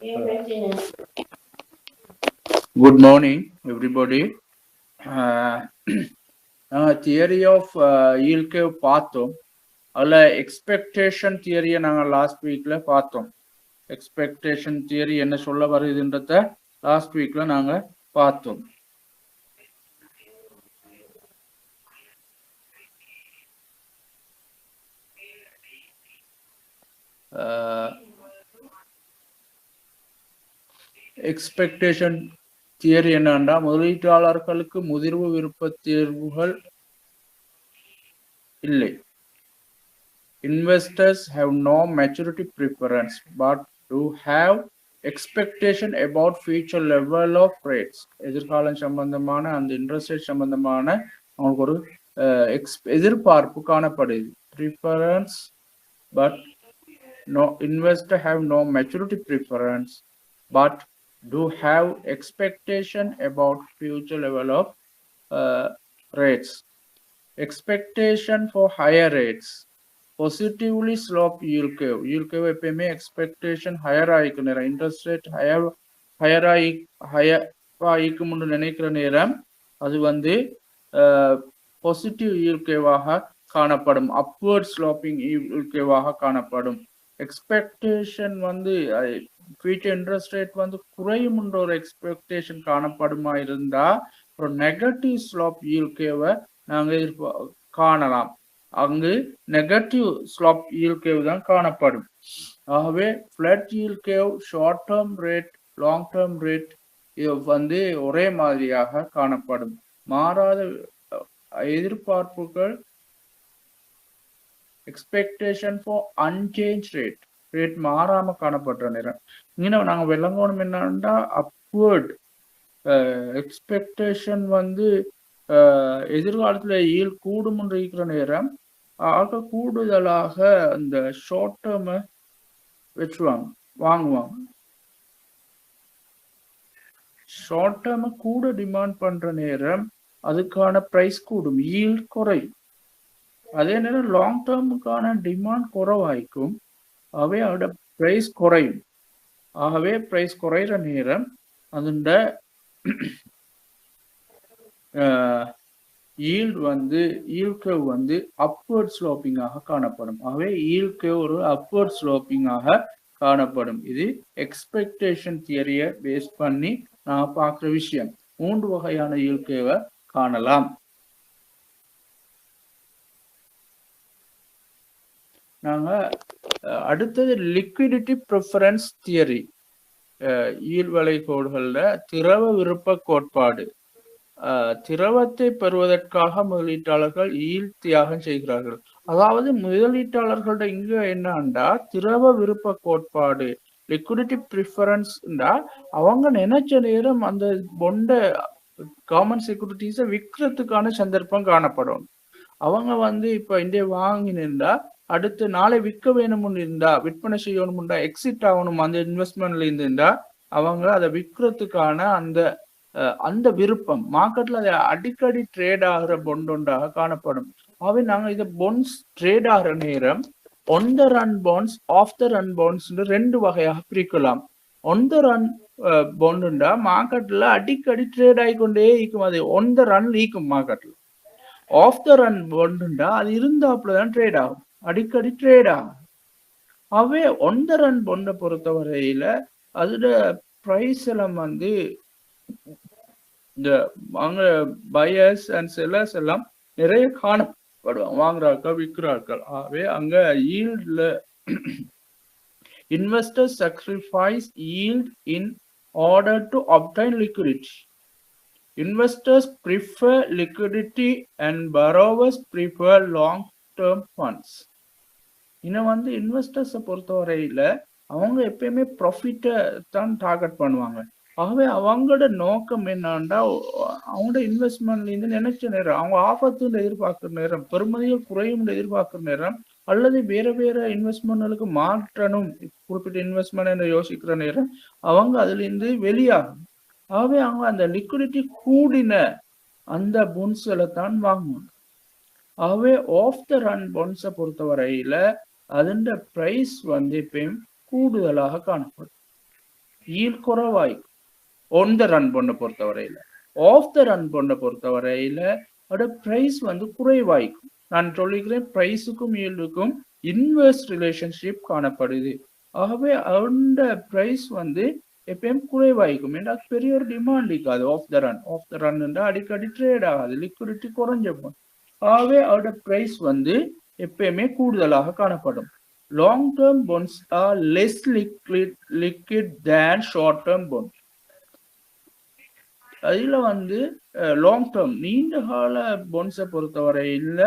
Good morning, everybody. Theory of yield curve பார்த்தோம். அதுல expectation theory நாங்க last weekல பார்த்தோம். Expectation theory என்ன சொல்ல வருதுன்றத last weekல நாங்க பார்த்தோம். Expectation theory என்னன்னா முதலீட்டாளர்களுக்கு முதிர்வு விருப்ப தேர்வுகள் இல்லை. Investors have no maturity preference but do have expectation about future level of rates. எதிர்காலம் சம்பந்தமான அந்த இன்ட்ரெஸ்ட் ரேட் சம்பந்தமான அவங்களுக்கு ஒரு எதிர்பார்ப்பு காணப்படுது. Preference but no investor have no maturity preference but do have expectation about future level of rates. Expectation for higher rates. Positively slope yield curve. Yield curve எப்பயுமே expectation higher ஆயிக்கு நேரம் interest rate higher ஆயிக்கும்னு நினைக்கிற நேரம் அது வந்து positive yield curve ஆக காணப்படும். upward sloping yield curve ஆக காணப்படும். expectation வந்து future interest rate வந்து குறையும்ன்ற ஒரு expectation காணப்படுமா இருந்தா ஒரு negative slope yield curve நாங்க காணலாம். அங்கு நெகட்டிவ் ஸ்லாப் yield curve தான் காணப்படும். ஆகவே flat yield curve, short term rate, long term rate இது வந்து ஒரே மாதிரியாக காணப்படும். மாறாத எதிர்பார்ப்புகள் expectation for unchanged rate, rate மாறாம காணப்படுற நேரம். இங்க நாங்க விளங்கணும் என்னன்னா upward expectation வந்து எதிர்காலத்துல yield கூடும் இருக்கிற நேரம் ஆக கூடுதலாக அந்த ஷார்ட் டேர்ம் வச்சுவாங்க வாங்குவாங்க. ஷார்ட் டேர்ம் கூட டிமாண்ட் பண்ற நேரம் அதுக்கான பிரைஸ் கூடும், yield குறையும். அதே நேரம் லாங் டேர்முக்கான டிமாண்ட் குறைவாய்க்கும், ஆகவே அதோட பிரைஸ் குறையும். ஆகவே பிரைஸ் குறைகிற நேரம் அதுண்ட yield curve வந்து upward sloping ஆக காணப்படும். ஆகவே yield curve ஒரு upward sloping ஆக காணப்படும். இது expectation தியரியை பேஸ் பண்ணி நான் பார்க்குற விஷயம். 3 வகையான yield curve காணலாம். நாங்க அடுத்தது liquidity preference theory, yield வளைகோடுகள்ல திரவ விருப்ப கோட்பாடு. திரவத்தை பெறுவதற்காக முதலீட்டாளர்கள் yield தியாகம் செய்கிறார்கள். அதாவது முதலீட்டாளர்களோட இங்க என்னன்னா திரவ விருப்ப கோட்பாடு லிக்விடிட்டி ப்ரிஃபரன்ஸ்னா அவங்க நினைச்ச நேரம் அந்த பொண்ட கவர்மெண்ட் செக்யூரிட்டிஸை விற்கிறதுக்கான சந்தர்ப்பம் காணப்படும். அவங்க வந்து இப்ப இந்திய வாங்கினா அடுத்து நாளை விற்க வேணும்னு இருந்தா, விற்பனை செய்யணும்னா, எக்ஸிட் ஆகணும் அந்த இன்வெஸ்ட்மெண்ட்ல இருந்தா அவங்க அதை விற்கிறதுக்கான அந்த விருப்பம் மார்க்கெட்ல அதை அடிக்கடி ட்ரேட் ஆகிற பொண்ட் ஒன்றாக காணப்படும். ஆகவே நாங்க இதை பொண்ட்ஸ் ட்ரேட் ஆகிற நேரம் on the run bonds, off the run bonds 2 வகையாக பிரிக்கலாம். ஒன் த ரன் பாண்டுண்டா மார்க்கெட்ல அடிக்கடி ட்ரேட் ஆகிக்கொண்டே இருக்கும், அது ஒன் த ரன் ஈக்கும் மார்க்கெட்ல. ஆஃப் த ரன் பாண்டுண்டா அது இருந்தாப்புலதான் ட்ரேட் ஆகும், அடிக்கடி ட்ரேட் ஆகும். ஆகவே ஒன் த ரன் பொண்டை பொறுத்தவரையில அதோட பிரைஸ் எல்லாம் வந்து இந்த வாங்குற பையர்ஸ் அண்ட் செல்லர்ஸ் எல்லாம் நிறைய காணப்படுவாங்க, வாங்குறார்கள் விற்கிறார்கள். ஆகவே அங்க ஈல்ட்ல investors sacrifice yield in order to obtain liquidity. Investors prefer liquidity and borrowers prefer long term funds. இன்னும் வந்து இன்வெஸ்டர்ஸை பொறுத்தவரையில அவங்க எப்பயுமே ப்ராஃபிட்டை தான் டார்கெட் பண்ணுவாங்க. ஆகவே அவங்களோட நோக்கம் என்னன்னா அவங்களோட இன்வெஸ்ட்மெண்ட்ல இருந்து நினைச்ச நேரம் அவங்க ஆபத்துல எதிர்பார்க்கிற நேரம், பெருமதிகள் குறையும் எதிர்பார்க்கிற நேரம், அல்லது வேற இன்வெஸ்ட்மெண்ட்களுக்கு மாற்றணும் குறிப்பிட்ட இன்வெஸ்ட்மெண்ட் யோசிக்கிற நேரம் அவங்க அதுல இருந்து வெளியாகும். ஆகவே அவங்க அந்த லிக்விடிட்டி கூடின அந்த பொண்ட்ஸ்களை தான் வாங்குவாங்க. ஆகவே ஆஃப் த ரன் பொண்ட்ஸை பொறுத்தவரையில அதோட பிரைஸ் வந்து எப்பயும் கூடுதலாக காணப்படும். ஈல்ட் குறைவாய்க்கும் ஒன் த ரன் பண்ண பொறுத்தவரையில. ஆஃப் த ரன் பண்ண பொறுத்தவரையில அதோட பிரைஸ் வந்து குறைவாய்க்கும். நான் சொல்லிக்கிறேன், பிரைஸுக்கும் ஈல்டுக்கும் இன்வெர்ஸ் ரிலேஷன்ஷிப் காணப்படுது. ஆகவே அந்த பிரைஸ் வந்து எப்பயும் குறைவாய்க்கும். ஏன்னா பெரிய ஒரு டிமாண்ட் இருக்காது. ஆஃப் த ரன் அடிக்கடி ட்ரேட் ஆகாது, லிக்விடிட்டி குறைஞ்ச. ஆகவே அதோட பிரைஸ் வந்து எப்பயுமே கூடுதலாக காணப்படும். Long term bonds are less liquid than short term bonds. அதுல வந்து லாங் டேர்ம் நீண்ட கால bonds-ஐ பொறுத்தவரையில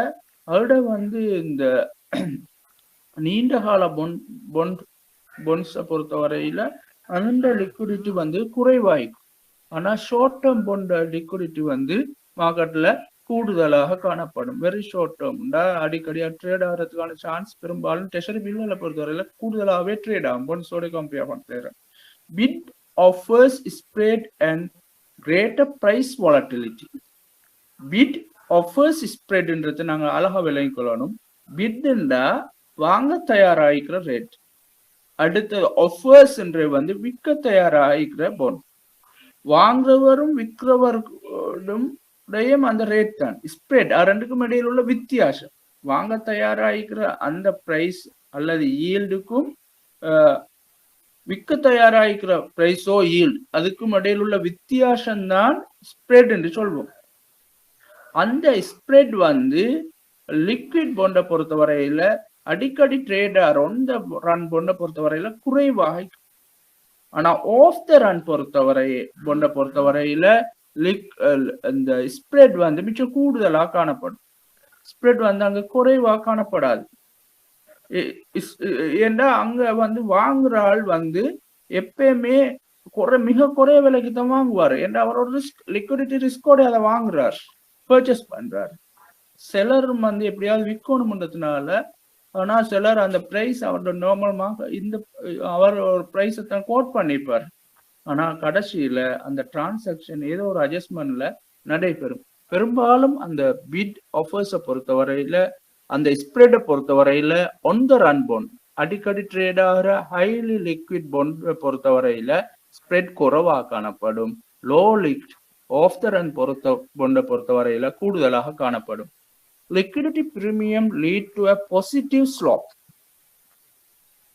அதோட வந்து இந்த நீண்ட கால bonds-ஐ பொறுத்தவரையில அந்த லிக்விடிட்டி வந்து குறைவாய்க்கும். ஆனா ஷார்ட் டேர்ம் bond லிக்விடிட்டி வந்து மார்க்கெட்ல கூடுதலாக காணப்படும். வெரி ஷார்ட் டேர்ம் அடிக்கடி ட்ரேட் ஆகிறதுக்கான சான்ஸ் பெரும்பாலும் ட்ரெஷரி பில்லுகளை பொறுத்தவரையில கூடுதலாகவே ட்ரேட் ஆகும். bonds-ஓட கம்பேர் பண்ணுறேன். bid offers spread and greater price volatility. bid offers spreadன்றது நாங்க அழகா விளங்கிக் கொள்ளணும். பிட்னா வாங்க தயாராகிக்கிற ரேட். அடுத்தது offers வந்து விற்க தயாராகிக்கிற bond. வாங்குறவரும் விற்கிறவரும் அந்த ரேட் தான் ஸ்ப்ரெட். ரெண்டுக்கும் இடையில் உள்ள வித்தியாசம். வாங்க தயாராகிக்கிற அந்த பிரைஸ் அல்லது ஈல்டுக்கும் விற்க தயாராகிக்கிற பிரைஸோ ஈல்டு அதுக்கும் இடையில் உள்ள வித்தியாசம் தான் ஸ்ப்ரெட் என்று சொல்வோம். அந்த ஸ்ப்ரெட் வந்து லிக்விட் பொண்டை பொறுத்தவரையில அடிக்கடி ட்ரேடர் ஒன் த ரன் பொண்டை பொறுத்தவரையில குறைவாக. ஆனா ஆஃப் த ரன் பொண்டை பொறுத்தவரையில இந்த ஸ்ப்ரெட் வந்து மிச்சம் கூடுதலாக காணப்படும். ஸ்ப்ரெட் வந்து அங்க குறைவா காணப்படாது. ஏன்னா அங்க வந்து வாங்குற ஆள் வந்து எப்பயுமே மிக குறைய விலைக்கு தான் வாங்குவாரு. ஏன்னா அவரோட லிக்விடிட்டி ரிஸ்கோட அதை வாங்குறாரு, பர்ச்சேஸ் பண்றாரு. செலர் வந்து எப்படியாவது விற்கணும்ன்றதுனால, ஆனா செலர் அந்த பிரைஸ் அவரோட நார்மலாக அவர் ஒரு பிரைஸை தான் கோட் பண்ணிப்பார். ஆனா கடைசியில அந்த டிரான்சாக்சன் ஏதோ ஒரு அட்ஜஸ்ட்மெண்ட்ல நடைபெறும். பெரும்பாலும் அந்த பிட் ஆஃபர்ஸை பொறுத்தவரையில அந்த ஸ்ப்ரெட்டை பொறுத்தவரையில ஒன் த ரன் பொண்ட் அடிக்கடி ட்ரேட் ஆகிற ஹைலி லிக்விட் பொண்டை பொறுத்தவரையில ஸ்ப்ரெட் குறைவாக காணப்படும். Low liquid off the run பொண்டை பொறுத்தவரையில கூடுதலாக காணப்படும். Liquidity premium lead to a positive slope.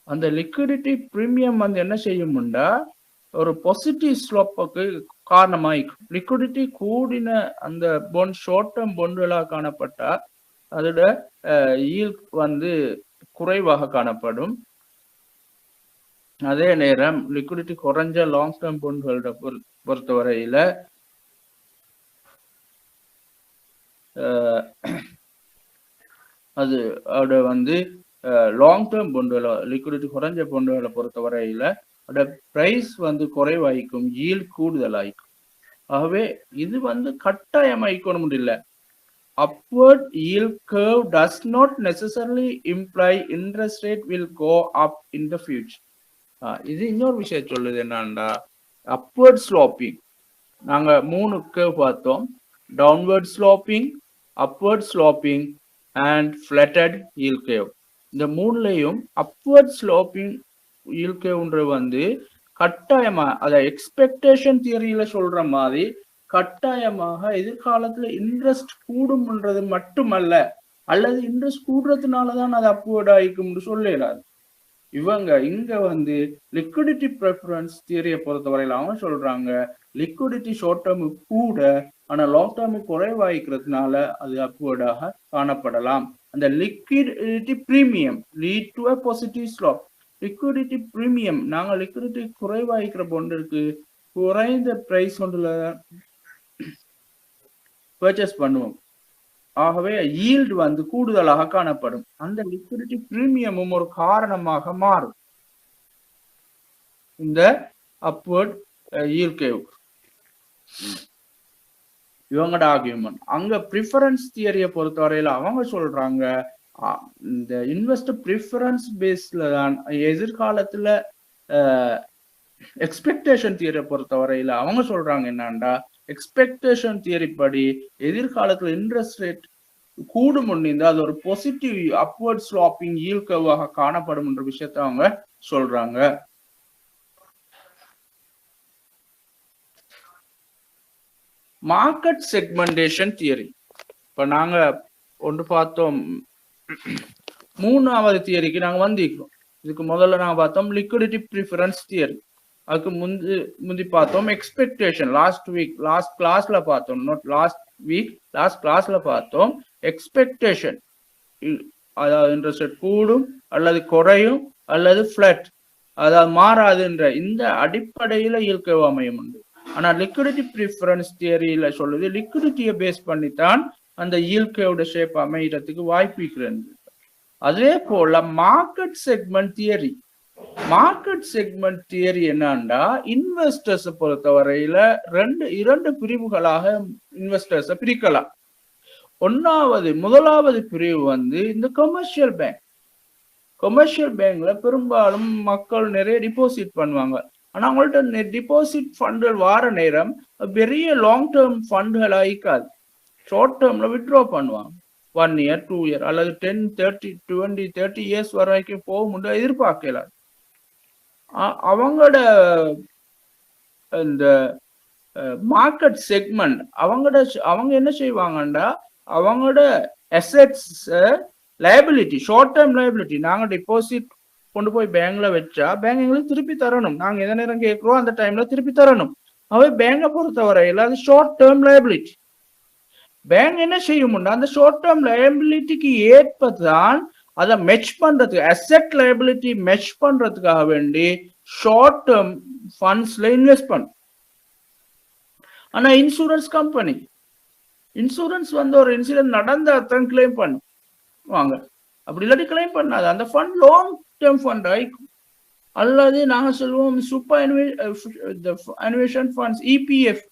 அந்த லிக்விடிட்டி பிரீமியம் வந்து என்ன செய்யும்னா ஒரு பாசிட்டிவ் ஸ்லோப்புக்கு காரணமாயிக்கும். லிக்விடிட்டி கூடின அந்த பொண்ட் ஷார்ட் டேர்ம் பொண்டுகளாக காணப்பட்டா அதோட ஈல்ட் வந்து குறைவாக காணப்படும். அதே நேரம் லிக்விடிட்டி குறைஞ்ச லாங் டேர்ம் பொண்டுகளோட பொறுத்தவரையில அதோட வந்து லாங் டேர்ம் பொண்டுகளை லிக்விடிட்டி குறைஞ்ச பொண்டுகளை பொறுத்தவரையில அதோட பிரைஸ் வந்து குறைவாய்க்கும், ஈல்ட் கூடுதலாய்க்கும். ஆகவே இது வந்து கட்டாயமாய்க்கணும் முடியல. upward yield curve does not necessarily imply interest rate will go up in the future. இது இன்னொரு விஷயம் சொல்லுது என்னன்னா, upward sloping நாங்க 3 curve பார்த்தோம். downward sloping, upward sloping and flattened yield curve. இந்த மூணுலையும் upward sloping yield curve வந்து கட்டாயமா அத எக்ஸ்பெக்டேஷன் தியரியில சொல்ற மாதிரி கட்டாயமாக எதிர்காலத்துல இன்ட்ரெஸ்ட் கூடும்ன்றது மட்டுமல்ல, அல்லது இன்ட்ரெஸ்ட் கூடுறதுனாலதான் அது அப்வர்ட் ஆயிக்கும்னு சொல்லலாது. இங்க வந்து லிக்விடிட்டி ப்ரிஃபரன்ஸ் தியரியை பொறுத்தவரையில அவங்க சொல்றாங்க லிக்விடிட்டி ஷார்ட் டேர்ம் கூட ஆனா லாங் டேர்ம் குறைவாய்க்கிறதுனால அது அப்வர்டாக காணப்படலாம். அந்த liquidity premium lead to a positive slab. Liquidity premium நாங்க லிக்விடிட்டி குறைவாய்க்கிற பொண்டுக்கு குறைந்த பிரைஸ் ஒன்றுல பர்ச்சேஸ் பண்ணுவோம். ஆகவே ஈல்டு வந்து கூடுதலாக காணப்படும். அந்த லிக்விடிட்டி பிரீமியமும் ஒரு காரணமாக மாறும் இந்த அப்வர்ட் ஈல்ட் கேவ். இவங்களோட ஆர்கியூமெண்ட் அங்க ப்ரிஃபரன்ஸ் தியரியை பொறுத்தவரையில அவங்க சொல்றாங்க இந்த இன்வெஸ்டர் ப்ரிஃபரன்ஸ் பேஸ்ல தான் எதிர்காலத்துல எக்ஸ்பெக்டேஷன் தியரியை பொறுத்தவரையில அவங்க சொல்றாங்க என்னன்னா எக்ஸ்பெக்டேஷன் தியரி படி எதிர்காலத்துல இன்ட்ரெஸ்ட் ரேட் கூடும் முடிந்தா அது ஒரு பாசிட்டிவ் அப்வர்ட் ஸ்லாப்பிங் ஈல்ட் கர்வாக காணப்படும் என்ற விஷயத்த அவங்க சொல்றாங்க. Market segmentation theory. இப்ப நாங்க ஒன்று பார்த்தோம், மூணாவது தியரிக்கு நாங்க வந்திருக்கிறோம். இதுக்கு முதல்ல நாங்க பார்த்தோம் லிக்விடிட்டி ப்ரிஃபரன்ஸ் தியரி. அதுக்கு முந்தி பார்த்தோம் எக்ஸ்பெக்டேஷன். லாஸ்ட் கிளாஸ்ல பார்த்தோம், நாட் லாஸ்ட் வீக், லாஸ்ட் கிளாஸ்ல பார்த்தோம் எக்ஸ்பெக்டேஷன். அதாவது இன்ட்ரெஸ்ட் ரேட் கூடும் அல்லது குறையும் அல்லது ஃபிளட், அதாவது மாறாதுன்ற இந்த அடிப்படையில இயல்கவு அமையும் உண்டு. ஆனா லிக்விடிட்டி ப்ரிஃபரன்ஸ் தியரியில சொல்லுது லிக்விடிட்டியை பேஸ் பண்ணித்தான் அந்த ஈல்கேவோட ஷேப் அமைகிறதுக்கு வாய்ப்பு இருக்கிறது. அதே போல market segment theory. Market segment theory என்னன்னா இன்வெஸ்டர்ஸ் பொறுத்தவரையில இரண்டு பிரிவுகளாக இன்வெஸ்டர்ஸை பிரிக்கலாம். முதலாவது பிரிவு வந்து இந்த கமர்ஷியல் பேங்க். கமர்ஷியல் பேங்க்ல பெரும்பாலும் மக்கள் நிறைய டிபாசிட் பண்ணுவாங்க. ஆனா அவங்கள்ட்ட டிபாசிட் ஃபண்டுகள் வார நேரம் பெரிய லாங் டேர்ம் ஃபண்டுகள் ஆயிக்காது. ஷார்ட் டேர்ம்ல வித்ட்ரா பண்ணுவாங்க. 1 year 2 year அல்லது 10 30 20 30 இயர்ஸ் வரைக்கும் போக முடியாது, எதிர்பார்க்கலாம். அவங்களோட இந்த மார்க்கெட் செக்மெண்ட் அவங்க என்ன செய்வாங்கன்னா அவங்களோட assets liability, short term liability, நாங்க டிபாசிட் கொண்டு போய் பேங்க்ல வச்சா பேங்க் எங்களுக்கு திருப்பி தரணும். நாங்க எந்த நேரம் கேட்கிறோம் அந்த டைம்ல திருப்பி தரணும். அவை பேங்கை பொறுத்தவரையில் அது ஷார்ட் டேர்ம் லைபிலிட்டி. பேங்க் என்ன செய்யும்னா அந்த ஷார்ட் டேர்ம் லைபிலிட்டிக்கு ஏற்பதான் அதை மெச் பண்றதுக்கு, அசெட் லைபிலிட்டி மெச் பண்றதுக்காக வேண்டி ஷார்ட் டேர்ம் ஃபண்ட்ஸ்ல இன்வெஸ்ட் பண்ணும். ஆனா இன்சூரன்ஸ் கம்பெனி, இன்சூரன்ஸ் வந்து ஒரு இன்சிடென்ட் நடந்தா தான் கிளைம் பண்ணுவாங்க. அப்படி இல்லாட்டி கிளைம் பண்ணாது. அந்த ஃபண்ட் லாங் டேர்ம் ஃபண்ட் ஆயிக்கும். அல்லது நாங்க சொல்லுவோம் superannuation funds, EPF.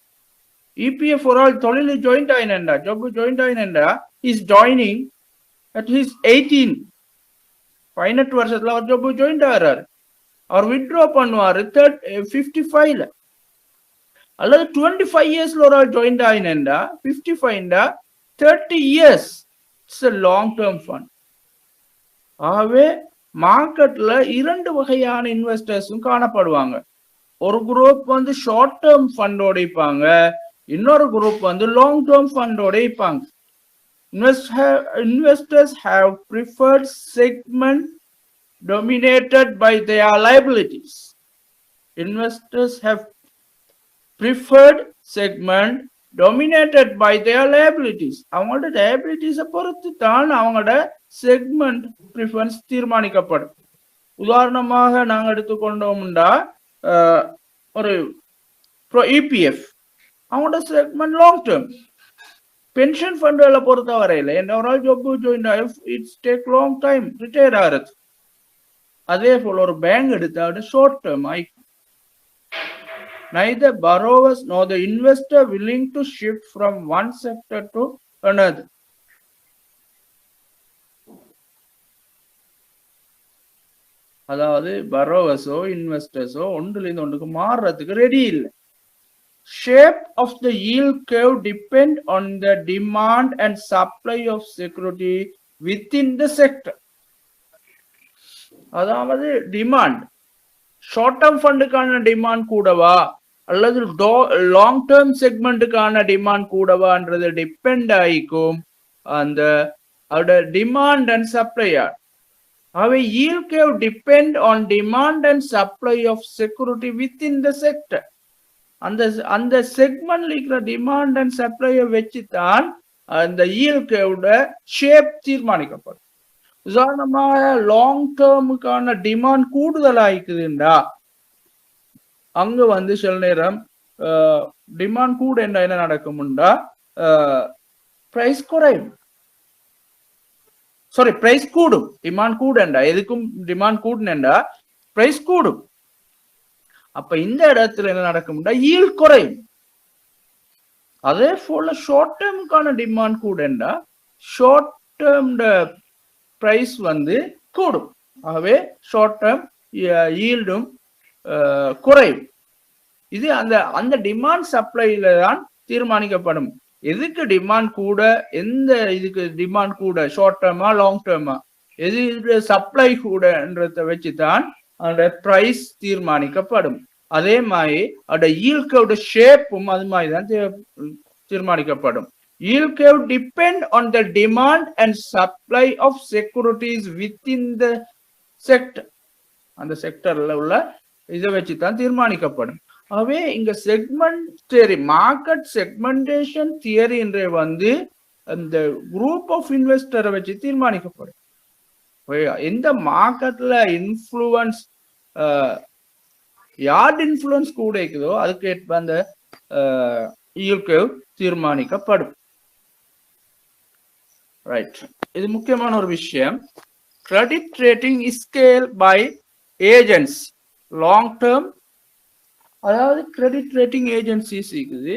EPF ஒரு ஆள் தொழில் ஜாயிண்ட் ஆயினண்டா, ஜாப் ஜாயிண்ட் ஆயினண்டா, இஸ் ஜாயினிங் அட் ஹிஸ் 18 வருஷத்துல அவர் ஜாப் ஜாயிண்ட் ஆகிறாரு. அவர் வித்ட்ரா பண்ணுவாரு 55ல. அல்லது 25 இயர்ஸ்ல ஒரு ஆள் ஜாயிண்ட் ஆயினண்டா 55 30 years. It's a long term fund. ஆகவே மார்க்கெட்ல இரண்டு வகையான இன்வெஸ்டர்ஸும் காணப்படுவாங்க. ஒரு குரூப் வந்து ஷார்ட் டேர்ம் ஃபண்டோட இருப்பாங்க, இன்னொரு குரூப் வந்து லாங் டேர்ம் ஃபண்டோட இருப்பாங்க. Investors have preferred segment dominated by their liabilities. Investors have preferred segment dominated by their liabilities. அவங்களோட liabilities பொறுத்து தான் அவங்களோட செக்மெண்ட் ப்ரிஃபரன்ஸ் தீர்மானிக்கப்படும். உதாரணமாக நாங்கள் எடுத்துக்கொண்டோம்னா ஒரு இபிஎஃப், அவங்களோட செக்மெண்ட் லாங் டேர்ம். பென்ஷன் ஃபண்டுகளை பொறுத்த வரையில ஒரு ஆள் job join it's take long time retire ஆகிறது. அதே போல ஒரு பேங்க் எடுத்தா ஷார்ட் டேர்ம் ஆயிக்கும். Neither borrowers nor the investor willing to shift from one sector to another. அதாவது borrowers-ஓ இன்வெஸ்டர்ஸோ ஒன்றிலிருந்து ஒன்றுக்கு மாறுறதுக்கு ரெடி இல்லை. Shape of the yield curve depend on the demand and supply of security within the sector. அதாவது demand, short term ஃபண்டுக்கான demand கூடவா அல்லது long term செக்மெண்ட்டுக்கான demand கூடவான்றது depend ஆகிக்கும் அந்த டிமாண்ட் அண்ட் சப்ளையார். அவை yield curve depend on demand and supply of security within the sector. அந்த செக்மெண்ட்ல இருக்கிற demand and சப்ளையை வச்சுதான் அந்த yield curve ஷேப் தீர்மானிக்கப்படும். உதாரணமாக லாங் டேர்முக்கான டிமாண்ட் கூடுதலாயிக்குதுண்டா அங்க வந்து சில நேரம் டிமாண்ட் கூட என்ன நடக்கும்டா பிரைஸ் குறையும். சாரி, பிரைஸ் கூடும். டிமாண்ட் கூடண்டா எதுக்கும் டிமாண்ட் கூடுனேண்டா பிரைஸ் கூடும். அப்ப இந்த இடத்துல என்ன நடக்கும்டா yield குறையும். அதே போல ஷார்ட் டேர்முக்கான டிமாண்ட் கூடண்டா ஷார்ட் டேர்ம் பிரைஸ் வந்து கூடும். ஆகவே ஷார்ட் டேர்ம் ஈல்டும் குறையும். இது அந்த டிமாண்ட் சப்ளைல தான் தீர்மானிக்கப்படும். எதுக்கு டிமாண்ட் கூட, எந்த இதுக்கு டிமாண்ட் கூட, ஷார்ட் டேர்மா லாங் டேர்மா, எது சப்ளை கூடன்றத வச்சுதான் அந்த பிரைஸ் தீர்மானிக்கப்படும். அதே மாதிரி அதோட yield curve ஷேப்பும் அது மாதிரி தான் தீர்மானிக்கப்படும். Yield curve depend on the demand and supply of securities within the sector. அந்த செக்டர்ல உள்ள இதை வச்சுதான் தீர்மானிக்கப்படும். ஆகவே இங்க segment theory, market segmentation theory என்ற வந்து அந்த குரூப் ஆஃப் இன்வெஸ்டரை வச்சு தீர்மானிக்கப்படும். எந்த மார்க்கெட்ல இன்ஃப்ளூயன்ஸ் யார்ட் இன்ஃப்ளூயன்ஸ் கூட இருக்குதோ அதுக்கு ஏற்ப அந்த yield curve தீர்மானிக்கப்படும். ரைட், இது முக்கியமான ஒரு விஷயம். Credit rating scale by agents long term, அதாவது கிரெடிட் ரேட்டிங் ஏஜென்சிஸ் இருக்குது.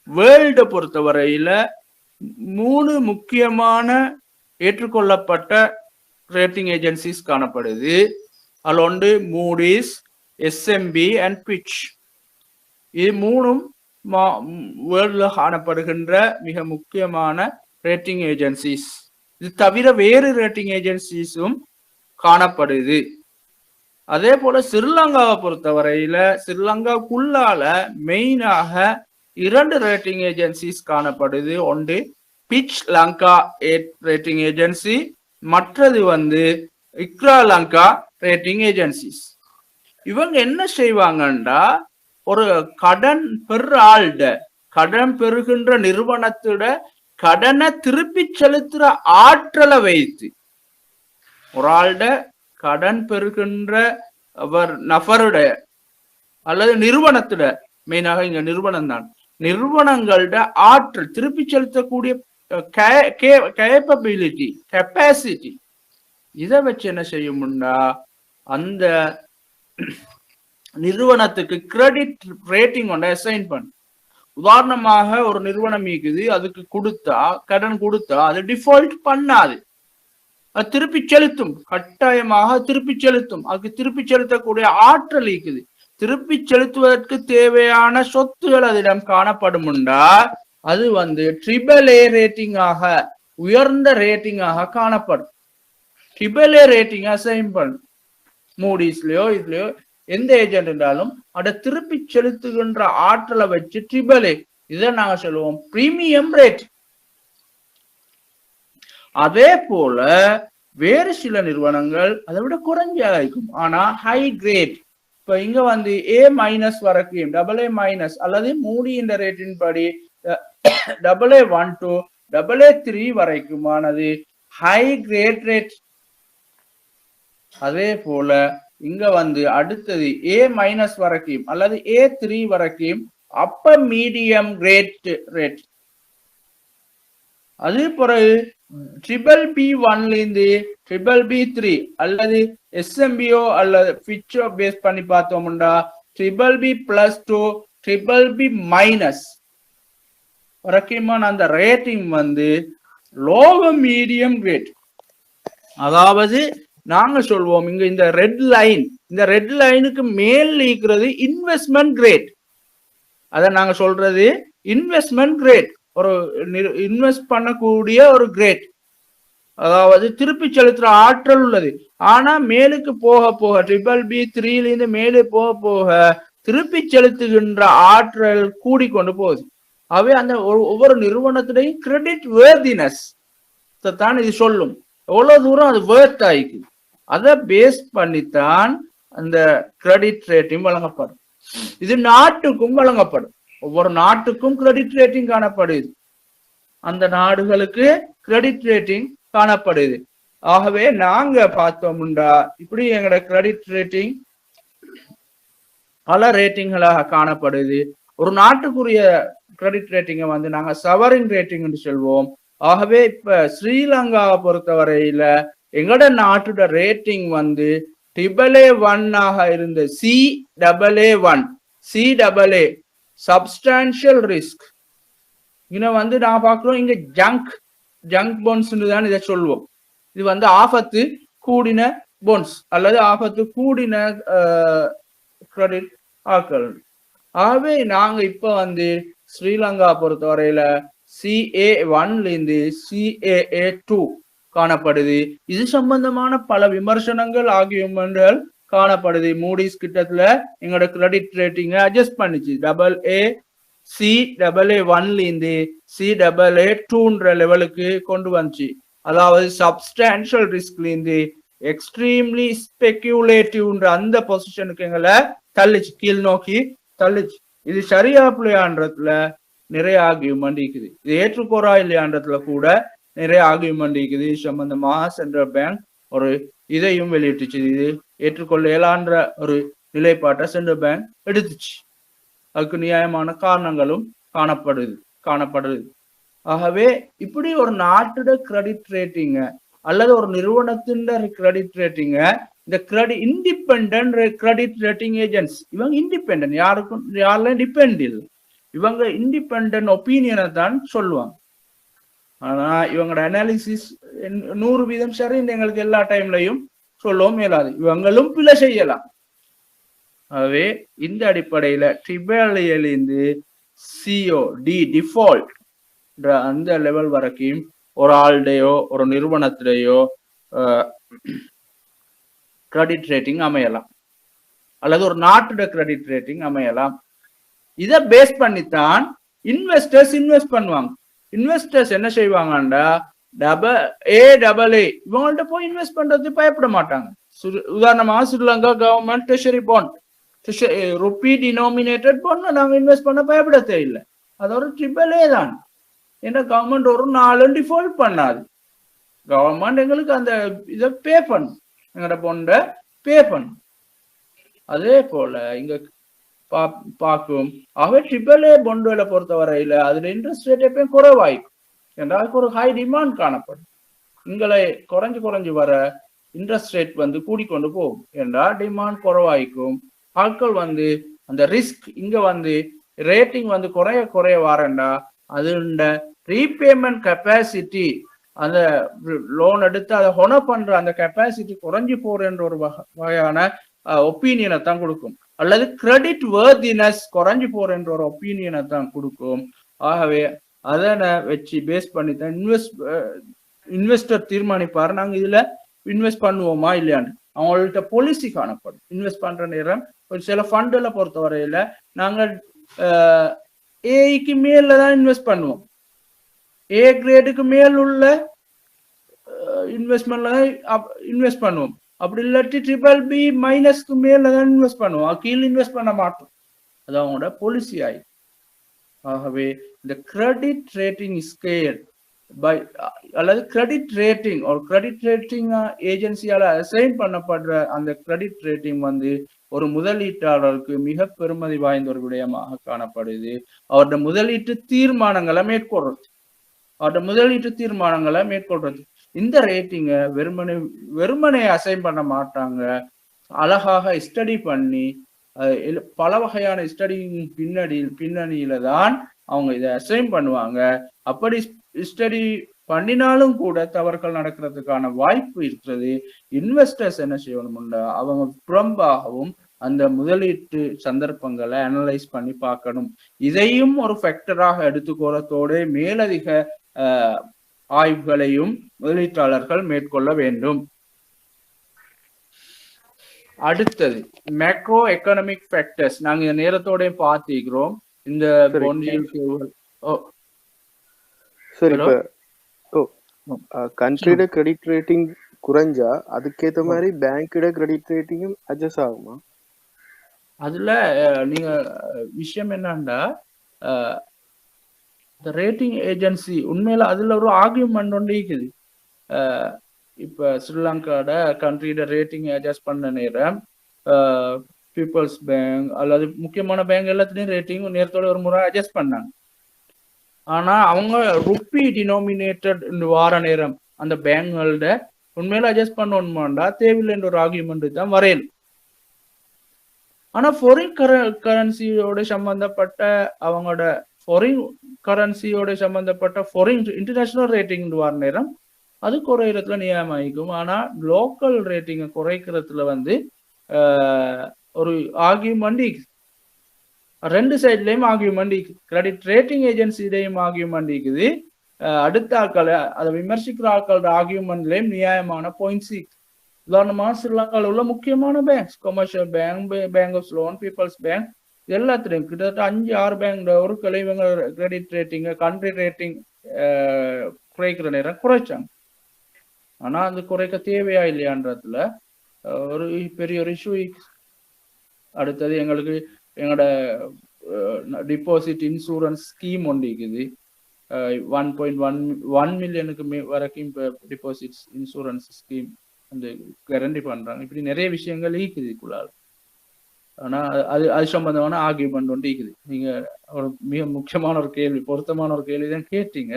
வேர்ல்டை பொறுத்தவரையில 3 முக்கியமான ஏற்றுக்கொள்ளப்பட்ட ரேட்டிங் ஏஜென்சிஸ் காணப்படுது. அதில் ஒன்று மூடிஸ், எஸ்எம்பி அண்ட் பிட்ச். இது 3ம் வேர்ல்டில் காணப்படுகின்ற மிக முக்கியமான ரேட்டிங் ஏஜென்சிஸ். இது தவிர வேறு ரேட்டிங் ஏஜென்சிஸும் காணப்படுது. அதே போல ஸ்ரீலங்காவை பொறுத்தவரையில ஸ்ரீலங்காவுக்குள்ளால மெயினாக 2 ரேட்டிங் ஏஜென்சிஸ் காணப்படுது. ஒன்று பிட்ச் லங்கா ரேட்டிங் ஏஜென்சி, மற்றது வந்து இக்ரா லங்கா ரேட்டிங் ஏஜென்சிஸ். இவங்க என்ன செய்வாங்கன்னா, ஒரு கடன் பெறாள்ட, கடன் பெறுகின்ற நிறுவனத்தோட கடனை திருப்பி செலுத்துற ஆற்றலை வைத்து, ஒரு ஆள்ட கடன் பெறுகின்ற நபருடைய அல்லது நிறுவனத்துட, மெயினாக இங்க நிறுவனம் தான், நிறுவனங்களோட ஆற்றல் திருப்பி செலுத்தக்கூடிய கேப்பபிலிட்டி, கெப்பாசிட்டி, இதை வச்சு என்ன செய்யும்னா அந்த நிறுவனத்துக்கு கிரெடிட் ரேட்டிங் ஒன்றை அசைன் பண்ணும். உதாரணமாக ஒரு நிறுவனம் இருக்குது, அதுக்கு கொடுத்தா, கடன் கொடுத்தா அது டிஃபால்ட் பண்ணாது, அது திருப்பி செலுத்தும், கட்டாயமாக திருப்பி செலுத்தும். அதுக்கு திருப்பி செலுத்தக்கூடிய ஆற்றல் இருக்குது. திருப்பி செலுத்துவதற்கு தேவையான சொத்துகள் அதிடம் காணப்படும்டா அது வந்து AAA ரேட்டிங்காக, உயர்ந்த ரேட்டிங்காக காணப்படும். AAA ரேட்டிங் அசைன் பண்ணும். மூடிஸ்லயோ இதுலயோ எந்த ஏஜென்ட் இருந்தாலும் அதை திருப்பி செலுத்துகின்ற ஆற்றலை வச்சு AAA, இதை நாங்க சொல்லுவோம் பிரீமியம் ரேட். அதே போல வேறு சில நிறுவனங்கள் அதை விட குறைஞ்சா இருக்கும், ஆனா ஹை கிரேட். இப்ப இங்க வந்து A- வரைக்கும், AA- அல்லது மூடி இந்த ரேட்டின் படி AA1 to AA3 வரைக்குமானது ஹை கிரேட் ரேட். அதே போல இங்க வந்து அடுத்தது A- வரைக்கும் அல்லது A3 வரைக்கும் அப்பர் மீடியம் கிரேட் ரேட். அதே பிறகு BBB1 இருந்து BBB3 அல்லது SMBO அல்லது ஃபிட்சோ பேஸ் பண்ணி பார்த்தோம்னா BBB+ to BBB- வரைக்குமான அந்த ரேட்டிங் வந்து லோவர் மீடியம் கிரேட். அதாவது நாங்க சொல்வோம் இங்க இந்த ரெட் லைன், இந்த ரெட் லைனுக்கு மேல் இருக்கிறது இன்வெஸ்ட்மெண்ட் கிரேட். அத நாங்க சொல்றது இன்வெஸ்ட்மெண்ட் கிரேட், ஒரு இன்வெஸ்ட் பண்ணக்கூடிய ஒரு கிரேட், அதாவது திருப்பி செலுத்துற ஆற்றல் உள்ளது. ஆனா மேலுக்கு போக போக BBB3 மேலே போக போக திருப்பி செலுத்துகின்ற ஆற்றல் கூடிக்கொண்டு போகுது. அவை அந்த ஒவ்வொரு நிறுவனத்துடையும் கிரெடிட் வேர்தினஸ் தான் இது சொல்லும், எவ்வளவு தூரம் அது வேர்த் ஆயிக்கு. அதை பேஸ் பண்ணித்தான் அந்த கிரெடிட் ரேட்டிங் வழங்கப்படும். இது நாட்டுக்கும் வழங்கப்படும். ஒவ்வொரு நாட்டுக்கும் கிரெடிட் ரேட்டிங் காணப்படுது, அந்த நாடுகளுக்கு கிரெடிட் ரேட்டிங் காணப்படுது. ஆகவே நாங்க பார்த்தோம்டா இப்படி எங்களோட கிரெடிட் ரேட்டிங் பல ரேட்டிங்களாக காணப்படுது. ஒரு நாட்டுக்குரிய கிரெடிட் ரேட்டிங்கை வந்து நாங்க சவரின் ரேட்டிங் என்று சொல்வோம். ஆகவே இப்ப ஸ்ரீலங்காவை பொறுத்தவரையில எங்களோட நாட்டோட ரேட்டிங் வந்து AA1 இருந்த CAA1, CAA சப்ஸ்டான்ஷியல் ரிஸ்க். இங்க வந்து நான் பாக்குறோம் இங்க ஜங்க் போன்ஸ் தான் இதை சொல்வோம். இது வந்து ஆபத்து கூடின போன்ஸ் அல்லது ஆபத்து கூடின கிரெடிட் ஆக்கள். ஆகவே நாங்க இப்ப வந்து ஸ்ரீலங்கா பொறுத்தவரையில CA1 இருந்து CAA2 காணப்படுது. இது சம்பந்தமான பல விமர்சனங்கள் ஆகியவர்கள் காணப்படுது. மூடிஸ் கிட்டத்துல எங்களோட கிரெடிட் ரேட்டிங்கை அட்ஜஸ்ட் பண்ணிச்சு. AA CAA1 இருந்து CAA2 லெவலுக்கு கொண்டு வந்துச்சு. அதாவது சப்ஸ்டான்ஷியல் ரிஸ்க்ல இருந்து எக்ஸ்ட்ரீம்லி ஸ்பெகுலேட்டிவ் அந்த பொசிஷனுக்கு எங்களை தள்ளிச்சு, கீழ் நோக்கி தள்ளிச்சு. இது சரியா பிள்ளையான்றதுல நிறைய ஆர்கியூமெண்ட் இருக்குது. இது ஏற்றுக்கோரா இல்லையான்றதுல கூட நிறைய ஆர்கியூமெண்ட் இருக்குது. இது சம்பந்தமாக சென்ட்ரல் பேங்க் ஒரு இதையும் வெளியிட்டுச்சு. இது ஏற்றுக்கொள்ள இயலான்ற ஒரு நிலைப்பாட்டை சென்ட்ரல் பேங்க் எடுத்துச்சு. அதுக்கு நியாயமான காரணங்களும் காணப்படுது. ஆகவே இப்படி ஒரு நாட்டோட கிரெடிட் ரேட்டிங்க அல்லது ஒரு நிறுவனத்தின் கிரெடிட் ரேட்டிங்க இந்த இண்டிபெண்டன்ட் கிரெடிட் ரேட்டிங் ஏஜென்ட்ஸ் இவங்க இண்டிபெண்டன்ட், யாரெல்லாம் டிபெண்ட் இல்லை, இவங்க இண்டிபெண்டன்ட் ஒப்பீனியனை தான் சொல்லுவாங்க. ஆனா இவங்களோட அனாலிசிஸ் 100% சரின்னு எங்களுக்கு எல்லா டைம்லையும் சொல்லவும் இயலாது, இவங்களும் பிழை செய்யலாம். ஆகவே இந்த அடிப்படையில ட்ரிபிள்ஏலேருந்து COD டிஃபால்ட் அந்த லெவல் வரைக்கும் ஒரு ஆளுடையோ ஒரு நிறுவனத்திலேயோ கிரெடிட் ரேட்டிங் அமையலாம் அல்லது ஒரு நாட்டோட கிரெடிட் ரேட்டிங் அமையலாம். இதை பேஸ் பண்ணித்தான் இன்வெஸ்டர்ஸ் இன்வெஸ்ட் பண்ணுவாங்க. இன்வெஸ்டர்ஸ் என்ன செய்வாங்கண்டா AA இவங்கள்ட்ட போய் இன்வெஸ்ட் பண்றது பயப்பட மாட்டாங்க. உதாரணமாக Sri Lanka government treasury bond, rupee denominated bond நாங்க இன்வெஸ்ட் பண்ண பயப்பட தேவையில்லை. அது ஒரு AAA தான். ஏன்னா கவர்மெண்ட் ஒரு நாளும் டிஃபால்ட் பண்ணாது. கவர்மெண்ட் எங்களுக்கு அந்த இதை பே பண்ணும், எங்களோட பாண்டை பே பண்ணும். அதே போல இங்க பார்க்கும். ஆகவே AAA பாண்டுகளை பொறுத்த வரையில அதுல இன்ட்ரெஸ்ட் ரேட் எப்பயும் குறைவாய்க்கும். ஏன்னா அதுக்கு ஒரு ஹை டிமாண்ட் காணப்படும். இங்களை குறைஞ்சு வர இன்ட்ரெஸ்ட் ரேட் கூடிக்கொண்டு போகும் என்றால் டிமாண்ட் குறைவாய்க்கும். ஆட்கள் அந்த ரிஸ்க் இங்க ரேட்டிங் குறைய வாரண்டா அது ரீபேமெண்ட் கெப்பாசிட்டி, அந்த லோன் எடுத்து அதை ஹொனர் பண்ற அந்த கெப்பாசிட்டி குறைஞ்சு போறன்ற ஒரு வகையான ஒப்பீனியனை தான் கொடுக்கும். அல்லது கிரெடிட் வர்தினஸ் குறைஞ்சு போறன்ற ஒரு ஒப்பீனியனை தான் கொடுக்கும். ஆகவே அதனை வச்சு பேஸ் பண்ணி தான் இன்வெஸ்டர் தீர்மானிப்பாரு நாங்க இதுல இன்வெஸ்ட் பண்ணுவோமா இல்லையான்னு. அவங்கள்ட்ட பாலிசி காணப்படும். இன்வெஸ்ட் பண்ற நேரம் ஒரு சில ஃபண்டுல பொறுத்த வரையில நாங்க ஏக்கு மேல தான் இன்வெஸ்ட் பண்ணுவோம். ஏ கிரேடுக்கு மேல் உள்ள இன்வெஸ்ட்மெண்ட்ல தான் இன்வெஸ்ட் பண்ணுவோம். அப்படி இல்லாட்டி BBB- மேல தான் இன்வெஸ்ட் பண்ணுவோம், கீழே இன்வெஸ்ட் பண்ண மாட்டோம். அது அவங்களோட பாலிசி ஆயிடும். ஆகவே இந்த கிரெடிட் ரேட்டிங் ஸ்கேல் அல்லது கிரெடிட் ரேட்டிங் ஒரு கிரெடிட் ரேட்டிங் ஏஜென்சியால அசைன் பண்ணப்படுற அந்த கிரெடிட் ரேட்டிங் ஒரு முதலீட்டாளருக்கு மிக பெருமதி வாய்ந்த ஒரு விடயமாக காணப்படுது. அவருடைய முதலீட்டு தீர்மானங்களை மேற்கொள்றது. இந்த ரேட்டிங்க வெறுமனே அசைன் பண்ண மாட்டாங்க. அழகாக ஸ்டடி பண்ணி பல வகையான ஸ்டடி பின்னணியில தான் அவங்க இதை அசைன் பண்ணுவாங்க. அப்படி ஸ்டடி பண்ணினாலும் கூட தவறுகள் நடக்கிறதுக்கான வாய்ப்பு இருக்கிறது. இன்வெஸ்டர்ஸ் என்ன செய்யணும்னா அவங்க புறம்பாகவும் அந்த முதலீட்டு சந்தர்ப்பங்களை அனலைஸ் பண்ணி பார்க்கணும். இதையும் ஒரு ஃபேக்டராக எடுத்துக்கோறதோட மேலதிக ஆய்வுகளையும் முதலீட்டாளர்கள் மேற்கொள்ள வேண்டும். அடுத்தது மேக்ரோ எக்கனாமிக் ஃபேக்டர்ஸ். நாங்க இந்த நேரத்தோட பார்த்திருக்கிறோம். இந்த கண்ட்ரியோட கிரெடிட் ரேட்டிங் குறைஞ்சா அதுக்கேற்ற மாதிரி பேங்கோட கிரெடிட் ரேட்டிங்கும் அட்ஜஸ்ட் ஆகுமா? அதுல நீங்க விஷயம் என்னன்னா ரேட்டிங் ஏஜென்சி உண்மையில அதுல ஒரு ஆர்கியூமெண்ட் ஒன்று இருக்குது. இப்ப ஸ்ரீலங்காவோட கண்ட்ரியோட ரேட்டிங் அட்ஜஸ்ட் பண்ண நேரம் பீப்புள்ஸ் பேங்க் அல்லது முக்கியமான பேங்க் எல்லாத்துலயும் ரேட்டிங் நேரத்தோட ஒரு முறை அட்ஜஸ்ட் பண்ணாங்க. ஆனா அவங்க ருப்பி டினோமினேட்டட் வார நேரம் அந்த பேங்கோட உண்மையில அட்ஜஸ்ட் பண்ணணுமாண்டா தேவையில்லைன்ற ஒரு ஆர்கியூமெண்ட் தான் வரையல். ஆனா ஃபாரின் கரன்சியோட சம்பந்தப்பட்ட அவங்களோட ஃபாரின் கரன்சியோட சம்பந்தப்பட்ட ஃபாரின் இன்டர்நேஷனல் ரேட்டிங் வார நேரம் அது குறைகிறதுல நியாயமாயிக்கும். ஆனா லோக்கல் ரேட்டிங்கை குறைக்கிறதுல ஒரு ஆர்கியூமெண்ட் ரெண்டு சைட்லயும் ஆர்கியூமெண்ட் கிரெடிட் ரேட்டிங் ஏஜென்சிலையும் ஆர்கியூமெண்ட் இருக்குது. அடுத்த ஆட்களை அதை விமர்சிக்கிற ஆட்களோட ஆர்கியூமெண்ட்லயும் நியாயமான பாயிண்ட்ஸ். உதாரணமா ஸ்ரீலங்காவில் உள்ள முக்கியமான banks, commercial bank, bank of Ceylon, people's bank, எல்லாத்துலயும் கிட்டத்தட்ட 5-6 பேங்க் ஒரு இவங்க கிரெடிட் ரேட்டிங் கண்ட்ரி ரேட்டிங் குறைக்கிற நேரம் குறைச்சாங்க. ஆனா அது குறைக்க தேவையா இல்லையான்றதுல ஒரு பெரிய ஒரு இஷ்யூ. அடுத்தது எங்களுக்கு எங்களோட டிபாசிட் இன்சூரன்ஸ் ஸ்கீம் ஒன்று இருக்குது. 1.1 மில்லியனுக்கு வரைக்கும் டிபாசிட் இன்சூரன்ஸ் ஸ்கீம் வந்து கேரண்டி பண்றாங்க. இப்படி நிறைய விஷயங்கள் இருக்குது இதுக்குள்ளால. ஆனா அது அது சம்பந்தமான ஆர்கியூமெண்ட் ஒன்று இருக்குது. நீங்க ஒரு மிக முக்கியமான ஒரு கேள்வி, பொருத்தமான ஒரு கேள்வி தான் கேட்டீங்க.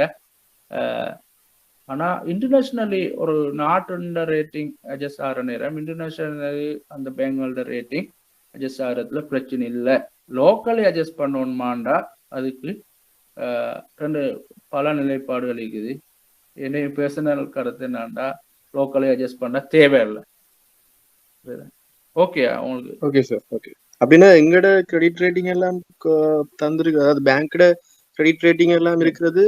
ஆனா இன்டர்நேஷனலி ஒரு நாட்டோட ரேட்டிங் அட்ஜஸ்ட் ஆகிற நேரம் இன்டர்நேஷனலி அந்த பேங்கோட ரேட்டிங் அட்ஜஸ்ட் ஆகிறதுல பிரச்சனை இல்லை. லோக்கலி அட்ஜஸ்ட் பண்ணணுமாண்டா அதுக்கு ரெண்டு பல நிலைப்பாடுகள் இருக்குது. என்னைய பர்சனல் கருத்து என்னண்டா லோக்கலி அட்ஜஸ்ட் பண்ண தேவையில்லை. ஓகே உங்களுக்கு? Okay sir. ஓகே, அப்படின்னா எங்கட கிரெடிட் ரேட்டிங் எல்லாம் தந்துருக்கு, அதாவது பேங்கோட கிரெடிட் ரேட்டிங் எல்லாம் இருக்கிறது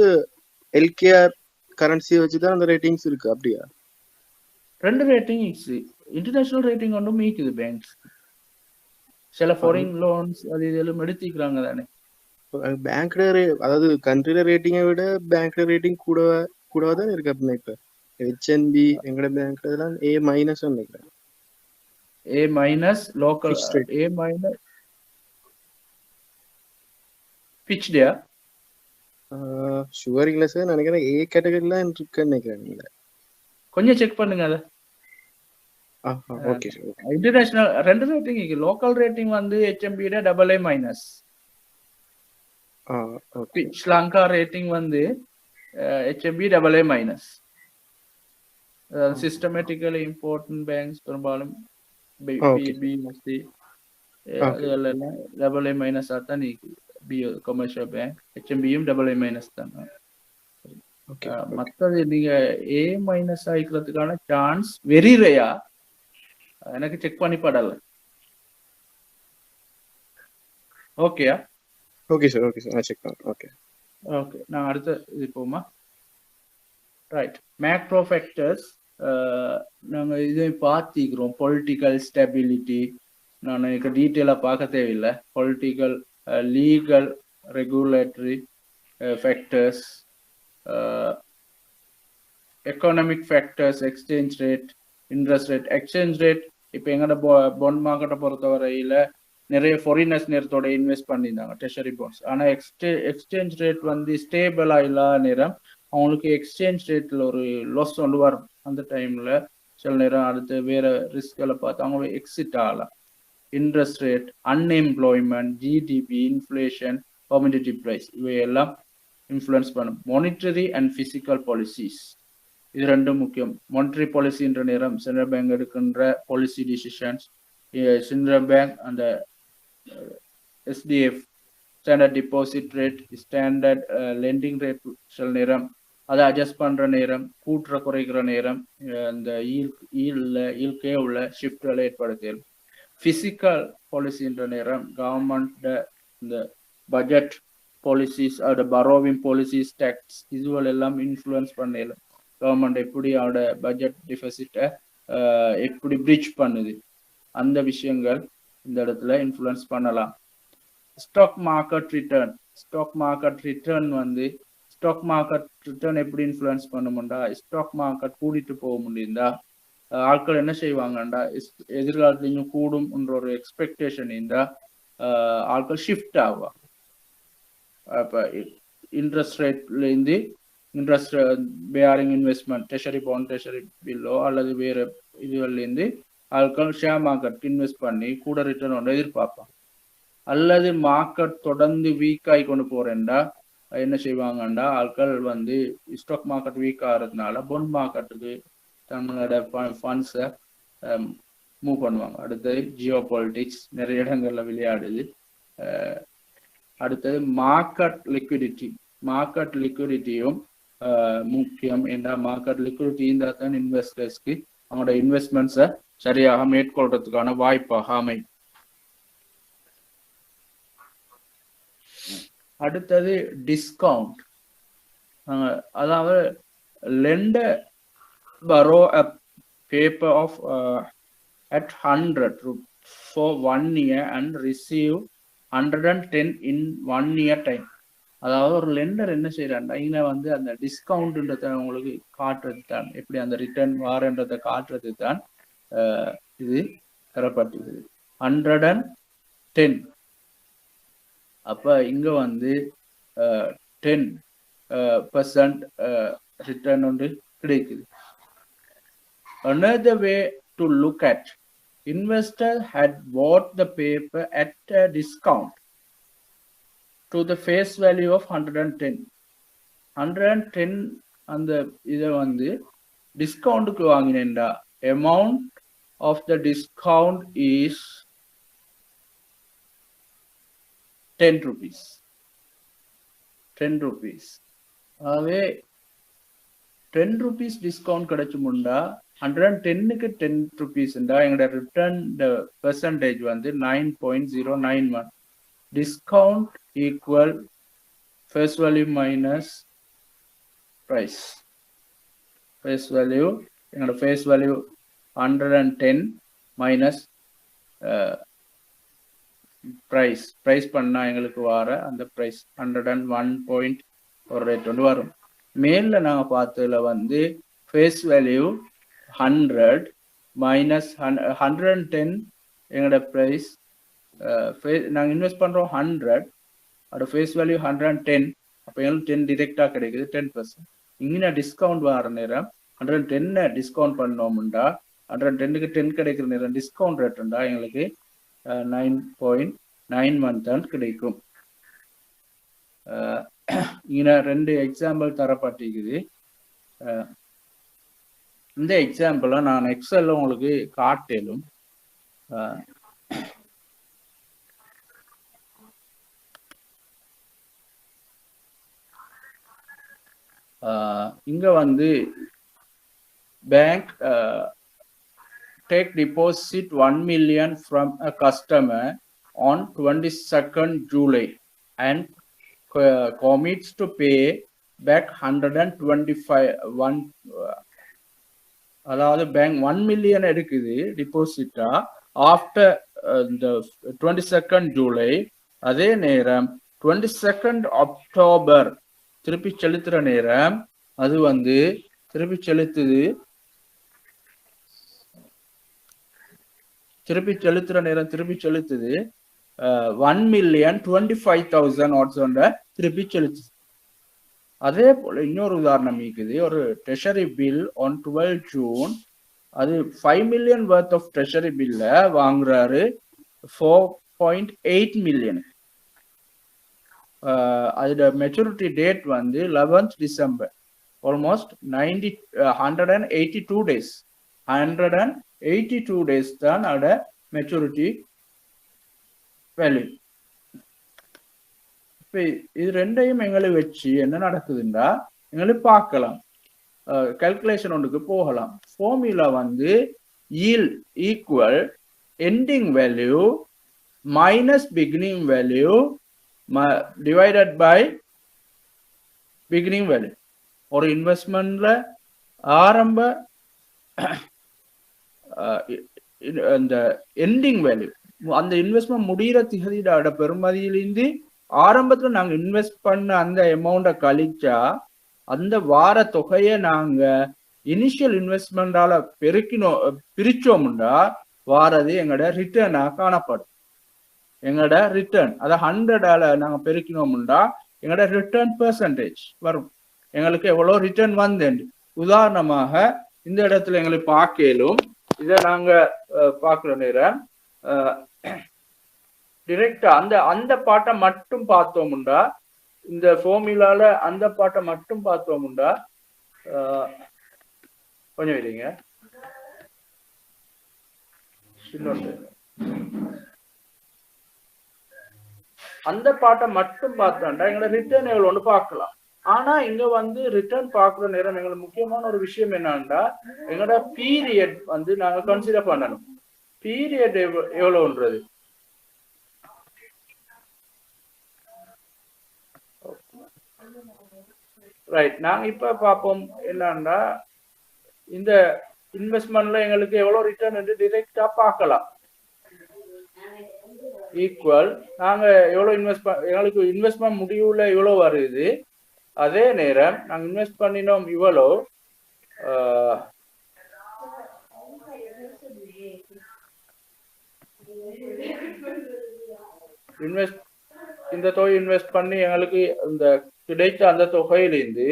எல்கேஆர் கரன்சி வச்சுதான் அந்த ரேட்டிங்ஸ் இருக்கு, அப்படியா? ரெண்டு ரேட்டிங் இன்டர்நேஷனல் ரேட்டிங் ஒன்றும் இருக்குது பேங்க்ஸ். சில ஃபாரின் லோன்ஸ் அது இதெல்லாம் எடுத்துக்கிறாங்க தானே. பேங்க்ல அதாவது கண்ட்ரில ரேட்டிங்கை விட பேங்க்ல ரேட்டிங் கூடவா தான் இருக்கு அப்படின்னா. இப்ப ஹெச்என்பி எங்கட பேங்க்ல எல்லாம் A- நினைக்கிறேன். A- லோக்கல் A- பிச்டியா ஷுவர் இல்ல சார், நினைக்கிறேன் A கேட்டகரிலாம் இருக்குன்னு நினைக்கிறேன். கொஞ்சம் செக் பண்ணுங்க அதை. Okay sir. இன்டர்நேஷனல் ரெண்டு ரேட்டிங் இருக்கு. லோக்கல் ரேட்டிங் வந்து HMB-ட AA-. ஸ்ரீலங்கா ரேட்டிங் வந்து HMB AA-. Systematically important banks பெரும்பாலும் BSC அதெல்லாம் AA- தான் இருக்குது. கமர்ஷியல் பேங்க் HMB-யும் AA- தான். மற்றது நீங்க A- ஆயிக்கிறதுக்கான சான்ஸ் வெரி ரேயா, எனக்கு செக் பண்ணி படல. ஓகேயா? Okay sir. ஓகே சார், நான் செக் பண்றேன். ஓகே ஓகே, நான் அடுத்த இது போமா. ரைட், மேக்ரோ ஃபேக்டர்ஸ் நாங்கள் இதை பார்த்திக்கிறோம். பொலிட்டிக்கல் ஸ்டெபிலிட்டி நான் எனக்கு டீட்டெயிலாக பார்க்க தேவையில்லை. Political, legal, regulatory factors, economic factors, exchange rate, interest rate. Exchange rate இப்போ எங்களோட பாண்ட் மார்க்கெட்டை பொறுத்த வரையில் நிறைய ஃபாரினர்ஸ் நேரத்தோட இன்வெஸ்ட் பண்ணியிருந்தாங்க ட்ரெஷரி பாண்ட்ஸ். ஆனால் எக்ஸ்சேஞ்ச் ரேட் வந்து ஸ்டேபிளாக இல்லாத நேரம் அவங்களுக்கு எக்ஸ்சேஞ்ச் ரேட்டில் ஒரு லாஸ் கொண்டு வரும். அந்த டைமில் சில நேரம் அடுத்து வேற ரிஸ்களை பார்த்து அவங்க எக்ஸிட் ஆகலாம். Interest rate, unemployment, GDP, inflation, community price இவையெல்லாம் இன்ஃப்ளூயன்ஸ் பண்ணும். மானிட்டரி அண்ட் ஃபிசிக்கல் பாலிசிஸ் இது ரெண்டும் முக்கியம். மானிட்டரி பாலிசின்ற நேரம் சென்ட்ரல் பேங்க் எடுக்கின்ற பாலிசி டிசிஷன்ஸ். சென்ட்ரல் பேங்க் அந்த SDF standard deposit rate, standard lending rate சில நேரம் அதை அட்ஜஸ்ட் பண்ற நேரம், கூட்டுற குறைக்கிற நேரம் அந்த ஈல்கே உள்ள ஷிஃப்ட்களை ஏற்படுத்தல். பிசிக்கல் பாலிசின்ற நேரம் கவர்மெண்ட் இந்த பட்ஜெட் பாலிசிஸ், அதோட பரோவிங் பாலிசிஸ், டேக்ஸ் இதுவெல்லாம் எல்லாம் இன்ஃப்ளூயன்ஸ் பண்ணல. கவர்மெண்ட் எப்படி அதோட பட்ஜெட் டிஃபிசிட்டை எப்படி பிரிட்ஜ் பண்ணுது, அந்த விஷயங்கள் இந்த இடத்துல இன்ஃப்ளூயன்ஸ் பண்ணலாம். ஸ்டாக் மார்க்கெட் ரிட்டர்ன் வந்து ஸ்டாக் மார்க்கெட் ரிட்டர்ன் எப்படி இன்ஃப்ளூயன்ஸ் பண்ணுமுண்டா, ஸ்டாக் மார்க்கெட் கூடிட்டு போக முடியுதா, ஆட்கள் என்ன செய்வாங்கண்டா எதிர்காலத்துலையும் கூடும்ன்ற ஒரு எக்ஸ்பெக்டேஷன் இருந்தா ஆட்கள் ஷிஃப்ட் ஆகுவாங்க. அப்போ இன்ட்ரெஸ்ட் ரேட்லேருந்து interest bearing investment, treasury bond, treasury பில்லோ அல்லது வேறு இதுகள்லேருந்து ஆட்கள் ஷேர் மார்க்கெட் இன்வெஸ்ட் பண்ணி கூட ரிட்டர்ன் ஒன்று எதிர்பார்ப்பாங்க. அல்லது மார்க்கெட் தொடர்ந்து வீக் ஆகி கொண்டு போறேன்டா என்ன செய்வாங்கண்டா ஆட்கள் வந்து ஸ்டாக் மார்க்கெட் வீக் ஆகிறதுனால பாண்ட் மார்க்கெட்டுக்கு தங்களோட ஃபண்ட்ஸை மூவ் பண்ணுவாங்க. அடுத்தது ஜியோ பாலிட்டிக்ஸ் நிறைய இடங்கள்ல விளையாடுது. அடுத்தது மார்க்கெட் லிக்விடிட்டியும் முக்கியம். ஏன்னா மார்க்கெட் லிக்விடிட்டி இருந்தால் தான் இன்வெஸ்டர்ஸ்க்கு அவங்களோட இன்வெஸ்ட்மெண்ட்ஸை சரியாக மேற்கொள்றதுக்கான வாய்ப்பாக அமையும். அடுத்தது டிஸ்கவுண்ட். அதாவது lender borrow a paper of at 100 for 1 year and receive 110 in 1 year time. அதாவது ஒரு லெண்டர் என்ன செய்யறாருன்னா இங்க வந்து அந்த டிஸ்கவுண்ட்ன்றத உங்களுக்கு காட்டுறது தான், எப்படி அந்த ரிட்டர்ன் வாரன்றதை காட்டுறது தான் இது தரப்பட்டிருக்குது 110. அப்ப இங்க வந்து 10% ரிட்டர்ன் ஒன்று கிடைக்குது. Another way to look at, investor had bought the paper at a discount to the face value of 110. 110 அந்த இதை வந்து டிஸ்கவுண்ட்டுக்கு வாங்கினேன்டா, amount of the discount is 10 rupees. 10 rupees. ஆகவே 10 rupees டிஸ்கவுண்ட் கிடைச்சுமுண்டா 110க்கு 10 rupees எங்களோட ரிட்டர்ன் பெர்சன்டேஜ் வந்து 9.091. Discount equal face value minus price. Face value, எங்களோட face value 110 minus price பண்ணா எங்களுக்கு வர அந்த price 101 ஒரு ரேட் ஒன்று வரும். மேல நாங்க பார்த்ததுல வந்து face value 100 minus 110 எங்களோட price நாங்க இன்வெஸ்ட் பண்றோம் 100, அதோட face value 110, அப்ப எங்களுக்கு 10 டிரெக்டா கிடைக்குது 10%. இங்கே டிஸ்கவுண்ட் வர நேரம் 110 டிஸ்கவுண்ட் பண்ணோம்டா 110க்கு 10 கிடைக்கிற நேரம் டிஸ்கவுண்ட் ரேட்ண்டா எங்களுக்கு 9.91 தான் கிடைக்கும். இங்கே 2 எக்ஸாம்பிள் தரப்பட்டிருக்குது. இந்த எக்ஸாம்பிளை நான் எக்ஸல்ல உங்களுக்கு காட்டலும். இங்க வந்து bank take deposit 1 million from a customer on 22nd July and commits to pay back 125. அதாவது பேங்க் 1 million எடுக்குது டிபாசிட்டா ஆஃப்டர் the 22nd July. அதே நேரம் 22nd October திருப்பி செலுத்துற நேரம் அது வந்து திருப்பி செலுத்துற நேரம் திருப்பி செலுத்துது 1,25,000 திருப்பி செலுத்துது. அதே போல இன்னொரு உதாரணம் இருக்குது. ஒரு ட்ரெஷரி பில் ஆன் 12 June, அது 5 million worth of ட்ரெஷரி பில்ல வாங்குறாரு 4.8 million. அதோட மெச்சூரிட்டி டேட் வந்து 11th December. Almost 182 days. 182 days தான் அதோட மெச்சூரிட்டி வேல்யூ. இப்போ இது ரெண்டையும் எங்களுக்கு வச்சு என்ன நடக்குதுன்னா எங்களுக்கு பார்க்கலாம், கால்குலேஷன் ஒன்றுக்கு போகலாம். ஃபார்முலா வந்து yield equal ending value minus beginning value divided by beginning value. ஒரு இன்வெஸ்ட்மெண்ட்ல ஆரம்ப அந்த எண்டிங் வேல்யூ, அந்த இன்வெஸ்ட்மெண்ட் முடிகிற திகதியோட பெருமதியிலிருந்து ஆரம்பத்துல நாங்க இன்வெஸ்ட் பண்ண அந்த அமௌண்ட்டை கழிச்சா அந்த வார தொகையை நாங்க இனிஷியல் இன்வெஸ்ட்மெண்டால பிரிச்சோம்னா வாரது எங்களோட ரிட்டர்னா காணப்படும். எங்களோட ரிட்டர்ன் அதை 100ஆல நாங்க பெருக்கினோம்னா எங்களோட ரிட்டர்ன் பெர்சன்டேஜ் வரும். எங்களுக்கு எவ்வளவு ரிட்டர்ன் வந்து உதாரணமாக இந்த இடத்துல எங்களுக்கு பார்க்கலும். இதை நாங்க பார்க்குற நேரம் டிரெக்டா அந்த பாட்டை மட்டும் பார்த்தோம்னா, இந்த ஃபார்முலால அந்த பாட்டை மட்டும் பார்த்தோம்னா கொஞ்சம் இல்லைங்க அந்த பாட்டை மட்டும் பார்த்தோம்னா எங்களோட ரிட்டர்ன் எவ்வளோன்னு பார்க்கலாம். ஆனா இங்க வந்து ரிட்டர்ன் பார்க்குற நேரம் எங்களுக்கு முக்கியமான ஒரு விஷயம் என்னன்னா எங்களோட பீரியட் வந்து நாங்க கன்சிடர் பண்ணணும். பீரியட் எவ்வளவுன்றது ரைட். நாங்க இப்ப பார்ப்போம் என்னன்னா இந்த இன்வெஸ்ட்மெண்ட்ல எங்களுக்கு எவ்வளவு ரிட்டர்ன் டிரெக்டா பார்க்கலாம். ஈக்குவல் நாங்க எவ்வளவு எங்களுக்கு இன்வெஸ்ட்மெண்ட் முடிவுல இவ்வளவு வருது. அதே நேரம் நாங்க இன்வெஸ்ட் பண்ணினோம் இவ்வளோ இன்வெஸ்ட் இந்த தொகை இன்வெஸ்ட் பண்ணி எங்களுக்கு இந்த கிடைத்த அந்த தொகையிலிருந்து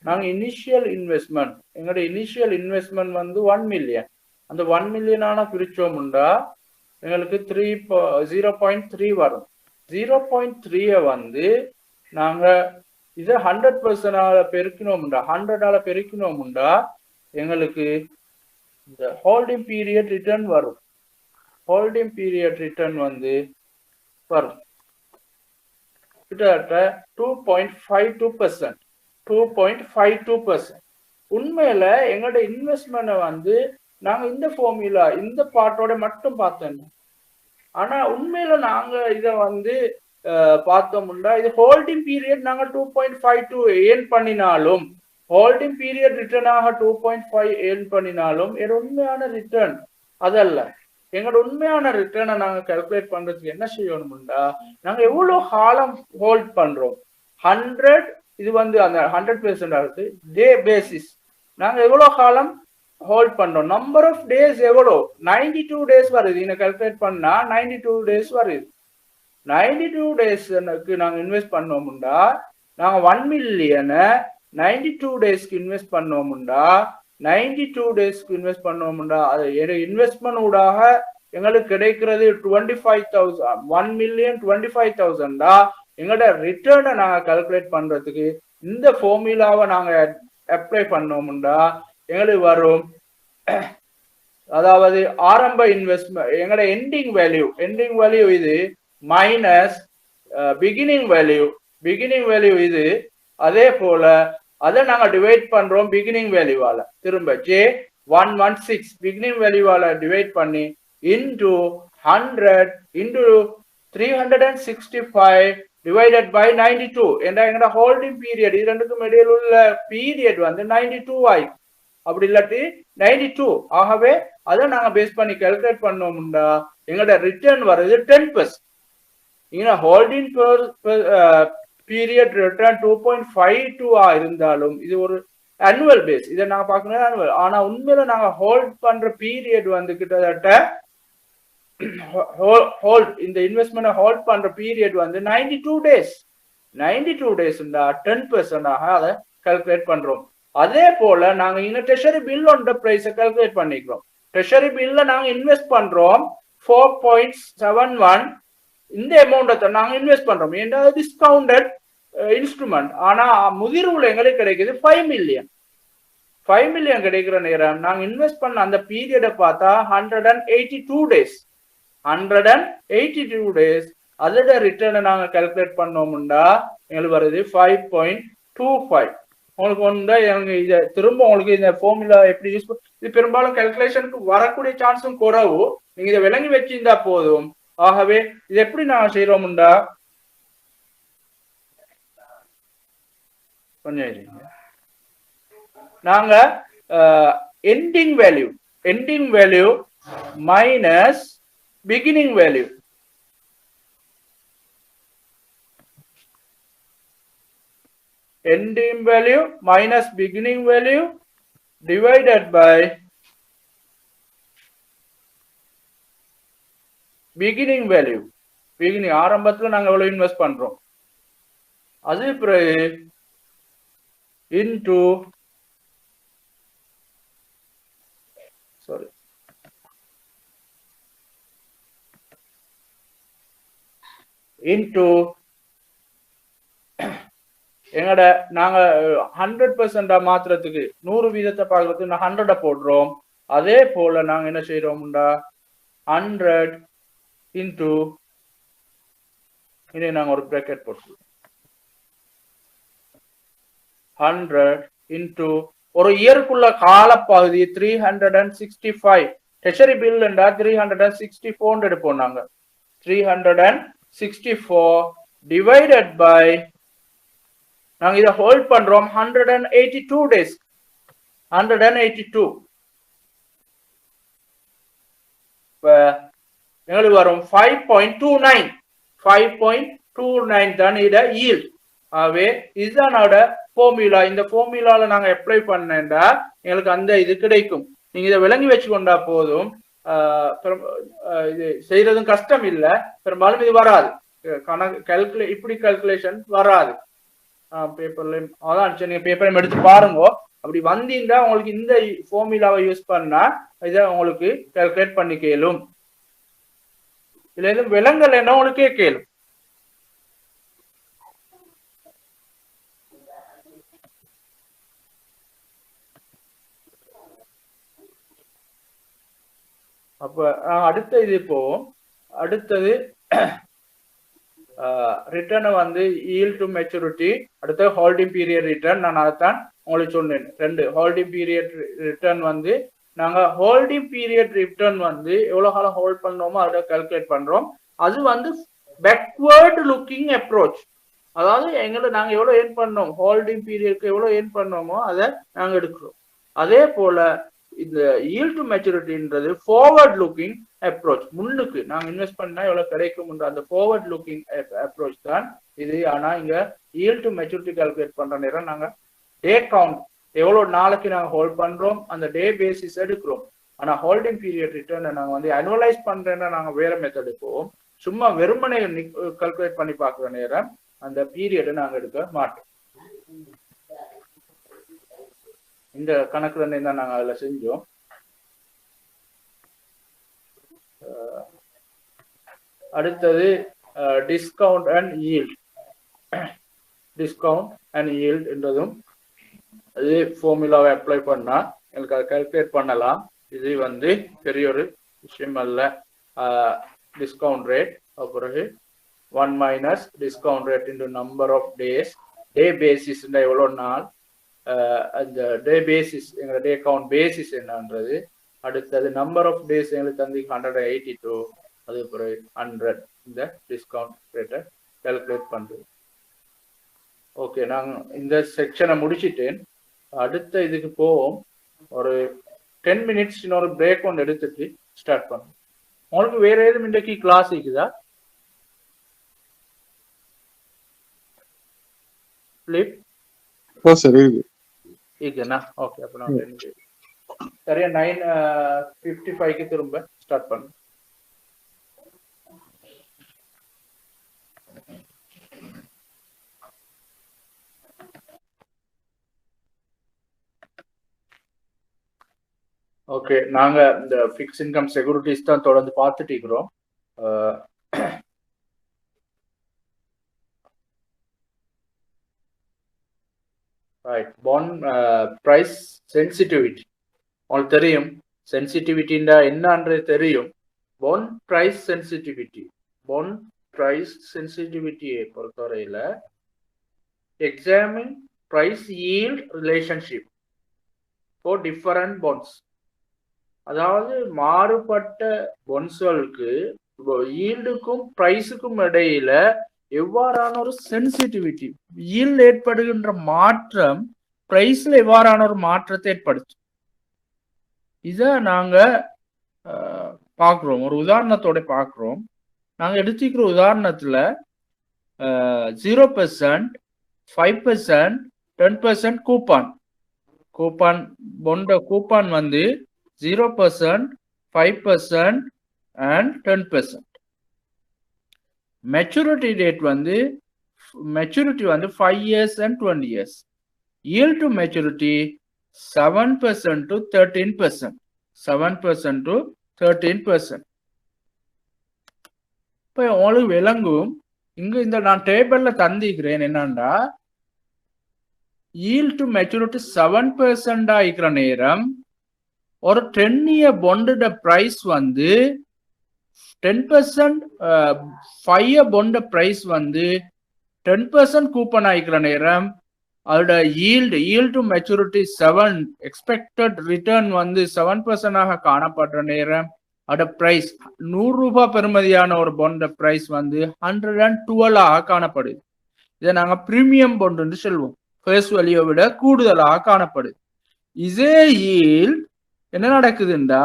நாங்க இனிஷியல் இன்வெஸ்ட்மெண்ட் எங்களுடைய இனிஷியல் இன்வெஸ்ட்மெண்ட் வந்து 1 மில்லியன். அந்த 1 மில்லியனான பிரிச்சோம்டா எங்களுக்கு 0.3 வரும். 0.3 வந்து நாங்க இதை 100% பெருக்கினோம்டா 100 பெருக்கினோம்டா எங்களுக்கு இந்த ஹோல்டிங் பீரியட் ரிட்டர்ன் வரும். ஹோல்டிங் பீரியட் ரிட்டர்ன் வந்து வரும் கிட்டத்தட்ட 2.52%. 2.52%. உண்மையில எங்களோட இன்வெஸ்ட்மெண்ட் வந்து நாங்க இந்த ஃபார்முலா இந்த பார்ட்டோட மட்டும் பார்த்தோம். ஆனா உண்மையில நாங்க இதை வந்து பார்த்தோம்னா இது ஹோல்டிங் பீரியட் நாங்க 2.52 ஏர்ன் பண்ணினாலும் ஹோல்டிங் பீரியட் ரிட்டர்ன் ஆக 2.5 ஏர்ன் பண்ணினாலும் இது உண்மையான ரிட்டர்ன் அதல்ல. எங்களோட உண்மையான ரிட்டர்னை நாங்க கால்குலேட் பண்றதுக்கு என்ன செய்யணும்டா நாங்க எவ்வளவு காலம் ஹோல்ட் பண்றோம். 100 இது வந்து அந்த 100% ஆகுது டே பேசிஸ். நாங்க எவ்வளவு காலம் ஹோல்ட் பண்றோம். நம்பர் ஆஃப் டேஸ் எவ்வளோ 92 டேஸ் வருது. இதை கால்குலேட் பண்ணா 92 டேஸ் வருது. 92 டேஸ்க்கு நாங்க இன்வெஸ்ட் பண்ணோம்டா நாங்க 1 மில்லியனை 92 டேஸ்க்கு இன்வெஸ்ட் பண்ணோம்டா 92 டேஸ்க்கு இன்வெஸ்ட் பண்ணோம்டா அது இன்வெஸ்ட்மெண்ட் ஊடாக எங்களுக்கு கிடைக்கிறது 25,000. 1 மில்லியன் 25,000 எங்களோட ரிட்டர்னை நாங்க கால்குலேட் பண்றதுக்கு இந்த ஃபார்முலாவை நாங்க அப்ளை பண்ணோம்டா எங்களுக்கு வரும். அதாவது ஆரம்ப இன்வெஸ்ட்மெண்ட் எங்களோட எண்டிங் வேல்யூ இது மைனஸ் பிகினிங் வேல்யூ இது. அதே போல அதை நாங்க டிவைட் பண்றோம் பிகினிங் வேல்யூவால திரும்ப J116 பிகினிங் வேல்யூவால டிவைட் பண்ணி இன்டு 100 இன்டு 365 divided by 92 என்ற எங்கட ஹோல்டிங் பீரியட் இது ரெண்டுக்கும் இடையில உள்ள பீரியட் வந்து 92 ஆயிடும். அப்படி இல்லாட்டி 92. ஆகவே அதை நாங்க பேஸ் பண்ணி கால்குலேட் பண்ணோம்னா எங்களோட ரிட்டர்ன் வருது 10%. இங்க ஹோல்டிங் பீரியட் ரிட்டர்ன் 2.52 இருந்தாலும் இது ஒரு annual பேஸ். இதை நாங்க பார்க்கணும் annual. ஆனா உண்மையில நாங்க ஹோல்ட் பண்ற பீரியட் வந்து கிட்டத்தட்ட இந்த இன்வெஸ்ட்மெண்ட் ஹோல்ட் பண்ற பீரியட் வந்து 92 டேஸ். 92 டேஸ் 10% அதை கால்குலேட் பண்றோம். அதே போல நாங்க இந்த ட்ரெஷரி பில் ஒன்ற பிரைஸை கால்குலேட் பண்ணிக்கிறோம். ட்ரெஷரி பில்ல நாங்க இன்வெஸ்ட் பண்றோம் 4.71. இந்த அமௌண்ட்டை நாங்க இன்வெஸ்ட் பண்றோம். ஏன்னா டிஸ்கவுண்டட் இன்ஸ்ட்ருமெண்ட். ஆனா முதிர்வுல எங்களுக்கு கிடைக்குது 5 மில்லியன். 5 மில்லியன் கிடைக்கிற நேரம் நாங்க இன்வெஸ்ட் பண்ண அந்த பீரியடை பார்த்தா 182 டேஸ். 182 டேஸ் அதோட ரிட்டர்னை நாங்க கால்குலேட் பண்ணோம்னா எங்களுக்கு வருது 5.25. உங்களுக்கு வந்து இதை திரும்ப உங்களுக்கு இந்த ஃபார்முலா எப்படி யூஸ் இது பெரும்பாலும் கால்குலேஷனுக்கு வரக்கூடிய சான்ஸும் குறைவு. நீங்க இதை விளங்கி வச்சிருந்தா போதும். ஆகவே இது எப்படி நாங்க செய்யறோம்டா கொஞ்சம் நாங்க ending value minus beginning value ending value minus beginning value divided by beginning value. beginning ஆரம்பத்துல நாங்க எவ்வளவு இன்வெஸ்ட் பண்றோம் அது பிறகு into எங்கட நாங்க 100% மாத்திரத்துக்கு 100% பாக்குறதுக்கு 100 போடுறோம். அதே போல நாங்க என்ன செய்யறோம்டா 100 இன்டு இனி நாங்க ஒரு பிராக்கெட் போட்டுருவோம் 100 இன்டு ஒரு இயருக்குள்ள காலப்பகுதி 365. ட்ரெஷரி பில் 364 எடுப்போம் நாங்க 364 divided by நாங்க இதை ஹோல்ட் பண்றோம் 182 டேஸ். 182 எங்களுக்கு வரும் 5.29 5.29 தான் இட yield. ஆகவே இதுதான் ஃபார்முலா. இந்த ஃபார்முலால நாங்க அப்ளை பண்ணேன்டா எங்களுக்கு அந்த இது கிடைக்கும். நீங்க இதை விளங்கி வச்சுக்கொண்டா போதும். இது செய்யறதும் கஷ்டம் இல்ல, பெரும்பாலும் இது வராது. கணக்கு இப்படி கால்குலேஷன் வராது பேப்பர்லயும். அதான் சரி, நீங்க பேப்பரையும் எடுத்து பாருங்க. அப்படி வந்தீங்கன்னா உங்களுக்கு இந்த ஃபார்முலாவை யூஸ் பண்ணா இதை உங்களுக்கு கால்குலேட் பண்ணி கேளும். இதுல எதுவும் விலங்கல் என்ன உங்களுக்கே கேளும். அப்ப அடுத்த இது இப்போ அடுத்தது ரிட்டர்னை வந்து yield to maturity, அடுத்த ஹோல்டிங் பீரியட் ரிட்டர்ன். நான் அதைத்தான் உங்களுக்கு சொன்னேன். ரெண்டு ஹோல்டிங் பீரியட் ரிட்டர்ன் வந்து நாங்க ஹோல்டிங் பீரியட் ரிட்டர்ன் வந்து எவ்வளவு காலம் ஹோல்ட் பண்ணோமோ அதை கால்குலேட் பண்றோம். அது வந்து பேக்வர்ட் லுக்கிங் அப்ரோச். அதாவது நாங்க எவ்வளவு ஏர்ன் பண்ணோம், ஹோல்டிங் பீரியட்க்கு எவ்வளவு ஏர்ன் பண்ணோமோ அதை நாங்க எடுக்கிறோம். அதே போல இந்த yield to maturity-ன்றது forward looking approach. முன்னுக்கு நாங்க இன்வெஸ்ட் பண்ணா எவ்வளவு கிடைக்கும் அந்த forward looking approach தான் இது. ஆனா இங்க yield to maturity கால்குலேட் பண்ற நேரம் நாங்க டே கவுண்ட் எவ்வளவு நாளைக்கு நாங்க ஹோல்ட் பண்றோம் அந்த டே பேசிஸ் எடுக்கிறோம். ஆனா ஹோல்டிங் பீரியட் ரிட்டர்னை நாங்க வந்து அனுவலைஸ் பண்றேன்னா நாங்க வேற மெத்தட் போவோம். சும்மா வெறுமனை கால்குலேட் பண்ணி பாக்குற நேரம் அந்த பீரியடை நாங்க எடுக்க மாட்டோம். இந்த கணக்குல தான் நாங்க அதுல செஞ்சோம். அடுத்தது discount and yield. Discount and yield என்றதும் அது ஃபார்முலாவை அப்ளை பண்ணா எனக்கு அதை கால்குலேட் பண்ணலாம். இது வந்து பெரிய ஒரு விஷயம் அல்ல. டிஸ்கவுண்ட் ரேட் பிறகு 1 minus discount rate into number of days. Day basis எவ்வளவு நாள், அந்த டே பேசிஸ் எங்களோட டே கவுண்ட் பேசிஸ் என்னன்றது. அடுத்தது நம்பர் ஆஃப் டேஸ் எங்களுக்கு தந்து 182, அது பிறகு 100. இந்த டிஸ்கவுண்ட் ரேட்டை கால்குலேட் பண்றது. ஓகே, நாங்கள் இந்த செக்ஷனை முடிச்சுட்டேன். அடுத்த இதுக்கு போவோம். ஒரு 10 மினிட்ஸ் இன்னொரு பிரேக் ஒன்று எடுத்துட்டு ஸ்டார்ட் பண்ணுவோம். உங்களுக்கு வேற ஏதும் இன்றைக்கு கிளாஸ் இருக்குதா? ஃபிலிப் சரி இருக்குண்ணா. ஓகே, அப்போ நான் சரியா 9:55க்கு திரும்ப ஸ்டார்ட் பண்ணுங்க. ஓகே, நாங்க இந்த ஃபிக்ஸ் இன்கம் செக்யூரிட்டிஸ் தான் தொடர்ந்து பார்த்துட்டு இருக்கிறோம். ரைட், பாண்ட் பிரைஸ் சென்சிட்டிவிட்டி உங்களுக்கு தெரியும். சென்சிட்டிவிட்டின்னா என்னன்றது தெரியும். பாண்ட் பிரைஸ் சென்சிட்டிவிட்டியை பொறுத்தவரையில examine price yield relationship for different bonds. அதாவது மாறுபட்ட பாண்ட்ஸ்களுக்கு ஈல்டுக்கும் பிரைஸுக்கும் இடையில எவ்வாறான ஒரு சென்சிட்டிவிட்டி, ஈல்ட் ஏற்படுகின்ற மாற்றம் பிரைஸ்ல எவ்வாறான ஒரு மாற்றத்தை ஏற்படுத்தும். இத நாங்க பார்க்கிறோம். ஒரு உதாரணத்தோட பார்க்கிறோம். நாங்க எடுத்துக்கிற உதாரணத்துல 0%, 5%, 10% கூப்பான் பொண்ட கூப்பான் வந்து 0%, 5% and 10%. மெச்சூரிட்டி டேட் வந்து மெச்சூரிட்டி வந்து 5 years and 20 years. yield to maturity 7% to 13%. 7% to 13%. இப்போ உங்களுக்கு விளங்கும். இங்க இந்த நான் டேபிள்ல தந்திக்கிறேன் என்னன்னா yield to maturity 7% ஆகிக்கிற நேரம் ஒரு 10-year bonded price வந்து 10% 5-year bonded price வந்து 10% கூப்பன் ஆகிக்கிற நேரம் அதோட yield to maturity 7 expected return வந்து 7% ஆக காணப்படுற நேரம் அதோட பிரைஸ் 100 ரூபாய் பெறுமதியான ஒரு bond price வந்து 112 ஆக காணப்படுது. இதை நாங்க பிரீமியம் bond என்று சொல்லுவோம். ஃபேஸ் வேல்யூவை விட கூடுதலாக காணப்படுது. இதே yield என்ன நடக்குதுண்டா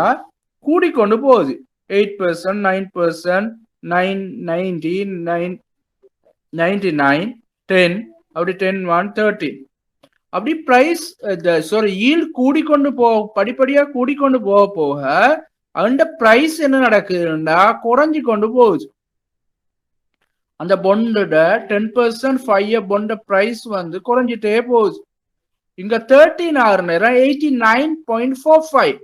கூடிக்கொண்டு போகுது. 8%, 9%, 990, 999, 10, அப்படி 10, 1, 13. அப்படி பிரைஸ் ஈல்ட் கூடிக்கொண்டு படிப்படியா கூடிக்கொண்டு போக அந்த பிரைஸ் என்ன நடக்குதுன்னா குறைஞ்சு கொண்டு போகுது. அந்த பொண்டோட 10% 5 இயர் பொண்ட பிரைஸ் வந்து குறைஞ்சிட்டே போகுது. இங்க 13 ஆகிற நேரம் 89.45,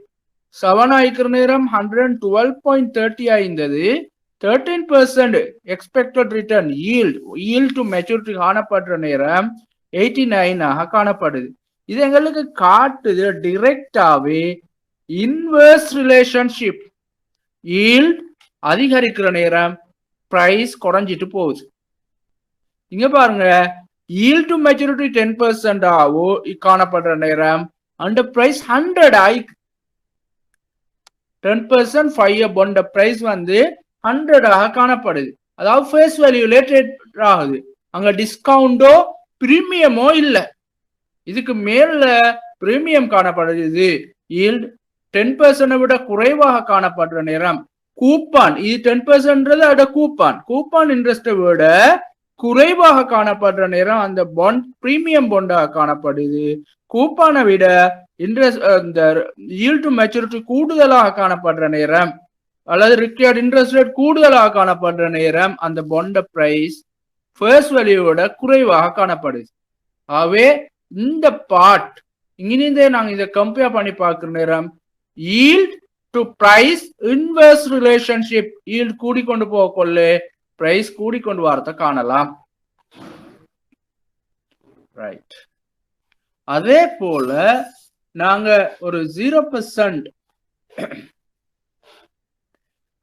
7 ஆகிக்கிற நேரம் 112.30 ஆயிருந்தது. 13% expected return yield to maturity காணப்படுற நேரம் 89 ஆக காணப்படுது. இது எங்களுக்கு காட்டுது டிரெக்டாவே இன்வெர்ஸ் ரிலேஷன்ஷிப். ஈல்ட் அதிகரிக்கிற நேரம் பிரைஸ் குறைஞ்சிட்டு போகுது. இங்க பாருங்க, ஈல்ட் டு மெச்சூரிட்டி 10% ஆவோ காணப்படுற நேரம் அந்த பிரைஸ் 100 ஆயிக்கு. 10% 5 இயர் பொண்ட பிரைஸ் வந்து 100 ஆக காணப்படுது. அதாவது ஃபேஸ் வேல்யூலே ட்ரேட் ஆகுது. அங்க டிஸ்கவுண்டோ பிரீமியமோ இல்ல. இதுக்கு மேல பிரீமியம் காணப்படுது. ஈல்ட் 10% விட குறைவாக காணப்படுற நேரம் கூப்பான், இது 10% அட கூப்பான் இன்ட்ரெஸ்ட் விட குறைவாக காணப்படுற நேரம் அந்த பாண்ட் பிரீமியம் பாண்டாக காணப்படுது. கூப்பானை விட இன்ட்ரெஸ்ட் இந்த ஈல்ட் டு மெச்சூரிட்டி கூடுதலாக காணப்படுற நேரம் அல்லது ரிக்வயர்ட் இன்ட்ரெஸ்ட் ரேட் கூடுதலாக காணப்படுற நேரம் அந்த பாண்ட பிரைஸ் ஃபர்ஸ்ட் வேல்யூவோட குறைவாக காணப்படுது. ஆகவே இந்த பார்ட் இங்கிருந்தே நாங்க இதை கம்பேர் பண்ணி பார்க்கிற நேரம் yield to price inverse relationship, yield கூடிக்கொண்டு போகக்கொள்ள பிரைஸ் கூடிக்கொண்டு வரத காணலாம். ரைட். அதே போல நாங்க ஒரு 0%,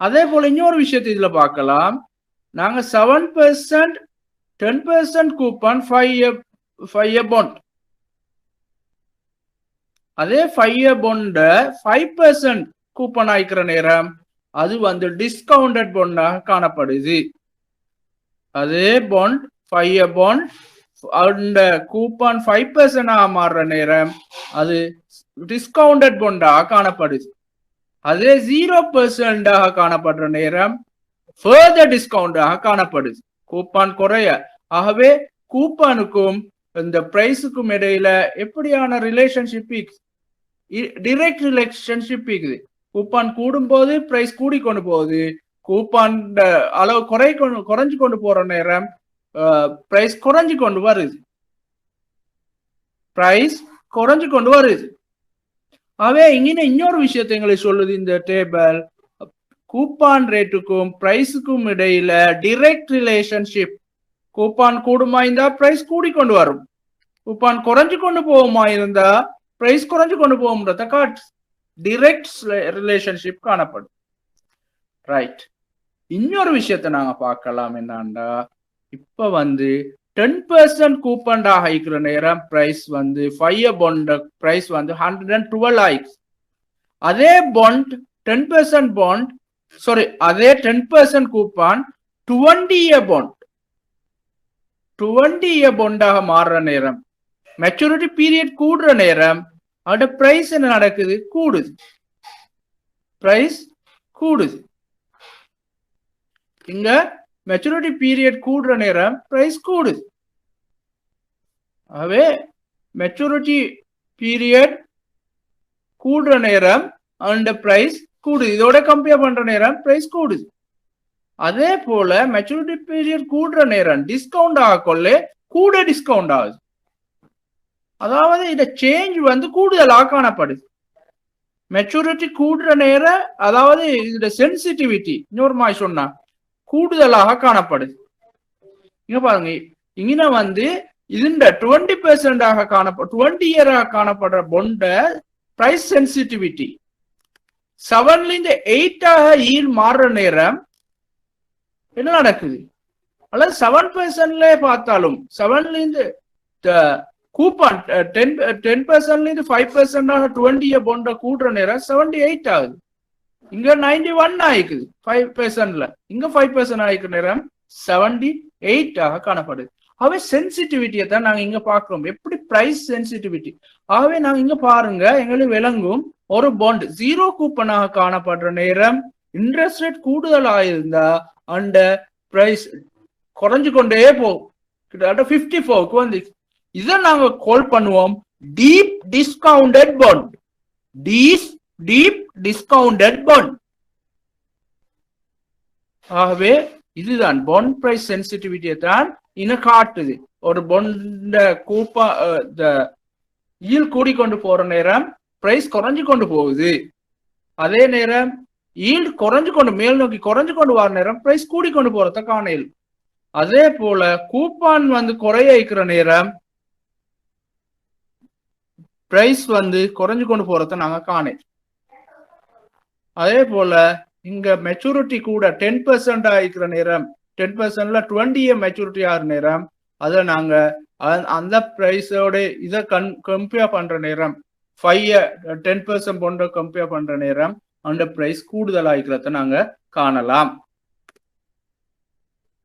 அதே போல இன்னொரு விஷயத்தை இதுல பார்க்கலாம். நாங்க 7%, 10% கூப்பன் 5 இயர் பாண்ட். அதே 5 இயர் பாண்ட் 5% கூப்பன் ஆயிக்கிற நேரம் அது வந்து டிஸ்கவுண்டட் பாண்டாக காணப்படுது. அதே பாண்ட் 5 இயர் பாண்ட் அந்த கூப்பன் 5% மாறுற நேரம் அது டிஸ்கவுண்டட் பாண்டாக காணப்படுது. அதே 0% காணப்படுற நேரம் ஃபர்தர் டிஸ்கவுண்டாக காணப்படுது. கூப்பான் குறைய. ஆகவே கூப்பானுக்கும் இந்த பிரைஸுக்கும் இடையில எப்படியான ரிலேஷன்ஷிப், டிரெக்ட் ரிலேஷன்ஷிப் இருக்குது. கூப்பான் கூடும் போது பிரைஸ் கூடிக்கொண்டு போகுது. கூப்பான் அளவு குறைஞ்சு கொண்டு போற நேரம் பிரைஸ் குறைஞ்சு கொண்டு வருது. ஆகவே இங்கே இன்னொரு விஷயத்தை எங்களை சொல்லுது இந்த டேபிள். கூப்பான் ரேட்டுக்கும் பிரைஸுக்கும் இடையில டிரெக்ட் ரிலேஷன்ஷிப். கூப்பான் கூடுமா இருந்தா பிரைஸ் கூடிக்கொண்டு வரும். கூப்பான் குறைஞ்சு கொண்டு போகுமா இருந்தா பிரைஸ் குறைஞ்சு கொண்டு போகும்ன்றத காட்டு. டிரெக்ட் ரிலேஷன்ஷிப் காணப்படும். ரைட். இன்னொரு விஷயத்தை நாங்க பார்க்கலாம் என்னன்னா, இப்ப வந்து 10% கூப்பன்டாக ஆகிக்கிற நேரம் பிரைஸ் வந்து 5 இயர் பாண்ட் பிரைஸ் வந்து 112 ஆயிடுச்சு. அதே பாண்ட் 10% பாண்ட் அதே 10% கூப்பான் 20 இயர் பாண்டாக மாறுற நேரம் மெச்சூரிட்டி பீரியட் கூடுற நேரம் அதோட பிரைஸ் என்ன நடக்குது? பிரைஸ் கூடுது. இங்க மெச்சூரிட்டி பீரியட் கூடுற நேரம் பிரைஸ் கூடுது. ஆகவே மெச்சூரிட்டி பீரியட் கூடுற நேரம் அந்த பிரைஸ் கூடுது. இதோட கம்பேர் பண்ற நேரம் பிரைஸ் கூடுது. அதே போல மெச்சூரிட்டி பீரியட் கூடுற நேரம் டிஸ்கவுண்ட் ஆகக்கொள்ள கூட டிஸ்கவுண்ட் ஆகுது. அதாவது இந்த சேஞ்ச் வந்து கூடுதலாக காணப்படுது. மெச்சூரிட்டி கூடுற நேரம் அதாவது இதோட சென்சிட்டிவிட்டி இன்னொரு மாதிரி சொன்னா கூடுதலாக காணப்படுது. இங்க பாருங்க, இங்க வந்து இதுண்ட 20% 20 இயராக காணப்படுற பொண்ட பிரைஸ் சென்சிட்டிவிட்டி 7ல இருந்து 8 ஈல்ட் மாறுற நேரம் என்ன நடக்குது? அல்லது 7% பார்த்தாலும் 7ல இருந்து கூப்பான் 10% இருந்து 5% 20 இயர் பொண்ட கூடுற நேரம் 78 ஆகுது. இங்க 91 ஆயிக்குது 5%. இங்க 5% ஆயிக்கிற நேரம் 78 ஆக காணப்படுது. ஆகவே சென்சிட்டிவிட்டியை தான் நாங்க இங்க பாக்குறோம். எப்படி பிரைஸ் சென்சிட்டிவிட்டி. ஆகவே நாங்க இங்க பாருங்க, எங்களுக்கு விளங்கும் ஒரு பாண்ட் 0 கூப்பனாக காணப்படுற நேரம் இன்ட்ரெஸ்ட் ரேட் கூடுதலா இருந்தா அந்த பிரைஸ் குறைஞ்சு கொண்டே போகும். கிட்டத்தட்ட 54க்கு வந்து இதை நாங்க கால் பண்ணுவோம் deep discounted bond. Deep discounted bond. ஆகவே இதுதான் பாண்ட் பிரைஸ் சென்சிட்டிவிட்டியை தான் இன்னும் காட்டுது. ஒரு பாண்ட கூப்பா ஈல் கூடிக்கொண்டு போற நேரம் பிரைஸ் குறைஞ்சு கொண்டு போகுது. அதே நேரம் ஈல்டு குறைஞ்சு கொண்டு மேல் நோக்கி குறைஞ்சு கொண்டு வர நேரம் பிரைஸ் கூடிக்கொண்டு போறத காணல். அதே போல கூப்பான் வந்து குறைய இருக்கிற நேரம் பிரைஸ் வந்து குறைஞ்சு கொண்டு போறத நாங்க காணல். அதே போல இங்க மெச்சூரிட்டி கூட 10% ஆகிக்கிற நேரம் 10%ல 20 மெச்சூரிட்டி ஆகிற நேரம் அதை நாங்க அந்த பிரைஸோட இதை கம்பேர் பண்ற நேரம் 10% போன்ற கம்பேர் பண்ற நேரம் அந்த பிரைஸ் கூடுதல் ஆகிக்கிறத நாங்க காணலாம்.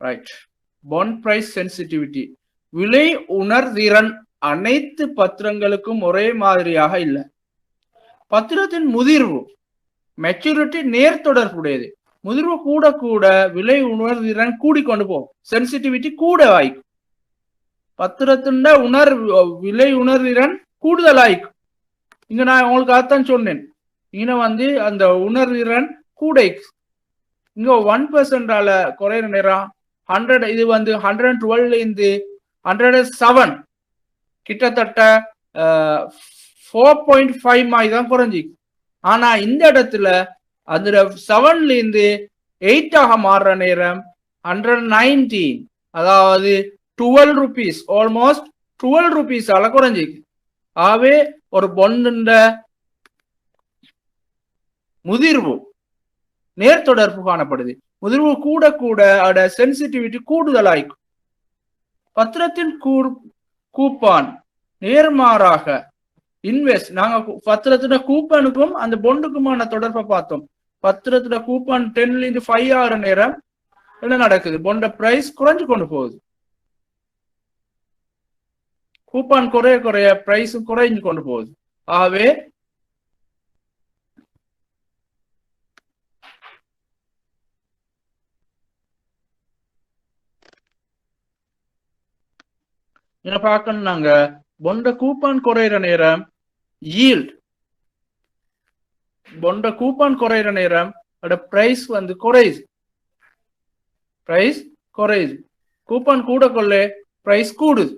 ரைட். Bond price sensitivity. விலை உணர்திறன் அனைத்து பத்திரங்களுக்கும் ஒரே மாதிரியாக இல்லை. பத்திரத்தின் முதிர்வு மெச்சூரிட்டி நேர் தொடர்புடையது. முதிர்வு கூட கூட விலை உணர்திறன் கூடிக்கொண்டு போகும். சென்சிட்டிவிட்டி கூட ஆயிக்கும். பத்திரத்தின் விலை உணர்திறன் கூடுதலாயிக்கும். இங்க நான் உங்களுக்கு அதான் சொன்னேன். இங்க வந்து அந்த உணர்திறன் கூட இங்க 1% குறையிற நேரம் 100 இது வந்து 112 இருந்து 107 கிட்டத்தட்ட 4.5 மாதிரி தான் குறைஞ்சி. ஆனா இந்த இடத்துல அந்த 7ல இருந்து 8 ஆக மாறுற நேரம் 119, அதாவது 12 rupees, ஆல்மோஸ்ட் 12 rupees குறைஞ்சி. ஆகவே ஒரு பொண்ணுண்ட முதிர்வு நேர் தொடர்பு காணப்படுது. முதிர்வு கூட கூட அட சென்சிட்டிவிட்டி கூடுதலாய்க்கும். பத்திரத்தின் கூப்பான் நேர்மாறாக இன்வெஸ்ட். நாங்க பத்திரத்துல கூப்பனுக்கும் அந்த பொண்டுக்குமான தொடர்பை பார்த்தோம். பத்திரத்துல கூப்பான் 10ல இருந்து 5 ஆகிற நேரம் என்ன நடக்குது? பொண்ட பிரைஸ் குறைஞ்சு கொண்டு போகுது. கூப்பான் குறைய குறைய பிரைஸ் குறைஞ்சு கொண்டு போகுது. ஆகவே என்ன பார்க்கணும் நாங்க பொண்ட கூப்பான் குறையிற நேரம் ஈல்ட் பொண்ட கூப்பான் குறையிற நேரம் அதோட பிரைஸ் வந்து குறையுது. பிரைஸ் குறையுது. கூப்பான் கூட கொள்ள பிரைஸ் கூடுது.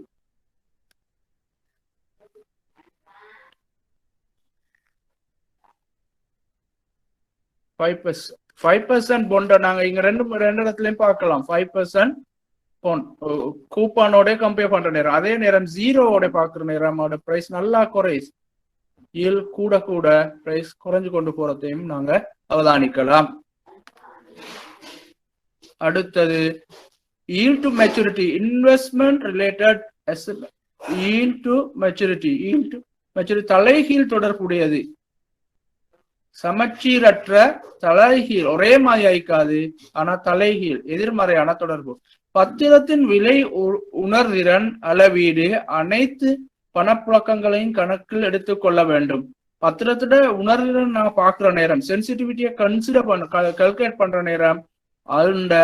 ஃபைவ் பர்சன்ட் பொண்ட நாங்க இங்க ரெண்டு இடத்துலயும் பார்க்கலாம். 5% கூப்பானோட கம்பேர் பண்ற நேரம், அதே நேரம் ஜீரோவோட பாக்குற நேரம் அதோட பிரைஸ் நல்லா குறையுது. ஈல் கூட கூட பிரைஸ் குறைஞ்சு கொண்டு போறதையும் நாங்க அவதானிக்கலாம். அடுத்தது yield to maturity, investment related asset. yield to maturity தலைகீழ் தொடர்புடையது. சமச்சீரற்ற தலைகீழ், ஒரே மாதிரி ஆயிக்காது, ஆனா தலைகீழ் எதிர்மறையான தொடர்பு. பத்திரத்தின் விலை உணர்திறன் அளவீடு அனைத்து பணப்புழக்கங்களையும் கணக்கில் எடுத்துக்கொள்ள வேண்டும். பத்திரத்தோட உணர்திறன் நான் பாக்குற நேரம், சென்சிட்டிவிட்டியை கன்சிடர் கால்குலேட் பண்ற நேரம்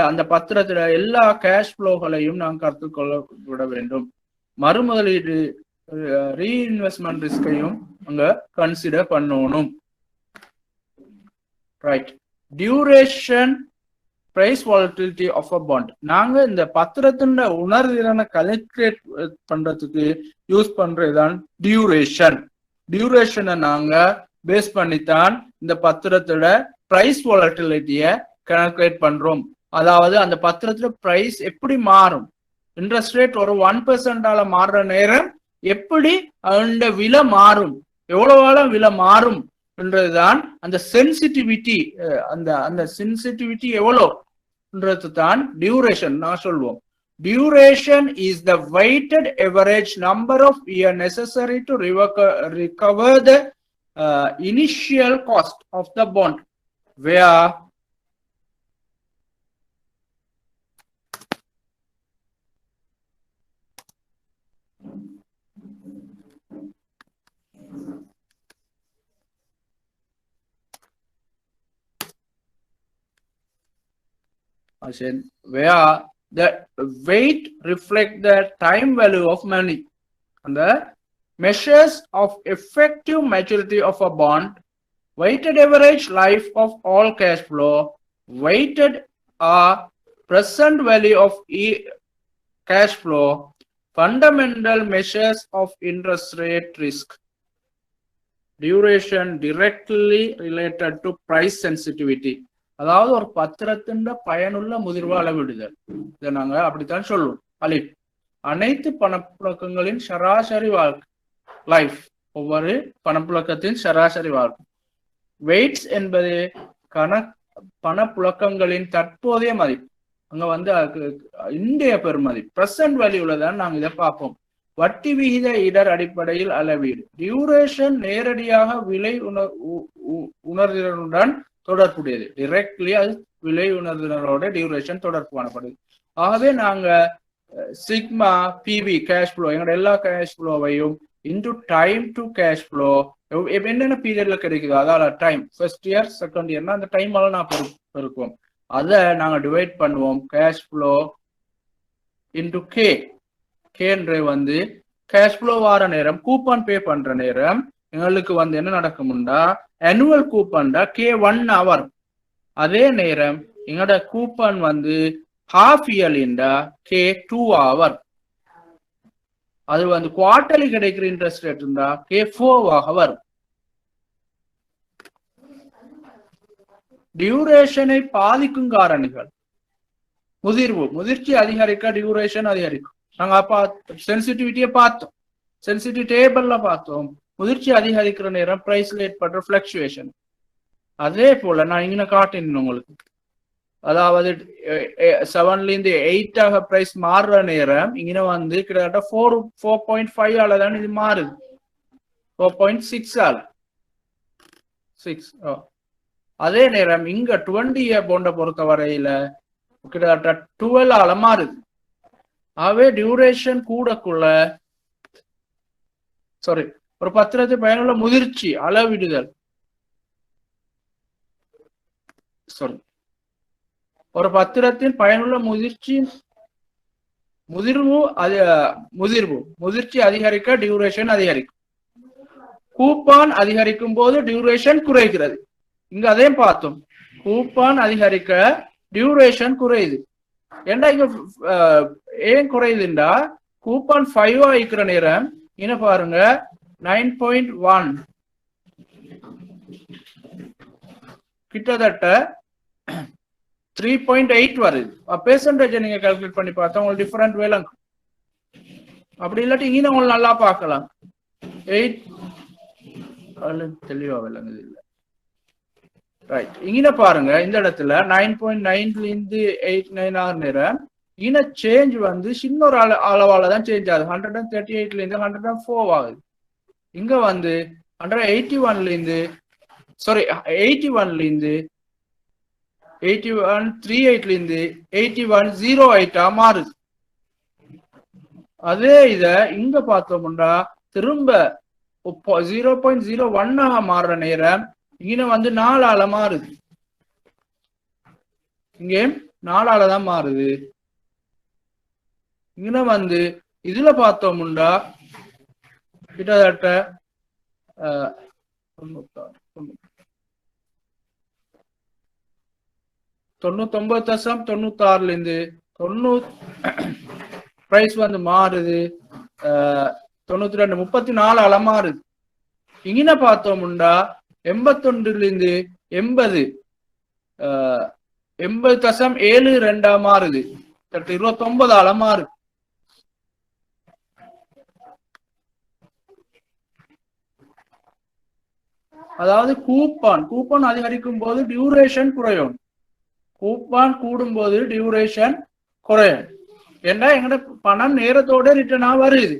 அந்த பத்திரத்தோட எல்லா கேஷ் ஃப்ளோகளையும் நாம் கருத்தில் கொள்ள விட வேண்டும். மறுமுதலீடு ரீஇன்வெஸ்ட்மெண்ட் ரிஸ்கையும் அங்க கன்சிடர் பண்ணணும். Right. Duration price volatility of a bond. நாங்க இந்த பத்திரத்தின் உணர்திறனை கால்குலேட் பண்றதுக்கு யூஸ் பண்றதுதான் டியூரேஷன். டியூரேஷனை நாங்க பேஸ் பண்ணித்தான் இந்த பத்திரத்தோட பிரைஸ் வாலட்டிலிட்டியை கால்குலேட் பண்றோம். அதாவது அந்த பத்திரத்துல பிரைஸ் எப்படி மாறும், இன்ட்ரெஸ்ட் ரேட் ஒரு 1% மாறுற நேரம் எப்படி அந்த விலை மாறும், எவ்வளவு விலை மாறும் என்றதுதான் அந்த சென்சிட்டிவிட்டி. அந்த சென்சிட்டிவிட்டி எவ்வளோன்றது தான் டியூரேஷன் நான் சொல்லுவோம். Duration is the weighted average number of years necessary to recover the initial cost of the bond, where where the weight reflect the time value of money. And the measures of effective maturity of a bond, weighted average life of all cash flow, weighted present value of cash flow, fundamental measures of interest rate risk, duration directly related to price sensitivity. அதாவது ஒரு பத்திரத்தின் பயனுள்ள முதிர்வு அளவிடுதல். இதை நாங்க அப்படித்தான் சொல்லுவோம். அலிப் அனைத்து பணப்புழக்கங்களின் சராசரி வாழ்க்கை லைஃப், ஒவ்வொரு பணப்புழக்கத்தின் சராசரி வாழ்க்கை. வெயிட்ஸ் என்பது பணப்புழக்கங்களின் தற்போதைய மதிப்பு. அங்க வந்து இந்திய பெருமதி பிரசன்ட் வேல்யூல தான் நாங்க இதை பார்ப்போம். வட்டி விகித இடர் அடிப்படையில் அளவீடு. டியூரேஷன் நேரடியாக விலை உணர்திறனுடன் தொடர்புடையது. டிரெக்ட்லி அது விலை உணர்திறனோட டியூரேஷன் தொடர்பு காணப்படுது. ஆகவே நாங்க சிக்மா பிவி கேஷ் ஃப்ளோ, எங்களோட எல்லா கேஷ் ஃப்ளோவையும் into time to cash flow என்னென்ன பீரியட்ல கிடைக்குது, அதால டைம் ஃபர்ஸ்ட் இயர் செகண்ட் இயர்னா அந்த டைம் எல்லாம் நான் பெருக்குவோம். அதை நாங்க டிவைட் பண்ணுவோம். கேஷ் ஃப்ளோ இன்டு கேன்ற வந்து கேஷ் ஃப்ளோ வார நேரம், கூப்பன் பே பண்ற நேரம் எங்களுக்கு வந்து என்ன நடக்கும்டா ஆனுவல் கூப்பன்டா K1 ஹவர். அதே நேரம் எங்களோட கூப்பன் வந்து ஹாஃப் இயர்லிண்டா K2 ஹவர். அது வந்து குவார்டர்லி கிடைக்கிற இன்ட்ரெஸ்ட் ரேட் இருந்தா K4 ஹவர். டியூரேஷனை பாதிக்கும் காரணிகள். முதிர்ச்சி அதிகரிக்க டியூரேஷன் அதிகரிக்கும். நாங்க அப்ப சென்சிட்டிவிட்டியை பார்த்தோம், சென்சிட்டிவ் டேபிள்ல பார்த்தோம். முதிர்ச்சி அதிகரிக்கிற நேரம் பிரைஸ்ல ஏற்படுற பிளக்சுவேஷன். அதே போல நான் இங்க காட்டினேன் உங்களுக்கு, அதாவது 7ல இருந்து 8 பிரைஸ் மாறுற நேரம் இங்க வந்து கிட்டத்தட்ட 4.5 ஆலதான் இது மாறுது. 4.6 ஆல 6. அதே நேரம் இங்க 20 இயர் போண்ட பொறுத்த வரையில கிட்டத்தட்ட 12 ஆல மாறுது. ஆகவே டியூரேஷன் கூடக்குள்ள ஒரு பத்திரத்தை பயனுள்ள முதிர்ச்சி அளவிடுதல், ஒரு பத்திரத்தின் பயனுள்ள முதிர்ச்சி அதிகரிக்க டியூரேஷன் அதிகரிக்கும். கூப்பான் அதிகரிக்கும் போது டியூரேஷன் குறைகிறது. இங்க அதையும் பார்த்தோம், கூப்பான் அதிகரிக்க டியூரேஷன் குறையுது. ஏன்னா இங்க ஏன் குறையுதுண்டா, கூப்பான் 5 ஆயிக்கிற நேரம் என்ன பாருங்க 9.1 கிட்டத்தட்ட 3.8 வருது. பெர்சன்டேஜ் நீங்க கால்குலேட் பண்ணி பார்த்தா உங்களுக்கு டிஃபரெண்ட் வேலை. அப்படி இல்லாட்டி இங்க உங்களுக்கு நல்லா பார்க்கலாம். 8 தெளிவா விளங்குது இல்ல. ரைட், இங்க பாருங்க இந்த இடத்துல 9.9ல இருந்து 8.9 ஆகிற நேரம் இன சேஞ்ச் வந்து சின்ன ஒரு அளவால தான் சேஞ்ச் ஆகுது. 138ல இருந்து 104 ஆகுது. இங்க வந்து 181ல இருந்து 8138ல இருந்து 8108 மாறுது. அதே இத இங்க பார்த்தோம்னா திரும்ப 0.01 மாறுற நேரம் இங்க வந்து 4 ஆல மாறுது. இங்க 4 ஆல தான் மாறுது. இங்க வந்து இதுல பார்த்தோம்னா கிட்டத்தட்ட 99.96ல இருந்து 90 பிரைஸ் வந்து மாறுது. 92 34 ஆல மாறுது. இங்க பார்த்தோம்னா 81ல இருந்து 80.72 மாறுது. 29 ஆல மாறுது. அதாவது கூப்பன் அதிகரிக்கும் போது டியூரேஷன் குறையும், கூப்பான் கூடும் போது டியூரேஷன் குறையும். ஏன்னா எங்கட பணம் நேரத்தோட ரிட்டர்னா வருது.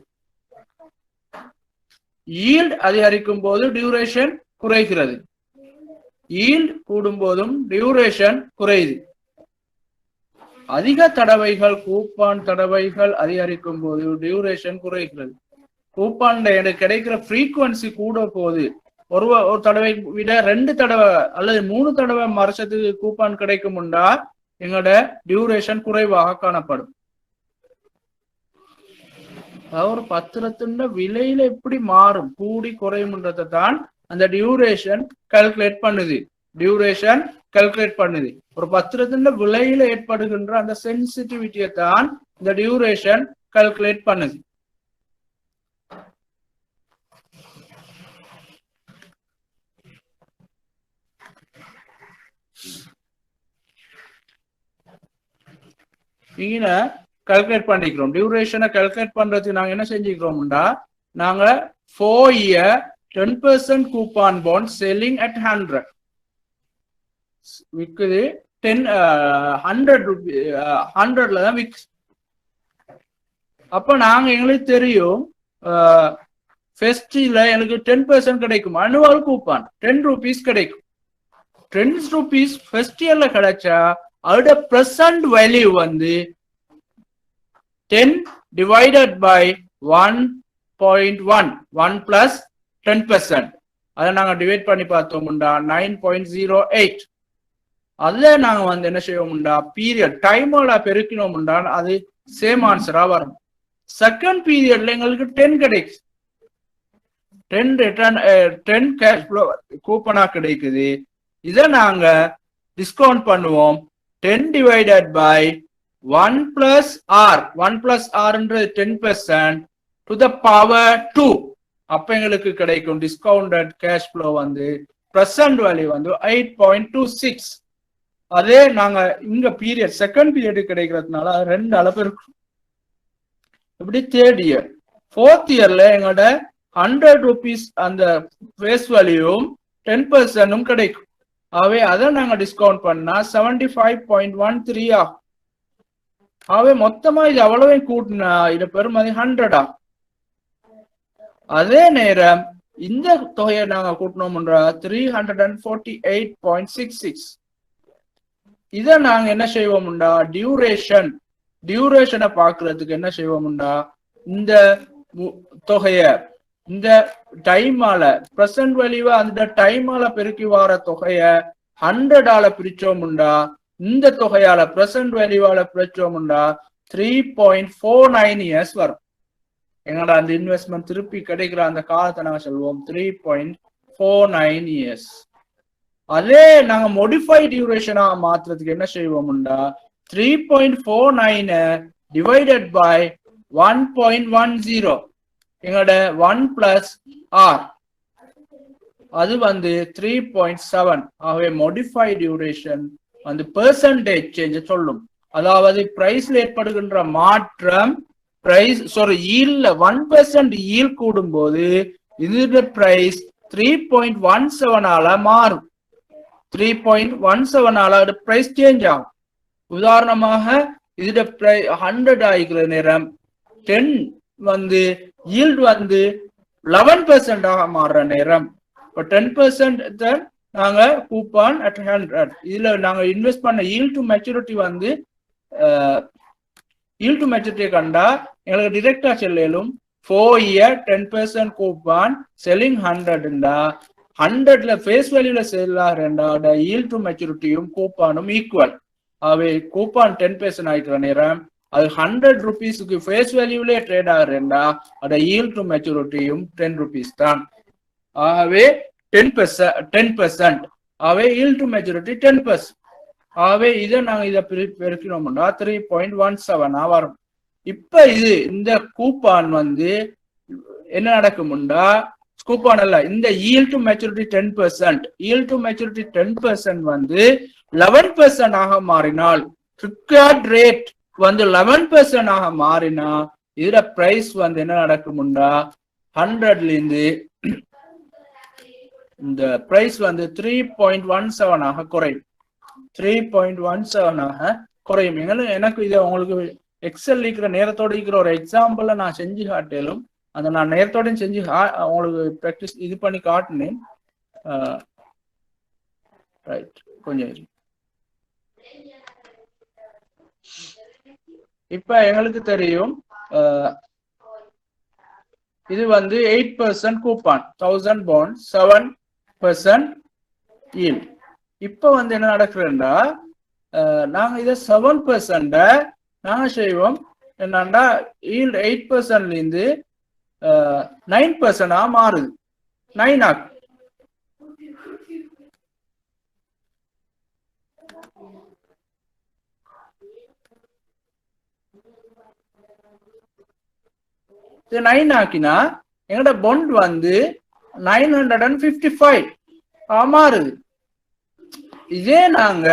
ஈல்ட் அதிகரிக்கும் போது டியூரேஷன் குறைகிறது, ஈல்ட் கூடும் போதும் டியூரேஷன் குறையுது. அதிக தடவைகள் கூப்பான் தடவைகள் அதிகரிக்கும் போது டியூரேஷன் குறைகிறது. கூப்பான் எனக்கு கிடைக்கிற ஃப்ரீக்குவன்சி கூட போது ஒரு தடவை விட 2 தடவை அல்லது 3 தடவை வருஷத்துக்கு கூப்பான் கிடைக்கும்னா எங்களோட டியூரேஷன் குறைவாக காணப்படும். ஒரு பத்திரத்தின் விலையில எப்படி மாறும் கூடி குறையும்ன்றதை தான் அந்த டியூரேஷன் கால்குலேட் பண்ணுது. டியூரேஷன் கால்குலேட் பண்ணுது. ஒரு பத்திரத்தின் விலையில ஏற்படுகின்ற அந்த சென்சிட்டிவிட்டியை தான் இந்த டியூரேஷன் கால்குலேட் பண்ணுது. இங்க கால்குலேட் பண்ணிக்கிறோம். டியூரேஷனை கால்குலேட் பண்றதுக்கு நாங்க என்ன செஞ்சுக்கிறோம்டா, நாங்க 4 year 10% coupon bond selling at 100 விக்குது. 100ல தான் விக்கு. அப்ப நாங்க எங்களுக்கு தெரியும் ஃபெஸ்டில எனக்கு 10% கிடைக்கும். அனுவல் கூப்பான் 10 rupees கிடைக்கும். 10 rupees ஃபர்ஸ்ட் இயர்ல கிடைச்சா அதோட பிரசன்ட் வேல்யூ வந்து 10 divided by 1.1 1 plus 10%. அதை நாங்க டிவைட் பண்ணி பார்த்தோம்டா 9.08. அதுல நாங்க வந்து என்ன செய்வோம்டா, பீரியட் டைமோட பெருக்கினோம்டா அது சேம் ஆன்சரா வரும். செகண்ட் பீரியட்ல எங்களுக்கு 10 கிடைக்கும். 10 ரிட்டர்ன் 10 கேஷ் ஃப்ளோ கூப்பனா கிடைக்குது. இதை நாங்க டிஸ்கவுண்ட் பண்ணுவோம். 10 divided by 1 plus R. 1 plus R என்றது 10% to the power 2. அப்ப எங்களுக்கு கிடைக்கும் டிஸ்கவுண்டட் கேஷ் ஃப்ளோ வந்து பிரசன்ட் வேல்யூ வந்து 8.26. அதே நாங்க இங்க பீரியட் செகண்ட் பீரியட் கிடைக்கிறதுனால ரெண்டு அளவு இருக்கும். இப்படி தேர்ட் இயர் ஃபோர்த் இயர்ல எங்களோட 100 rupees அந்த ஃபேஸ் வேல்யூவும் 10% கிடைக்கும். ஆகவே அதை நாங்க டிஸ்கவுண்ட் பண்ணா 75.13 ஆகும். ஆகவே மொத்தமா இது அவ்வளவே கூட்டினா இது பெருமதி 100 ஆகும். அதே நேரம் இந்த தொகையை நாங்க கூட்டினோம்ன்றா 348.66. இதை நாங்க என்ன செய்வோம்டா, டியூரேஷனை பாக்குறதுக்கு என்ன செய்வோம்டா, இந்த தொகைய இந்த டைமால பிரசன்ட் வேல்யூவா அந்த டைமால பெருக்கி வர தொகைய 100ஆல பிரிச்சோம்டா இந்த தொகையால பிரசன்ட் வேல்யூவால பிரிச்சோம்டா 3.49 years வரும். எங்களோட அந்த இன்வெஸ்ட்மெண்ட் திருப்பி கிடைக்கிற அந்த காலத்தை நாங்க சொல்லுவோம் 3.49 years. அதே நாங்க மோடிஃபை டியூரேஷனா மாத்துறதுக்கு என்ன செய்வோம்டா, 3.49 டிவைடட் பை 1.10 எங்களோட 1 plus R அது வந்து 3.7. ஆகவே மோடிஃபை டியூரேஷன் வந்து பெர்சன்டேஜ் சேஞ்ச் சொல்லும். அதாவது பிரைஸ்ல ஏற்படுகின்ற மாற்றம் ஈல்ட்ல 1% ஈல்ட் கூடும் போது இதோட பிரைஸ் 3.17ஆல மாறும். 3.17ஆல பிரைஸ் சேஞ்ச் ஆகும். உதாரணமாக இதோட 100 ஆகிக்கிற நேரம் 10 வந்து ஈல்ட் வந்து 11% ஆக மாறுற நேரம் 10% நாங்க கூப்பான் அட் 100. இதுல நாங்க இன்வெஸ்ட் பண்ண ஈல்ட் டு மெச்சூரிட்டி வந்து ஈல்ட் டு மெச்சூரிட்டியை கண்டா எங்களுக்கு டிரெக்டா செல்லும் 4 year 10% கூப்பான் செல்லிங் 100ண்டா 100ல ஃபேஸ் வேல்யூல செல் ஆகிறா ஈல்ட் டு மெச்சூரிட்டியும் கூப்பானும் ஈக்குவல். ஆகவே கூப்பான் 10% ஆகிக்கிற நேரம் அது 100 rupeesக்கு ஃபேஸ் வேல்யூல ட்ரேட் ஆகிறா அதோட ஈல்ட் டு மெச்சூரிட்டியும் 10 rupees தான். ஆகவே 10%. ஆகவே ஈல்ட் டு மெச்சூரிட்டி 10%. ஆகவே இதை நாங்க இதை பெருக்கினோம்னா 3.17 வரும். இப்ப இது இந்த கூப்பான் வந்து என்ன நடக்கும்டா, கூப்பான் அல்ல இந்த yield to maturity 10%, yield to maturity 10% வந்து 11% ஆக மாறினால், ரிக்வயர்ட் ரேட் வந்து 11% ஆக மாறினா இதோட பிரைஸ் வந்து என்ன நடக்கும்டா 100ல இருந்து இந்த பிரைஸ் வந்து 3.17 ஆக குறையும். 3.17 ஆக குறையும். எனக்கு இதை உங்களுக்கு எக்ஸல் இருக்கிற நேரத்தோட இருக்கிற ஒரு எக்ஸாம்பிள நான் செஞ்சு காட்டிலும் அந்த நான் நேரத்தோட செஞ்சு உங்களுக்கு ப்ராக்டிஸ் இது பண்ணி காட்டினேன். ரைட், கொஞ்சம் இப்ப எங்களுக்கு தெரியும் இது வந்து 8% கூப்பான் 1000 bond 7% yield. இப்ப வந்து என்ன நடக்குதுன்னா நாங்க இதை 7% நாங்க செய்வோம் என்னன்னா yield 8% இருந்து 9% மாறுது 9 ஆக்கு. இது 9 ஆக்கினா எங்கட பொண்ட் வந்து 955 மாறுது. இதே நாங்க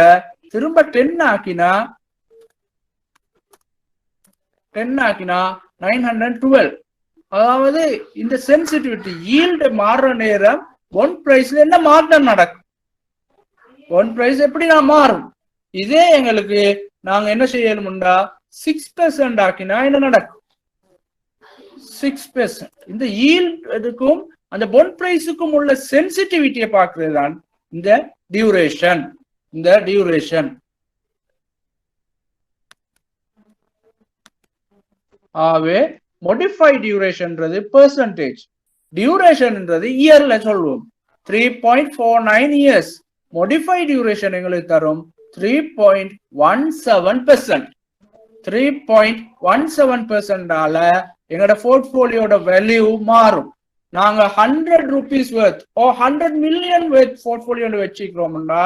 திரும்ப 10 ஆக்கினா 912. அதாவது இந்த சென்சிட்டிவிட்டி yield மாறுற நேரம் பொண்ட் பிரைஸ்ல என்ன மாற்றம் நடக்கும், பொண்ட் பிரைஸ் எப்படி நான் மாறும். இதே எங்களுக்கு நாங்க என்ன செய்யணும்டா 6% ஆக்கினா என்ன நடக்கும், 6%. இந்த ஈல்டுக்கும் அந்த பொண்ட் பிரைஸுக்கும் உள்ள சென்சிட்டிவிட்டியை பார்க்கிறது தான் இந்த டியூரேஷன். இந்த டியூரேஷன் ஆவே மோடிஃபைட் டியூரேஷன்ன்றது பெர்சன்டேஜ், டியூரேஷன்ன்றது இயர்ல சொல்லுவோம். 3.49 இயர்ஸ். மோடிஃபைட் டியூரேஷன் எங்களுக்கு தரும் 3.17%. 3.17%ஆல எங்களோட போர்ட்போலியோட வேல்யூ மாறும். நாங்க 100 rupees worth ஓ 100 million worth போர்ட்போலியோ வச்சுக்கிறோம்னா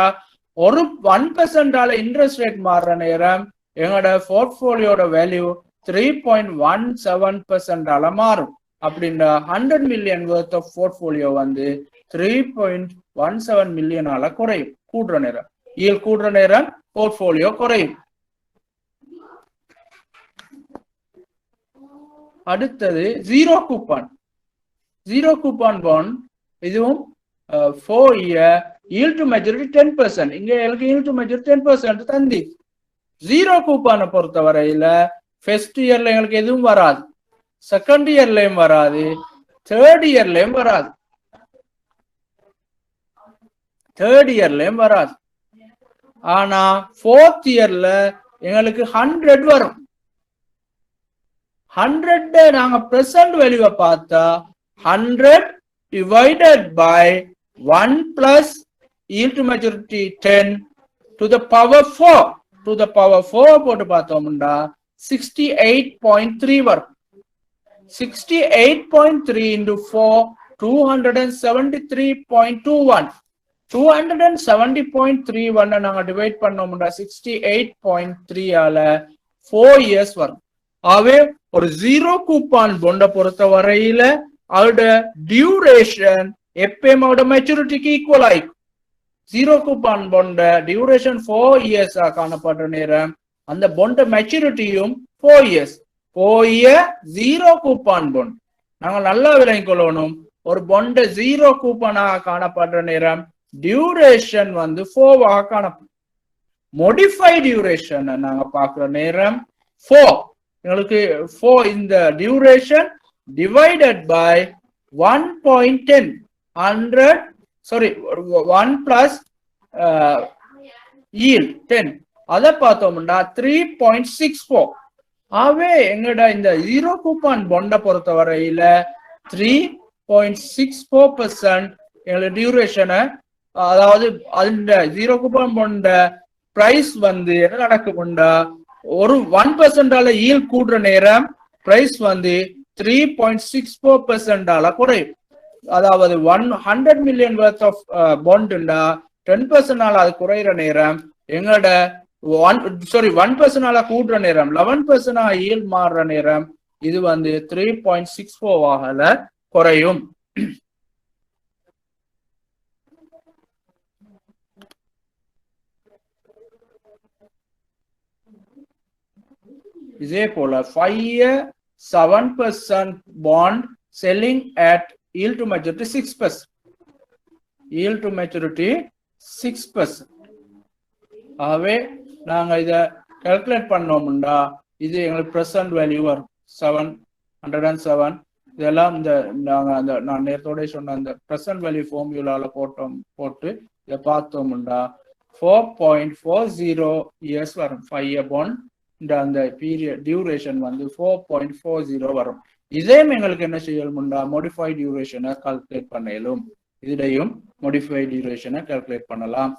ஒரு 1%ஆல இன்ட்ரெஸ்ட் ரேட் மாறுற நேரம் எங்களோட போர்ட்போலியோட வேல்யூ 3.17%ஆல மாறும். அப்படின்னா 100 million worth of போர்ட்போலியோ வந்து 3.17 million-ஆல குறையும். கூடுற நேரம் yield கூடுற நேரம் போர்ட்போலியோ குறையும். அடுத்தது zero coupon. Zero coupon bond இதுவும் 4 year yield to maturity 10%. இங்க எனக்கு yield to maturity 10% தந்தி. ஜீரோ கூப்பானை பொறுத்த வரையில ஃபர்ஸ்ட் இயர்ல எங்களுக்கு எதுவும் வராது, செகண்ட் இயர்லயும் வராது, தேர்ட் இயர்லயும் வராது, ஆனா ஃபோர்த் இயர்ல எங்களுக்கு 100 வரும். 100 நாங்க பிரசன்ட் வேல்யூவை பார்த்தா 100 divided by 1 plus yield to maturity 10 to the power 4 போட்டு பார்த்தோம்னா 68.3 வரும். 68.3 into 4 273.21. 270.31 நாங்க டிவைட் பண்ணோம்னா 68.3 ஆல 4 years வரும். ஆவே ஒரு ஜீரோ கூப்பான் பொண்ட பொறுத்த வரையில அவரோட டியூரேஷன் எப்பயும் அவரோட மெச்சூரிட்டிக்கு ஈக்குவல் ஆயிக்கும். ஜீரோ கூப்பான் பொண்ட டியூரேஷன் 4 years காணப்படுற நேரம் அந்த பொண்ட மெச்சூரிட்டியும் 4 years. 4 year zero coupon bond நாங்க நல்லா விளங்கிக் கொள்ளணும். ஒரு பொண்ட ஜீரோ கூப்பானாக காணப்படுற நேரம் டியூரேஷன் வந்து 4 காணப்படும். மோடிஃபை டியூரேஷன் நாங்க பார்க்கிற நேரம் 4 எங்களுக்கு 4 இந்த duration divided by 1.10 1 plus yield 10 அதை பார்த்தோம்னா 3.64. ஆவே எங்கட இந்த ஜீரோ கூப்பான் பொண்ட பொறுத்த வரையில 3.64% எங்களோட டியூரேஷனை, அதாவது அந்த ஜீரோ கூப்பான் பொண்ட பிரைஸ் வந்து என்ன நடக்கும்டா ஒரு 1%ஆல yield கூடுற நேரம் பிரைஸ் வந்து 3.64%ஆல குறையும். அதாவது 100 million worth of bondண்டா 10%ஆல அது குறையிற நேரம் எங்களோட 1%ஆல கூடுற நேரம் 11% yield மாறுற நேரம் இது வந்து 3.64 குறையும். இதே போல 5 year 7% bond selling at yield to maturity 6%. yield to maturity 6%. ஆகவே நாங்க இத கால்குலேட் பண்ணோம்னா இது எங்களுக்கு பிரசன்ட் வேல்யூ வரும் 707. இதெல்லாம் இந்த நாங்க நான் நேரத்தோட சொன்ன அந்த பிரசன்ட் வேல்யூ ஃபார்முலால போட்டு இதை பார்த்தோம்னா 4.40 years வரும். 5 year bond அந்த பீரியட் டியூரேஷன் வந்து 4.40 வரும். இதே எங்களுக்கு என்ன செய்யணும்னா மோடிஃபைட் டியூரேஷனை கால்குலேட் பண்ணலும். இதையும் மோடிஃபைட் டியூரேஷனை கால்குலேட் பண்ணலாம்.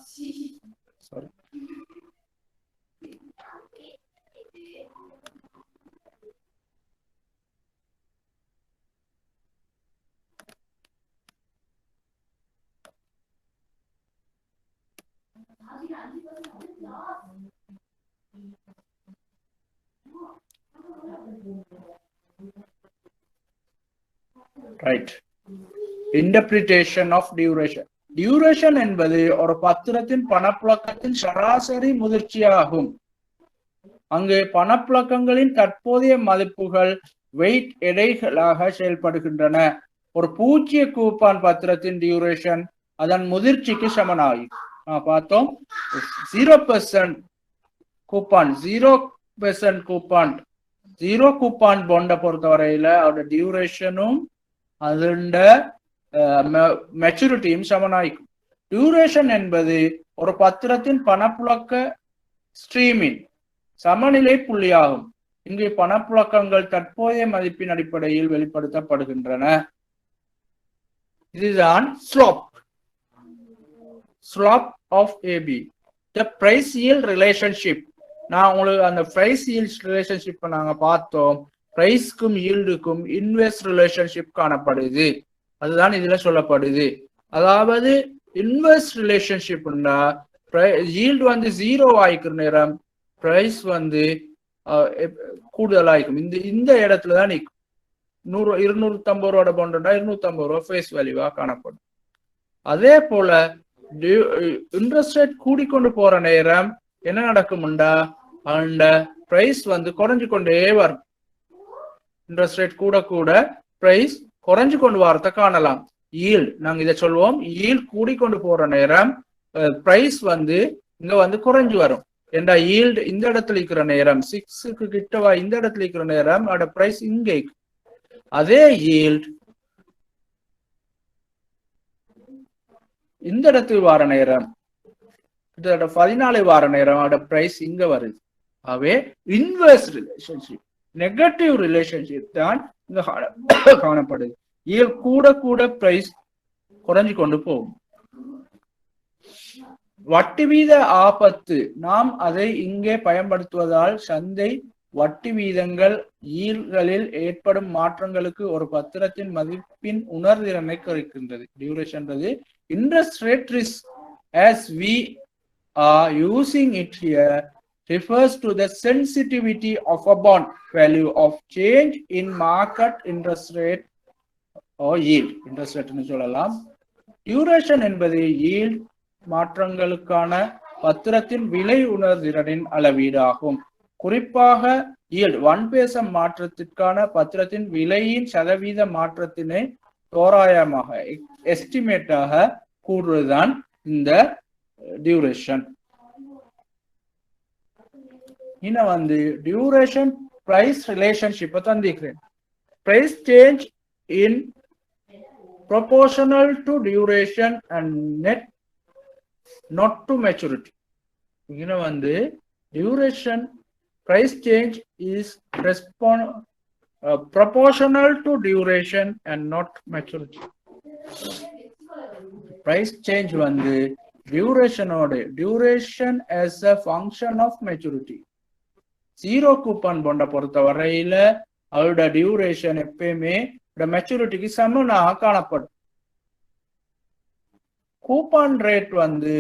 Right. Interpretation of duration. Duration என்பது ஒரு பத்திரத்தின் பணப்புழக்கத்தின் சராசரி முதிர்ச்சியாகும். அங்கு பணப்புழக்கங்களின் தற்போதைய மதிப்புகள் வெயிட் எடைகளாக செயல்படுகின்றன. ஒரு பூஜ்ஜிய கூப்பான் பத்திரத்தின் டியூரேஷன் அதன் முதிர்ச்சிக்கு சமனாகும். பார்த்தோம் 0% கூப்பான் 0% கூப்பான் 0 கூப்பான் பாண்டை பொறுத்தவரையில அதோட டியூரேஷனும் அதோட மெச்சூரிட்டியும் சமனாகும். டியூரேஷன் என்பது ஒரு பத்திரத்தின் பணப்புழக்க ஸ்ட்ரீமின் சமநிலை புள்ளியாகும். இங்கு பணப்புழக்கங்கள் தற்போதைய மதிப்பின் அடிப்படையில் வெளிப்படுத்தப்படுகின்றன. இதுதான் slope of AB. The price yield relationship. நான் உங்களுக்கு அந்த பிரைஸ் yield ரிலேஷன்ஷிப் நாங்க பார்த்தோம். பிரைஸ்க்கும் ஈல்டுக்கும் இன்வெர்ஸ் ரிலேஷன்ஷிப் காணப்படுது. அதுதான் இதுல சொல்லப்படுது. அதாவது இன்வெர்ஸ் ரிலேஷன்ஷிப்னா ஈல்டு வந்து 0 ஆயிக்கிற நேரம் பிரைஸ் வந்து கூடுதலாயிருக்கும். இந்த இடத்துலதான் நிற்கும். 250 ரூபாயோட பாண்டுனா 250 ரூபா ஃபேஸ் வேல்யூவா காணப்படும். அதே போல இன்ட்ரெஸ்ட் ரேட் கூடிக்கொண்டு போற நேரம் என்ன நடக்கும்டா அந்த பிரைஸ் வந்து குறைஞ்சு கொண்டே வரும். இன்ட்ரெஸ்ட் ரேட் கூட கூட பிரைஸ் குறைஞ்சு கொண்டு வரத காணலாம். ஈல்ட் நாங்க இதை சொல்லுவோம். ஈல்ட் கூடிக்கொண்டு போற நேரம் பிரைஸ் வந்து இங்க வந்து குறைஞ்சு வரும். ஏண்டா ஈல்ட் இந்த இடத்துல இருக்கிற நேரம் 6க்கு கிட்டவா இந்த இடத்துல இருக்கிற நேரம் அதோட பிரைஸ் இங்கே. அதே ஈல்ட் இந்த இடத்துல வார நேரம் 14 வார நேரம் அதோட பிரைஸ் இங்க வருது. அவே இன்வெர்ஸ் ரிலேஷன்ஷிப் நெகட்டிவ் ரிலேஷன்ஷிப் தான் இங்க காணப்படுது. ஈல்ட் கூட கூட பிரைஸ் குறைஞ்சு கொண்டு போகும். வட்டி வீத ஆபத்து. நாம் அதை இங்கே பயன்படுத்துவதால் சந்தை வட்டி வீதங்கள் ஈல்களில் ஏற்படும் மாற்றங்களுக்கு ஒரு பத்திரத்தின் மதிப்பின் உணர்திறனை குறைக்கின்றது. டியூரேஷன்றது interest rate risk as we are using it here refers to the sensitivity of a bond value of change in market interest rate or yield. interest rate னு சொல்லலாம். டியூரேஷன் என்பது yield மாற்றங்களுக்கான பத்திரத்தின் விலை உணர்திறனின் அளவீடு ஆகும். குறிப்பாக yield 1% மாற்றத்திற்கான பத்திரத்தின் விலையின் சதவீத மாற்றத்தினை தோராயமாக எஸ்டிமேட்டாக கூறுவதுதான் இந்த டியூரேஷன். இன்னும் வந்து டியூரேஷன் பிரைஸ் ரிலேஷன்ஷிப் தந்திக்கிறேன். Price change in proportional to duration and net not to maturity. இங்க வந்து duration price change is proportional to duration and not maturity. Price change வந்து duration as a function of maturity. 0 coupon Banda பொறுத்த வரையில அதோட duration எப்பயுமே மெச்சூரிட்டிக்கு சமனாக காணப்படும். Coupon rate வந்து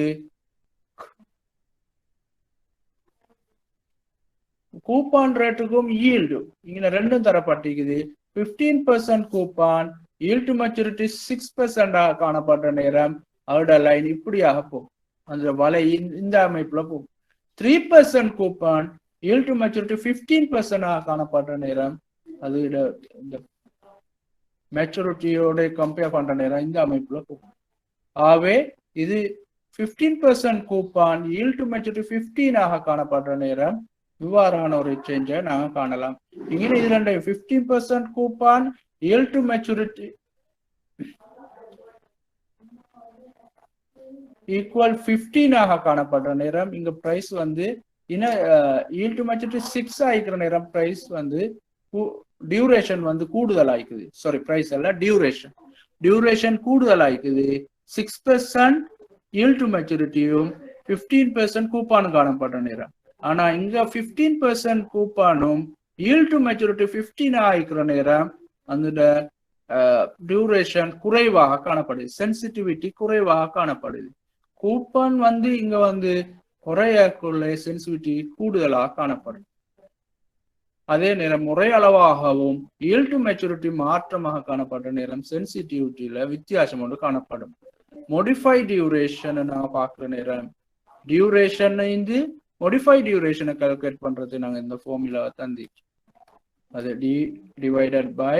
கூப்பான் ரேட்டுக்கும் ஈல்டு இங்க ரெண்டும் தரப்பட்டிருக்குது. 15% கூப்பான் yield to maturity 6% காணப்பட்ட நேரம் அதோட லைன் இப்படியாக போகும். அந்த வலை இந்த அமைப்புல போகும். 3% கூப்பான் yield to maturity 15% காணப்பட்ட நேரம் அது இந்த மெச்சூரிட்டியோட கம்பேர் பண்ற நேரம் இந்த அமைப்புல போகும். ஆகவே இது 15% கூப்பான் yield to maturity 15 காணப்படுற நேரம் இவ்வாறான ஒரு சேஞ்சை நாங்க காணலாம். இங்கே இதுல 15% coupon yield to maturity equal 15 காணப்படுற நேரம் இங்க பிரைஸ் வந்து yield to maturity 6 ஆகிக்கிற நேரம் பிரைஸ் வந்து டியூரேஷன் வந்து கூடுதல் ஆயிக்குது. சாரி பிரைஸ் அல்ல டியூரேஷன் கூடுதல் ஆயிக்குது. 6% yield to maturity-யும் 15% கூப்பானும் காணப்படுற நேரம். ஆனா இங்க 15% கூப்பானும் yield to maturity 15 ஆகிக்கிற நேரம் அந்த டியூரேஷன் குறைவாக காணப்படுது. சென்சிட்டிவிட்டி குறைவாக காணப்படுது. கூப்பான் வந்து இங்க வந்து குறையக்குள்ள சென்சிட்டிவிட்டி கூடுதலாக காணப்படும். அதே நேரம் முறை அளவாகவும் yield to maturity மாற்றமாக காணப்பட்ட நேரம் சென்சிட்டிவிட்டியில வித்தியாசம் ஒன்று காணப்படும். modify duration நாங்க பார்க்குற நேரம் டியூரேஷன் modify duration கால்குலேட் பண்றது நாங்க இந்த ஃபார்முலா தந்தி அது d divided by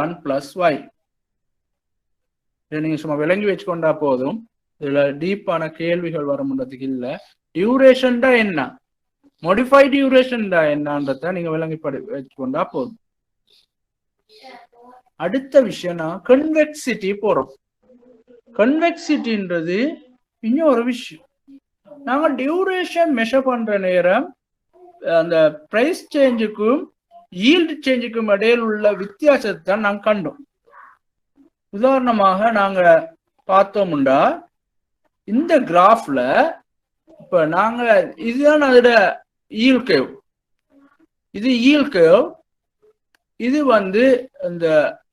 1 plus y. நீங்க சும்மா விளங்கி வச்சுக்கொண்டா போதும். இதுல டீப்பான கேள்விகள் வரும்ன்றதுக்கு இல்ல. டியூரேஷன் தான் என்ன, modify duration தான் என்னன்றத நீங்க விளங்கி வச்சுக்கொண்டா போதும். அடுத்த விஷயம் நான் கன்வெக்சிட்டி போறோம். கன்வெக்சிட்டின்றது இன்னும் ஒரு விஷயம். நாங்க டியூரேஷன் மெஷர் பண்ற நேரம் அந்த பிரைஸ் சேஞ்சுக்கும் yield சேஞ்சுக்கும் இடையில் உள்ள வித்தியாசத்தை தான் நாங்க கண்டோம். உதாரணமாக நாங்க பார்த்தோம்டா இந்த கிராஃப்ல இப்ப நாங்க இதுதான் அதோட yield curve. இது yield curve. இது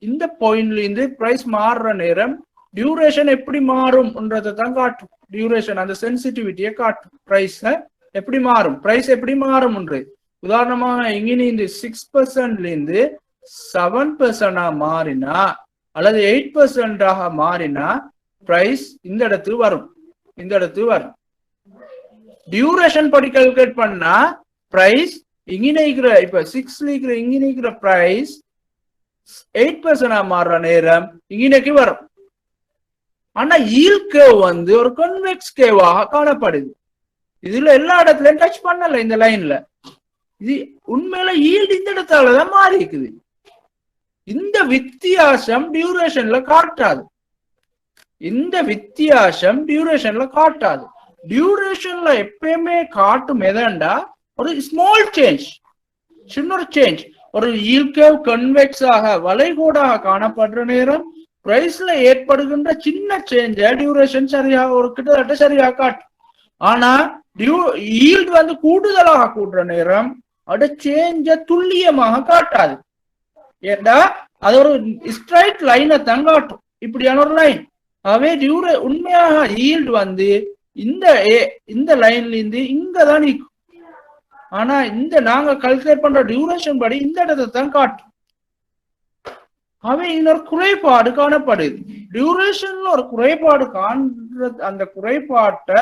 இந்த பாயிண்ட்ல இருந்து பிரைஸ் மாறுற நேரம் டியூரேஷன் எப்படி மாறும்ன்றதை தான் காட்டும். டியூரேஷன் அந்த சென்சிட்டிவிட்டியை காட்டும். பிரைஸ் எப்படி மாறும், பிரைஸ் எப்படி மாறும். உதாரணமாக இங்கிருந்து 6% இருந்து 7% மாறினா அல்லது 8% மாறினா பிரைஸ் இந்த இடத்துக்கு வரும், இந்த இடத்துக்கு வரும். டியூரேஷன் படி கால்குலேட் பண்ணா பிரைஸ் இங்க இருக்கிற இப்ப 6ல இருக்கிற இங்க இருக்கிற பிரைஸ் 8% மாறுற நேரம் இங்கனைக்கு வரும். ஆனா yield curve ஒரு கன்வெக்ஸ் கேவாக காணப்படுது. இதுல எல்லா இடத்துலயும் டச் பண்ணல இந்த லைன்ல. இது உண்மையில yield இந்த இடத்தாலதான் மாறி இருக்குது. இந்த வித்தியாசம் டியூரேஷன்ல காட்டாது. இந்த வித்தியாசம் டியூரேஷன்ல காட்டாது. டியூரேஷன்ல எப்பயுமே காட்டும் எதாண்டா ஒரு ஸ்மால் சேஞ்ச், சின்ன ஒரு சேஞ்ச். ஒரு yield curve கன்வெக்ஸ் ஆக வளைகோடாக காணப்படுற நேரம் பிரைஸ்ல ஏற்படுகின்ற சின்ன சேஞ்ச டியூரேஷன் சரியாக ஒரு கிட்டத்தட்ட சரியாக காட்டும். ஆனா yield கூடுதலாக கூடுற நேரம் அட சேஞ்ச துல்லியமாக காட்டாது. ஏண்டா அது ஒரு ஸ்ட்ரைட் லைனை தான் காட்டும், இப்படியான ஒரு லைன். ஆகவே உண்மையாக yield இந்த லைன்ல இருந்து இங்கதான் நிற்கும். ஆனா இந்த நாங்க கால்குலேட் பண்ற டியூரேஷன் படி இந்த இடத்தை தான் காட்டும். அவை இன்னொரு குறைபாடு காணப்படுது. டியூரேஷன்ல ஒரு குறைபாடு காண்ற அந்த குறைபாட்டை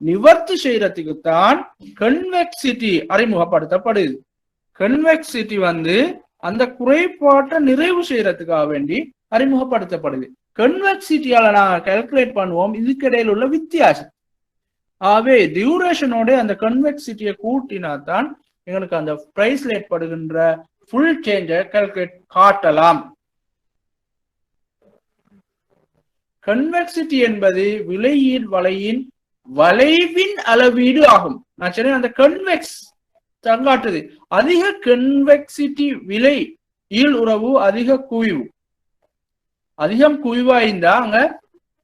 நிவர்த்தி செய்யறதுக்கு தான் கன்வெக்சிட்டி அறிமுகப்படுத்தப்படுது. கன்வெக்சிட்டி அந்த குறைபாட்டை நிறைவு செய்யறதுக்காக வேண்டி அறிமுகப்படுத்தப்படுது. கன்வெக்சிட்டியால நாங்க கால்குலேட் பண்ணுவோம் இதுக்கு இடையில உள்ள வித்தியாசம். ஆகவே டியூரேஷனோட அந்த கன்வெக்சிட்டியை கூட்டினா தான் எங்களுக்கு அந்த பிரைஸ்ல ஏற்படுகின்ற ஃபுல் சேஞ்சை கால்குலேட் காட்டலாம். கன்வெக்சிட்டி என்பது விலையீடு வலையின் வளைவின் அளவீடு ஆகும். நான் சொன்ன அந்த கன்வெக்ஸ் தங்காட்டுது. அதிக கன்வெக்சிட்டி விலை ஈல் உறவு அதிக குவிவு. அதிகம் குவிவாய்ந்தா அங்க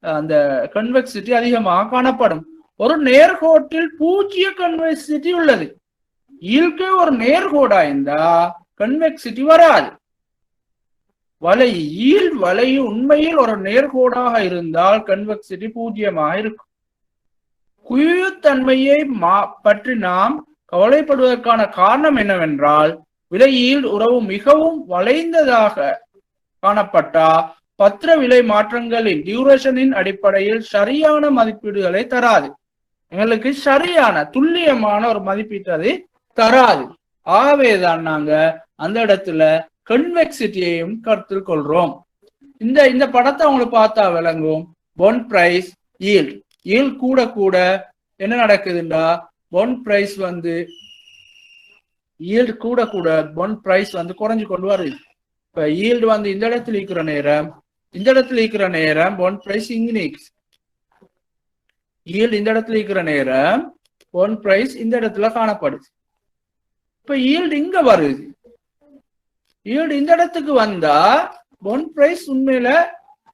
அந்த கன்வெக்சிட்டி அதிகமாக காணப்படும். ஒரு நேர்கோட்டில் பூஜ்ஜிய கன்வெக்சிட்டி உள்ளது. ஈல்க்கு ஒரு நேர்கோடாய்ந்தா கன்வெக்சிட்டி வராது. வலை உண்மையில் ஒரு நேர்கோடாக இருந்தால் கன்வெக்சிட்டி பூஜ்ஜியமாக இருக்கும். குவிவுத்தன்மையை பற்றி நாம் கவலைப்படுவதற்கான காரணம் என்னவென்றால் விலையில் உறவு மிகவும் வளைந்ததாக காணப்பட்டா பத்திர விலை மாற்றங்களின் டியூரேஷனின் அடிப்படையில் சரியான மதிப்பீடுகளை தராது. எங்களுக்கு சரியான துல்லியமான ஒரு மதிப்பீட்டு அது தராது. ஆகவேதான் நாங்க அந்த இடத்துல கன்வெக்சிட்டியையும் கருத்தில் கொள்றோம். இந்த படத்தை அவங்களுக்கு பார்த்தா விளங்கும். பாண்ட் பிரைஸ் yield கூட கூட என்ன நடக்குதுண்டா பாண்ட் பிரைஸ் yield கூட கூட பாண்ட் பிரைஸ் குறைஞ்சு கொண்டு வருது. இப்ப yield இந்த இடத்துல இருக்கிற நேரம் பாண்ட் பிரைஸ் இங்க நிக்குது. yield இந்த இடத்துல இருக்கிற நேரம் பாண்ட் பிரைஸ் இந்த இடத்துல காணப்படுது. இப்ப yield இங்க வருது. yield இந்த இடத்துக்கு வந்தா பாண்ட் பிரைஸ் உண்மையில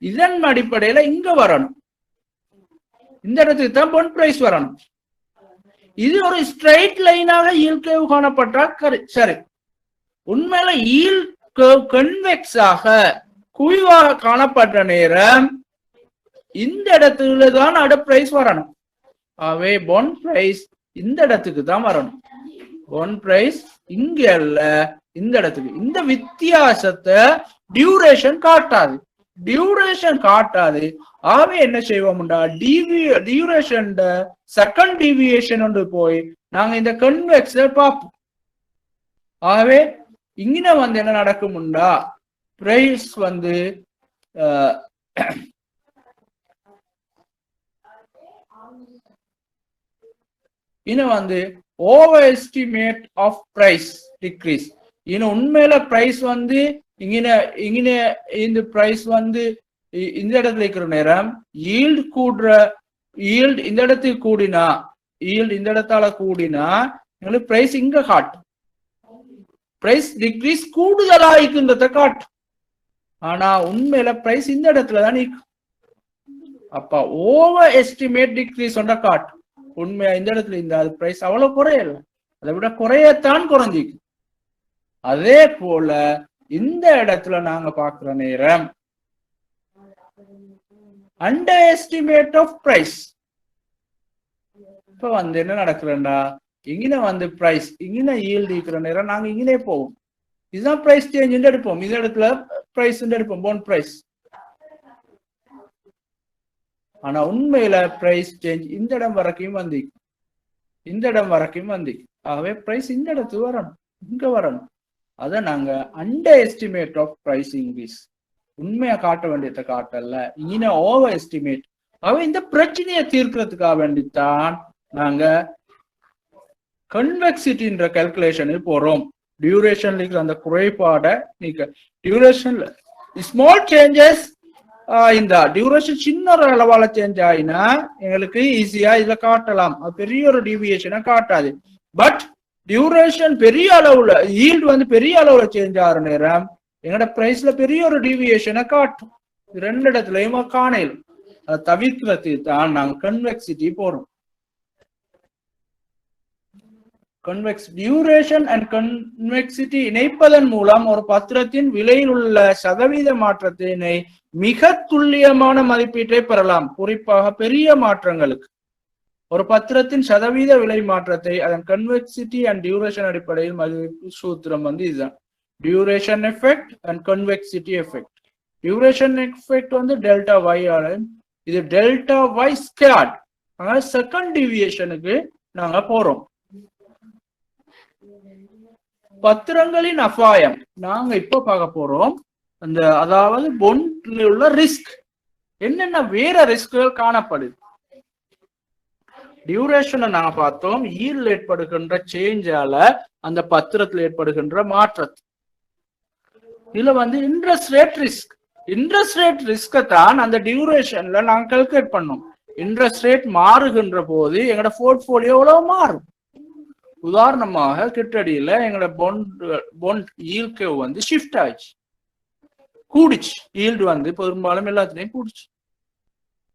இதன் அடிப்படையில இங்க வரணும். இந்த இடத்துக்கு தான் பாண்ட் பிரைஸ் வரணும். இது ஒரு ஸ்ட்ரைட் லைனாக yield curve காணப்பட்டா சரி. உண்மையில yield curve கன்வெக்ஸ் ஆக குவிவாக காணப்பட்ட நேரம் இந்த இடத்துல தான் அட பிரைஸ் வரணும். ஆகவே பாண்ட் பிரைஸ் இந்த இடத்துக்கு தான் வரணும். பாண்ட் பிரைஸ் இங்க அல்ல, இந்த இடத்துக்கு. இந்த வித்தியாசத்தை டியூரேஷன் காட்டாது. ஆகவே என்ன செய்வோம்டா, டியூரேஷன் செகண்ட் டிவியேஷன் ஒன்று போய் நாங்க இந்த கன்வெக்ஸ் பார்ப்போம். ஆகவே இங்க வந்து என்ன நடக்கும்டா, பிரைஸ் வந்து இன்னும் வந்து over estimate of price decrease. இன்னும் உண்மையில பிரைஸ் வந்து இங்கே இந்த பிரைஸ் வந்து இந்த இடத்துல இருக்கிற நேரம் ஈல்டு கூடுற, ஈல்டு இந்த இடத்துக்கு கூடினா, ஈல்டு இந்த இடத்தால கூடினா எங்களுக்கு பிரைஸ் இங்க காட்டும், பிரைஸ் டிக்ரீஸ் கூடுதலா இருக்குன்றத காட்டும். ஆனா உண்மையில பிரைஸ் இந்த இடத்துல தான் நிற்கும். அப்ப ஓவர் எஸ்டிமேட் டிக்ரீஸ் ஒன்ற காட்டும். உண்மையா இந்த இடத்துல இந்த பிரைஸ் அவ்வளவு குறையல, அதை விட குறையத்தான் குறைஞ்சிக்கு. அதே போல இந்த இடத்துல நாங்க பாக்குற நேரம் அண்டர் எஸ்டிமேட் ஆஃப் பிரைஸ். இப்ப வந்து என்ன நடக்குறா, இங்கே வந்து பிரைஸ் இங்கே ஈல்டு இருக்கிற நேரம் நாங்க இங்கே போவோம், இதுதான் பிரைஸ் சேஞ்ச் எடுப்போம். இந்த இடத்துல பிரைஸ் எடுப்போம், பாண்ட் பிரைஸ். ஆனா உண்மையில பிரைஸ் சேஞ்ச் இந்த இடம் வரைக்கும் வந்து, இந்த இடம் வரைக்கும் வந்து. ஆகவே பிரைஸ் இந்த இடத்துக்கு வரணும், இங்க வரணும். அதை நாங்க under estimate of price increase, உண்மையா காட்ட வேண்டியதை காட்டல, இங்கே ஓவர் எஸ்டிமேட். ஆகவே இந்த பிரச்சனையை தீர்க்கிறதுக்காக வேண்டித்தான் நாங்க கன்வெக்சிட்டின்ற கால்குலேஷனுக்கு போறோம். டியூரேஷன்ல இருக்கிற அந்த குறைபாடை நீக்க, டியூரேஷன்ல ஸ்மால் சேஞ்சஸ், இந்த டியூரேஷன் சின்ன ஒரு அளவால சேஞ்ச் ஆயினா எங்களுக்கு ஈஸியா இதுல காட்டலாம், அது பெரிய ஒரு டிவியேஷனை காட்டாது. பட் டியூரேஷன் பெரிய அளவுல, ஈல்டு வந்து பெரிய அளவுல சேஞ்ச் ஆகிற நேரம் எங்களோட பிரைஸ்ல பெரிய ஒரு டிவியேஷனை காட்டும். ரெண்டு இடத்துலயும் காணல. அதை தவிர்க்கிறது தான் நாங்க கன்வெக்சிட்டி போறோம். டியூரேஷன் அண்ட் கன்வெக்சிட்டி இணைப்பதன் மூலம் ஒரு பத்திரத்தின் விலையில் உள்ள சதவீத மாற்றத்தினை மிக துல்லியமான மதிப்பீட்டை பெறலாம். குறிப்பாக பெரிய மாற்றங்களுக்கு ஒரு பத்திரத்தின் சதவீத விலை மாற்றத்தை அதன் கன்வெக்சிட்டி அண்ட் டியூரேஷன் அடிப்படையில் மதிப்பு சூத்திரம் வந்து இதுதான். Duration effect and convexity effect. Duration effect வந்து டெல்டா ஒய் ஆகும், இது டெல்டா ஒய் ஸ்கொயர்ட். அதனால செகண்ட் டிவியேஷனுக்கு நாங்க போறோம். பத்திரங்களின் அபாயம் நாங்க இப்ப பார்க்க போறோம். அந்த அதாவது பாண்ட்ல உள்ள ரிஸ்க் என்னென்ன வேற ரிஸ்குகள் காணப்படுது. டியூரேஷனை நாங்க பார்த்தோம், ஈல்ட் ஏற்படுகின்ற சேஞ்சால அந்த பத்திரத்தில் ஏற்படுகின்ற மாற்றத்தை. இதுல வந்து interest rate risk, interest rate ரிஸ்கை தான் அந்த டியூரேஷன்ல நாங்க கால்குலேட் பண்ணோம். இன்ட்ரெஸ்ட் ரேட் மாறுகின்ற போது எங்களோட போர்ட்போலியோ எவ்வளவு மாறும். உதாரணமாக கிட்டடியில எங்களோட பாண்ட் ஈல்டு வந்து ஷிஃப்ட் ஆயிடுச்சு, கூடிச்சு. ஈல்டு வந்து பெரும்பாலும் எல்லாத்துலயும் கூடிச்சு.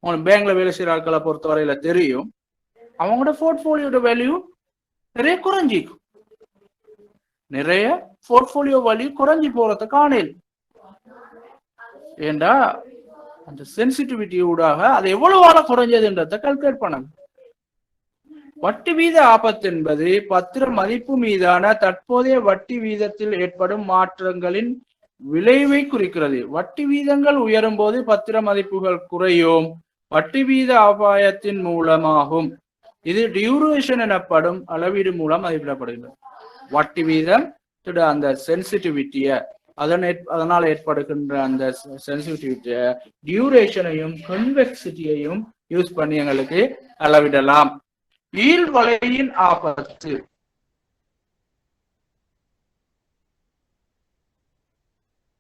உங்களுக்கு பேங்க்ல வேலை செய்யற ஆட்களை பொறுத்தவரையில தெரியும், அவங்களோட போர்ட்போலியோட வேல்யூ நிறைய குறைஞ்சிக்கும். நிறைய போர்ட்போலியோ வேல்யூ குறைஞ்சி போறத காணல். ஏண்டா அந்த சென்சிட்டிவிட்டி ஊடாக அது எவ்வளவு குறைஞ்சதுன்றத கால்குலேட் பண்ணணும். வட்டி வீத ஆபத்து என்பது பத்திர மதிப்பு மீதான தற்போதைய வட்டி வீதத்தில் ஏற்படும் மாற்றங்களின் விளைவை குறிக்கிறது. வட்டி வீதங்கள் உயரும் போது பத்திர மதிப்புகள் குறையும், வட்டி வீத அபாயத்தின் மூலமாகும். இது டியூரேஷன் எனப்படும் அளவீடு மூலம் மதிப்பிடப்படுகிறது. வட்டி வீதம் அந்த சென்சிட்டிவிட்டிய, அதனால் ஏற்படுகின்ற அந்த சென்சிட்டிவிட்டிய, டியூரேஷனையும் கன்வெக்சிட்டியையும் யூஸ் பண்ணி எங்களுக்கு அளவிடலாம். ஈல்ட் வலையின் ஆபத்து.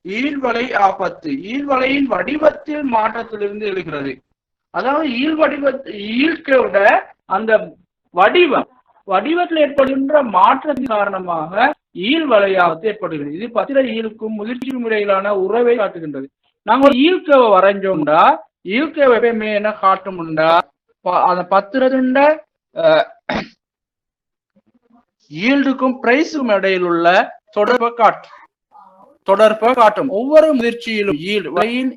ஈல்ட் வலை ஆபத்து ஈல்ட் வலையின் வடிவத்தில் மாற்றத்திலிருந்து எழுகிறது. அதாவது ஈல்டோட அந்த வடிவத்தில் ஏற்படுகின்ற மாற்றத்தின் காரணமாக ஈல் வலையாபத்து ஏற்படுகிறது. இது பத்திர ஈலுக்கும் முதிர்ச்சிக்கும் இடையிலான உறவை காட்டுகின்றது. நாங்க ஒரு ஈல்கேவை வரைஞ்சோம்டா, ஈல்கேவை எப்பயுமே என்ன காட்டும்டா, அந்த பத்திரத்துண்ட ஈல்டுக்கும் பிரைஸுக்கும் இடையில் உள்ள தொடர்பை காட்டும். ஒவ்வொரு முதிர்ச்சியிலும் ஈல்டு வலையின்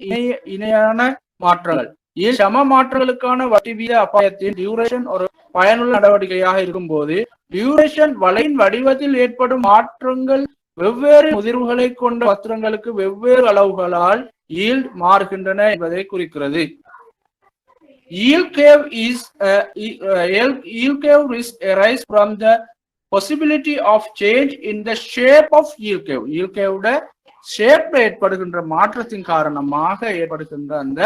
இணையான மாற்றங்கள், சம மாற்றங்களுக்கான வட்டி வீத அபாயத்தின் டியூரேஷன் ஒரு பயனுள்ள நடவடிக்கையாக இருக்கும் போது டியூரேஷன் வலையின் வடிவத்தில் ஏற்படும் மாற்றங்கள் வெவ்வேறு முதிர்வுகளை கொண்ட பத்திரங்களுக்கு வெவ்வேறு அளவுகளால் yield மாறுகின்றன என்பதை குறிக்கிறது. Yield curve risk arise from the possibility of change in the shape of yield curve. Yield curve ஷேப்ல ஏற்படுகின்ற மாற்றத்தின் காரணமாக ஏற்படுகின்ற அந்த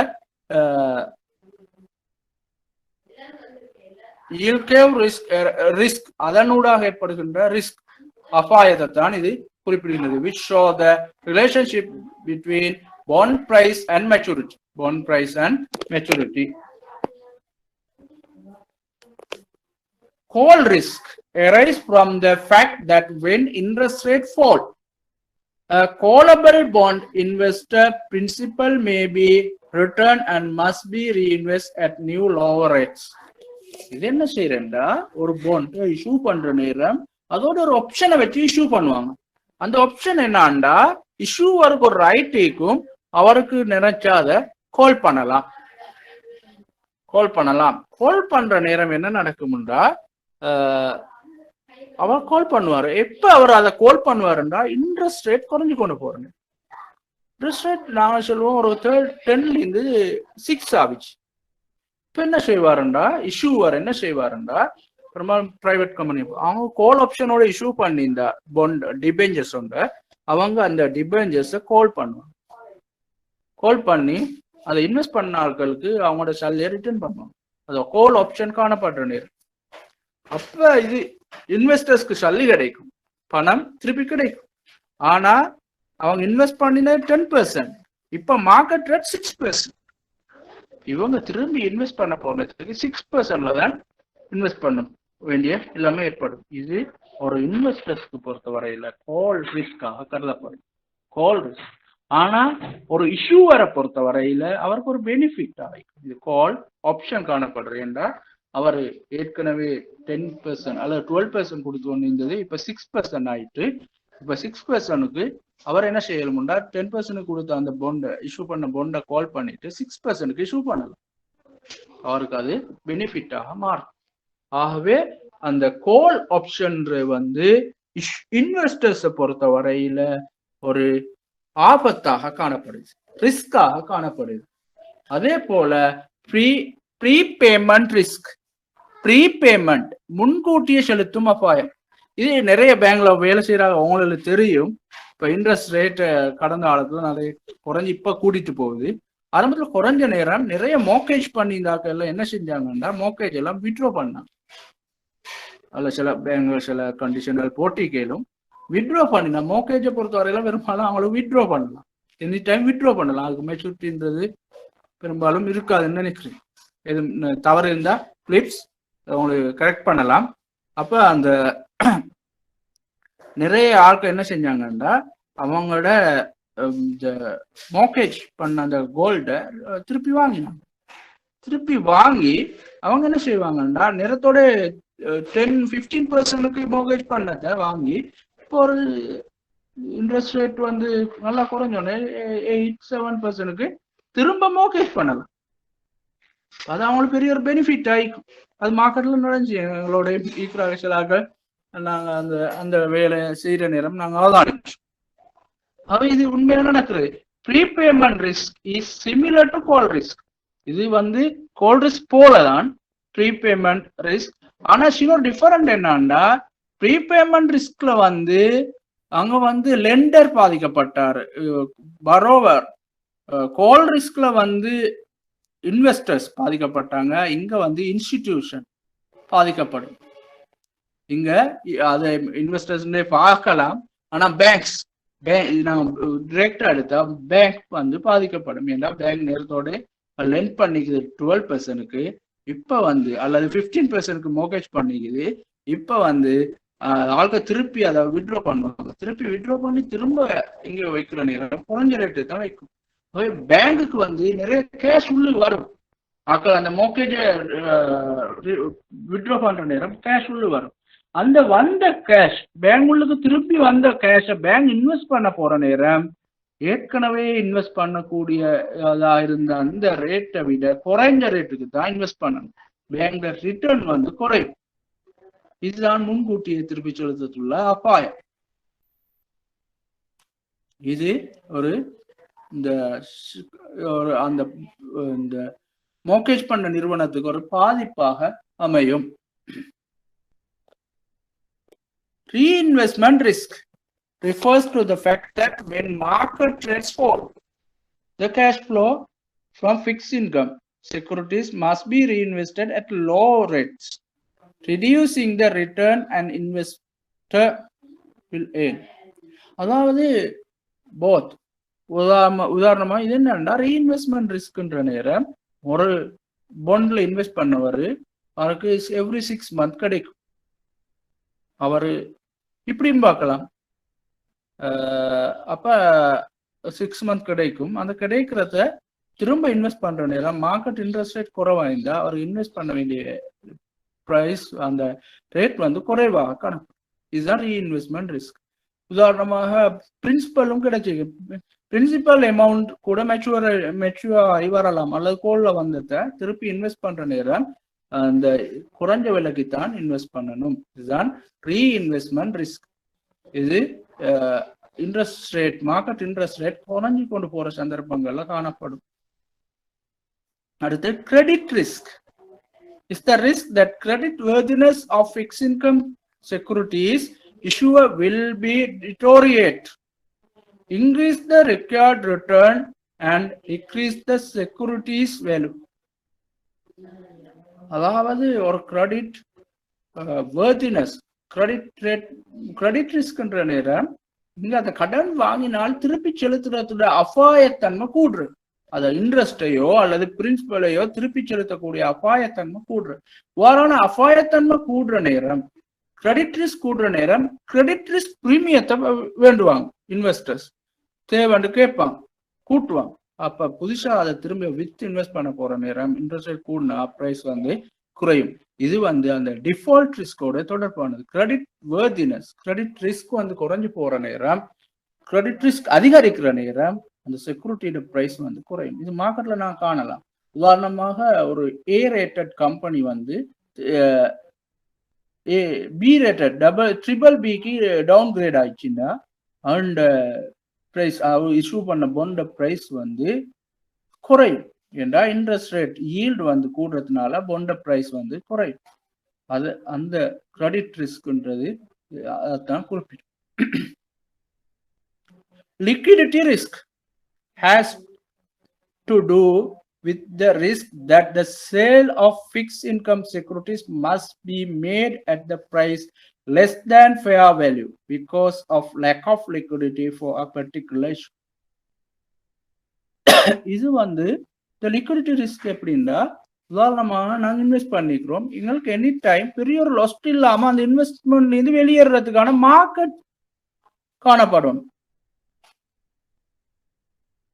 yield curve risk அதனூடாக ஏற்படுகின்ற ரிஸ்க் அபாயத்தை தான் இது குறிப்பிடுகிறது. which show the relationship between bond price and maturity. Call risk arise from the fact that when interest rate fall, a callable bond investor principal may be returned and must be reinvested at new lower rates. இது என்ன செய்யறா, ஒரு bond issue பண்ற நேரம் அதோட ஒரு ஆப்ஷனை வச்சு இஷ்யூ பண்ணுவாங்க. அந்த ஆப்ஷன் என்னன்னா இஷ்யூவருக்கு ஒரு ரைட் இருக்கும், அவருக்கு நினைச்சா அதை கால் பண்ணலாம். கால் பண்ற நேரம் என்ன நடக்கும்ன்றா அவர் கால் பண்ணுவாரு. எப்ப அவர் அதை கால் பண்ணுவாருன்றா இன்ட்ரெஸ்ட் ரேட் குறைஞ்சு கொண்டு போறேன். இன்ட்ரெஸ்ட் ரேட் நாங்க சொல்லுவோம் ஒரு 10ல இருந்து 6 ஆகிச்சு. இப்ப என்ன செய்வாருண்டா இஷ்யூவர் என்ன செய்வாருண்டா பிரைவேட் கம்பெனி அவங்க கால் ஆப்ஷனோட இஷ்யூ பண்ணி இந்த பாண்ட் டிபெஞ்சர்ஸ் அவங்க அந்த டிபெஞ்சர்ஸை கால் பண்ணுவாங்க. கால் பண்ணி அதை இன்வெஸ்ட் பண்ண ஆட்களுக்கு அவங்களோட சேலரியை ரிட்டர்ன் பண்ணுவாங்க. அது கால் ஆப்ஷன் காணப்படுற நேரம். அப்ப இது இன்வெஸ்டர்ஸ்க்கு சல்லி கிடைக்கும், பணம் திருப்பி கிடைக்கும். ஆனா அவங்க இன்வெஸ்ட் பண்ணின 10%, இப்ப மார்க்கெட் ரேட் 6%. இவங்க திரும்பி இன்வெஸ்ட் பண்ண போனதுக்கு 6%ல தான் இன்வெஸ்ட் பண்ண வேண்டிய எல்லாமே ஏற்படும். இது ஒரு இன்வெஸ்டர்ஸ்க்கு பொறுத்த வரையில கால் ரிஸ்காக கருதப்படும், கால் ரிஸ்க். ஆனா ஒரு இஷ்யூவரை பொறுத்த வரையில அவருக்கு ஒரு பெனிஃபிட் ஆகும். இது கால் ஆப்ஷன் காணப்படுறேன்டா அவர் ஏற்கனவே 10% அல்லது 12% கொடுத்து கொண்டு இருந்தது இப்ப 6% ஆயிட்டு. இப்ப 6%க்கு அவர் என்ன செய்யணும்டா 10% கொடுத்த அந்த பாண்டை இஷ்யூ பண்ண பாண்டை கால் பண்ணிட்டு 6%க்கு இஷ்யூ பண்ணலாம். அவருக்கு அது பெனிஃபிட்டாக மாறும். ஆகவே அந்த கால் ஆப்ஷன் இன்வெஸ்டர்ஸை பொறுத்த வரையில ஒரு ஆபத்தாக காணப்படுது, ரிஸ்காக காணப்படுது. அதே போல ப்ரீபேமெண்ட் ரிஸ்க், ப்ரீபேமெண்ட் முன்கூட்டியே செலுத்தும் அபாயம். இது நிறைய பேங்க்ல வேலை செய்யறாங்க, அவங்களுக்கு தெரியும். இப்ப இன்ட்ரெஸ்ட் ரேட் கடந்த காலத்துல நிறைய குறைஞ்சி இப்ப கூட்டிட்டு போகுது. ஆரம்பத்துல குறைஞ்ச நேரம் நிறைய மோக்கேஜ் பண்ணியிருந்தாக்க எல்லாம் என்ன செஞ்சாங்கன்னா மோக்கேஜ் எல்லாம் வித்ட்ரா பண்ணாங்க. அதுல சில பேங்க்கள் சில கண்டிஷன்கள் போட்டி கேளும் வித்ட்ரா பண்ணினா மோக்கேஜை பொறுத்த வரையில பெரும்பாலும் அவங்களுக்கு வித்ட்ரா பண்ணலாம், எனி டைம் வித்ட்ரா பண்ணலாம். அதுக்கு மெச்சூரிட்டின்றது பெரும்பாலும் இருக்காதுன்னு நினைக்கிறேன். எது தவறு இருந்தா பிளிப்ஸ் உங்களுக்கு கரெக்ட் பண்ணலாம். அப்ப அந்த நிறைய ஆட்கள் என்ன செஞ்சாங்கன்னா அவங்களோட இந்த மோக்கேஜ் பண்ண அந்த கோல்டை திருப்பி வாங்கினாங்க. திருப்பி வாங்கி அவங்க என்ன செய்வாங்கன்னா நேரத்தோட 10-15% மோக்கேஜ் பண்ணதை வாங்கி இப்போ ஒரு இன்ட்ரெஸ்ட் ரேட் நல்லா குறைஞ்சோடனே 8-7% திரும்ப மோக்கேஜ் பண்ணலாம். அது அவங்களுக்கு பெரிய ஒரு பெனிஃபிட் ஆயிக்கும். அது மார்க்கெட்ல நடந்துச்சு. எங்களோட ஈக்குவலாக நாங்க அந்த வேலை செய்யற நேரம் நாங்க அவதானிச்சோம். அவை இது உண்மையில நடக்குது. Prepayment risk is similar to call risk. இது கால் ரிஸ்க் போலதான் ப்ரீபேமெண்ட் ரிஸ்க். ஆனா சில டிஃபரெண்ட் என்னன்னா ப்ரீபேமெண்ட் ரிஸ்க்ல அங்க லெண்டர் பாதிக்கப்பட்டாரு, பரோவர். கால் ரிஸ்க்ல இன்வெஸ்டர்ஸ் பாதிக்கப்பட்டாங்க, இங்க இன்ஸ்டிடியூஷன் பாதிக்கப்படும். இங்க அதை இன்வெஸ்டர்ஸ் பார்க்கலாம். ஆனா பேங்க்ஸ் டிரெக்டா எடுத்தா பேங்க் பாதிக்கப்படும். ஏன்னா பேங்க் நேரத்தோட லெண்ட் பண்ணிக்குது 12%க்கு, இப்ப அல்லது 15%க்கு மோகேஜ் பண்ணிக்குது. இப்ப ஆட்கள் திருப்பி அதை வித்ட்ரா பண்ணுவாங்க. திருப்பி வித்ட்ரா பண்ணி திரும்ப இங்க வைக்கிற நேரம் குறைஞ்ச ரேட்டு தான் வைக்கும். பேங்குக்கு நிறைய கேஷ் உள்ள வரும். ஆக்கள் அந்த மோக்கேஜ வித்ட்ரா பண்ற நேரம் கேஷ் உள்ள வரும். அந்த வந்த கேஷ் பேங்க் உள்ளுக்கு திருப்பி வந்த கேஷ பேங்க் இன்வெஸ்ட் பண்ண போற நேரம் ஏற்கனவே இன்வெஸ்ட் பண்ணக்கூடியதா இருந்த அந்த ரேட்டை விட குறைஞ்ச ரேட்டுக்கு தான் இன்வெஸ்ட் பண்ணணும். பேங்க்ல ரிட்டர்ன் வந்து குறையும். இதுதான் முன்கூட்டியே திருப்பி செலுத்தத்துள்ள அபாயம். இது ஒரு அந்த மோர்கேஜ் பண்ண நிறுவனத்துக்கு ஒரு பாதிப்பாக அமையும். Reinvestment risk refers to the fact that when market rates fall, the cash flow from fixed income securities must be reinvested at low rates, reducing the return an investor will earn. அதாவது both உதாரணமா இது என்னன்னா reinvestment ரிஸ்க்ன்ற நேரம் ஒரு பாண்ட்ல invest பண்ணவர் அவருக்கு every 6 month கிடைக்கும். அவரு இப்படியும் பார்க்கலாம். அப்ப 6 month கிடைக்கும். அந்த கிடைக்கிறத திரும்ப இன்வெஸ்ட் பண்ற நேரம் மார்க்கெட் இன்ட்ரெஸ்ட் ரேட் குறைவாயிருந்தா அவர் இன்வெஸ்ட் பண்ண வேண்டிய பிரைஸ் அந்த ரேட் வந்து குறைவாக காணப்படும். இதுதான் ரீஇன்வெஸ்ட்மெண்ட் ரிஸ்க். உதாரணமாக பிரின்சிபலும் கிடைச்சிருக்கு. பிரின்சிபல் அமௌண்ட் கூட மெச்சூர் ஆகி வரலாம், அல்லது கோல்ல வந்ததை திருப்பி இன்வெஸ்ட் பண்ற நேரம் அந்த குறைஞ்ச விலைக்கு தான் இன்வெஸ்ட் பண்ணணும். இதுதான் ரீஇன்வெஸ்ட்மெண்ட் ரிஸ்க். இது interest rate market interest rate குறைஞ்சி கொண்டு போற சந்தர்ப்பங்கள்ல காணப்படும். அடுத்து credit risk is the risk that credit worthiness of fixed income securities issuer will be deteriorate, increase the required return and decrease the securities value. அதாவது ஒரு credit worthiness credit ரிஸ்க்ன்ற நேரம் இங்க அந்த கடன் வாங்கினால் திருப்பி செலுத்துறதோட அபாயத்தன்மை கூடுறது. அத இன்ட்ரெஸ்டையோ அல்லது பிரின்சிபலையோ திருப்பி செலுத்தக்கூடிய அபாயத்தன்மை கூடுறது. வாரான அபாயத்தன்மை கூடுற நேரம் கிரெடிட் ரிஸ்க் கூடுற நேரம் கிரெடிட் ரிஸ்க் பிரீமியத்தை வேண்டுவாங்க இன்வெஸ்டர்ஸ், தேவைன்னு கேட்பாங்க, கூட்டுவாங்க. அப்ப புதுசா அதை திரும்ப வித் இன்வெஸ்ட் பண்ண போற நேரம் இன்ட்ரெஸ்ட் ரேட் கூடினா பிரைஸ் வந்து குறையும். இது வந்து அந்த டிஃபால்ட் ரிஸ்கோட தொடர்பானது. கிரெடிட் வர்தினஸ் கிரெடிட் ரிஸ்க் வந்து குறைஞ்சு போற நேரம் கிரெடிட் ரிஸ்க் அதிகரிக்கிற நேரம் அந்த செக்யூரிட்டியோட பிரைஸ் வந்து குறையும். இது மார்க்கெட்ல நான் காணலாம். உதாரணமாக ஒரு ஏ ரேட்டட் கம்பெனி வந்து பி ரேட்டட் ட்ரிபிள் பிக்கு டவுன் கிரேட் ஆயிடுச்சுன்னா அண்ட் பிரைஸ் இஷ்யூ பண்ண பாண்ட் பிரைஸ் வந்து குறையும். ஏண்டா இன்ட்ரெஸ்ட் ரேட் ஈல்டு வந்து கூடுறதுனால பாண்ட் பிரைஸ் வந்து குறையும். அது அந்த கிரெடிட் ரிஸ்க்ன்றது அதான் குறிப்பிடும். Liquidity risk has to do with the risk that the sale of fixed income securities must be made at the price less than fair value because of lack of liquidity for a particular issue. இது வந்து the liquidity risk எப்படின்னா, உதாரணமாக நாங்கள் invest பண்ணிக்கிறோம், எங்களுக்கு any time பெரிய ஒரு last இல்லாம அந்த இன்வெஸ்ட்மெண்ட்ல இருந்து வெளியேறதுக்கான மார்க்கெட் காணப்படும்.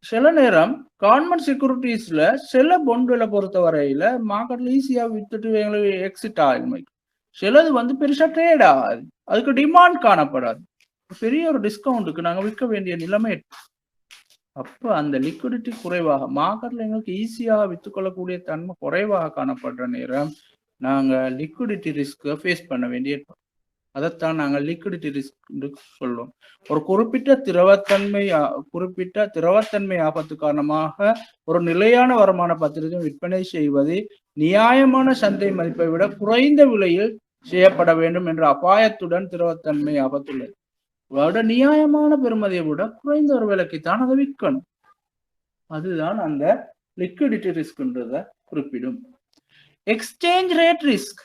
சில நேரம் கவர்மெண்ட் செக்யூரிட்டிஸ்ல சில பொண்டுகளை பொறுத்த வரையில மார்க்கெட்ல ஈஸியா வித்துட்டு எங்களுக்கு எக்ஸிட் ஆகும். சிலது வந்து பெருசா ட்ரேட் ஆகாது, அதுக்கு டிமாண்ட் காணப்படாது, பெரிய ஒரு டிஸ்கவுண்ட்டுக்கு நாங்க விற்க வேண்டிய நிலைமை. அப்ப அந்த லிக்விடிட்டி குறைவாக மார்க்கெட்ல எங்களுக்கு ஈஸியாக வித்துக்கொள்ளக்கூடிய தன்மை குறைவாக காணப்படுற நேரம் நாங்க லிக்விடிட்டி ரிஸ்க் ஃபேஸ் பண்ண வேண்டிய, அதைத்தான் நாங்கள் லிக்விடிட்டி ரிஸ்க் சொல்லுவோம். ஒரு குறிப்பிட்ட திரவத்தன்மை ஆபத்து காரணமாக ஒரு நிலையான வருமான பத்திரத்தை விற்பனை செய்வது நியாயமான சந்தை மதிப்பை விட குறைந்த விலையில் செய்யப்பட வேண்டும் என்ற அபாயத்துடன் திரவத்தன்மை ஆபத்துள்ளது. அதோட நியாயமான பெறுமதியை விட குறைந்த ஒரு விலைக்குத்தான் அதை விற்கணும். அதுதான் அந்த லிக்விடிட்டி ரிஸ்க்ன்றத குறிப்பிடும். எக்ஸ்சேஞ்ச் ரேட் ரிஸ்க்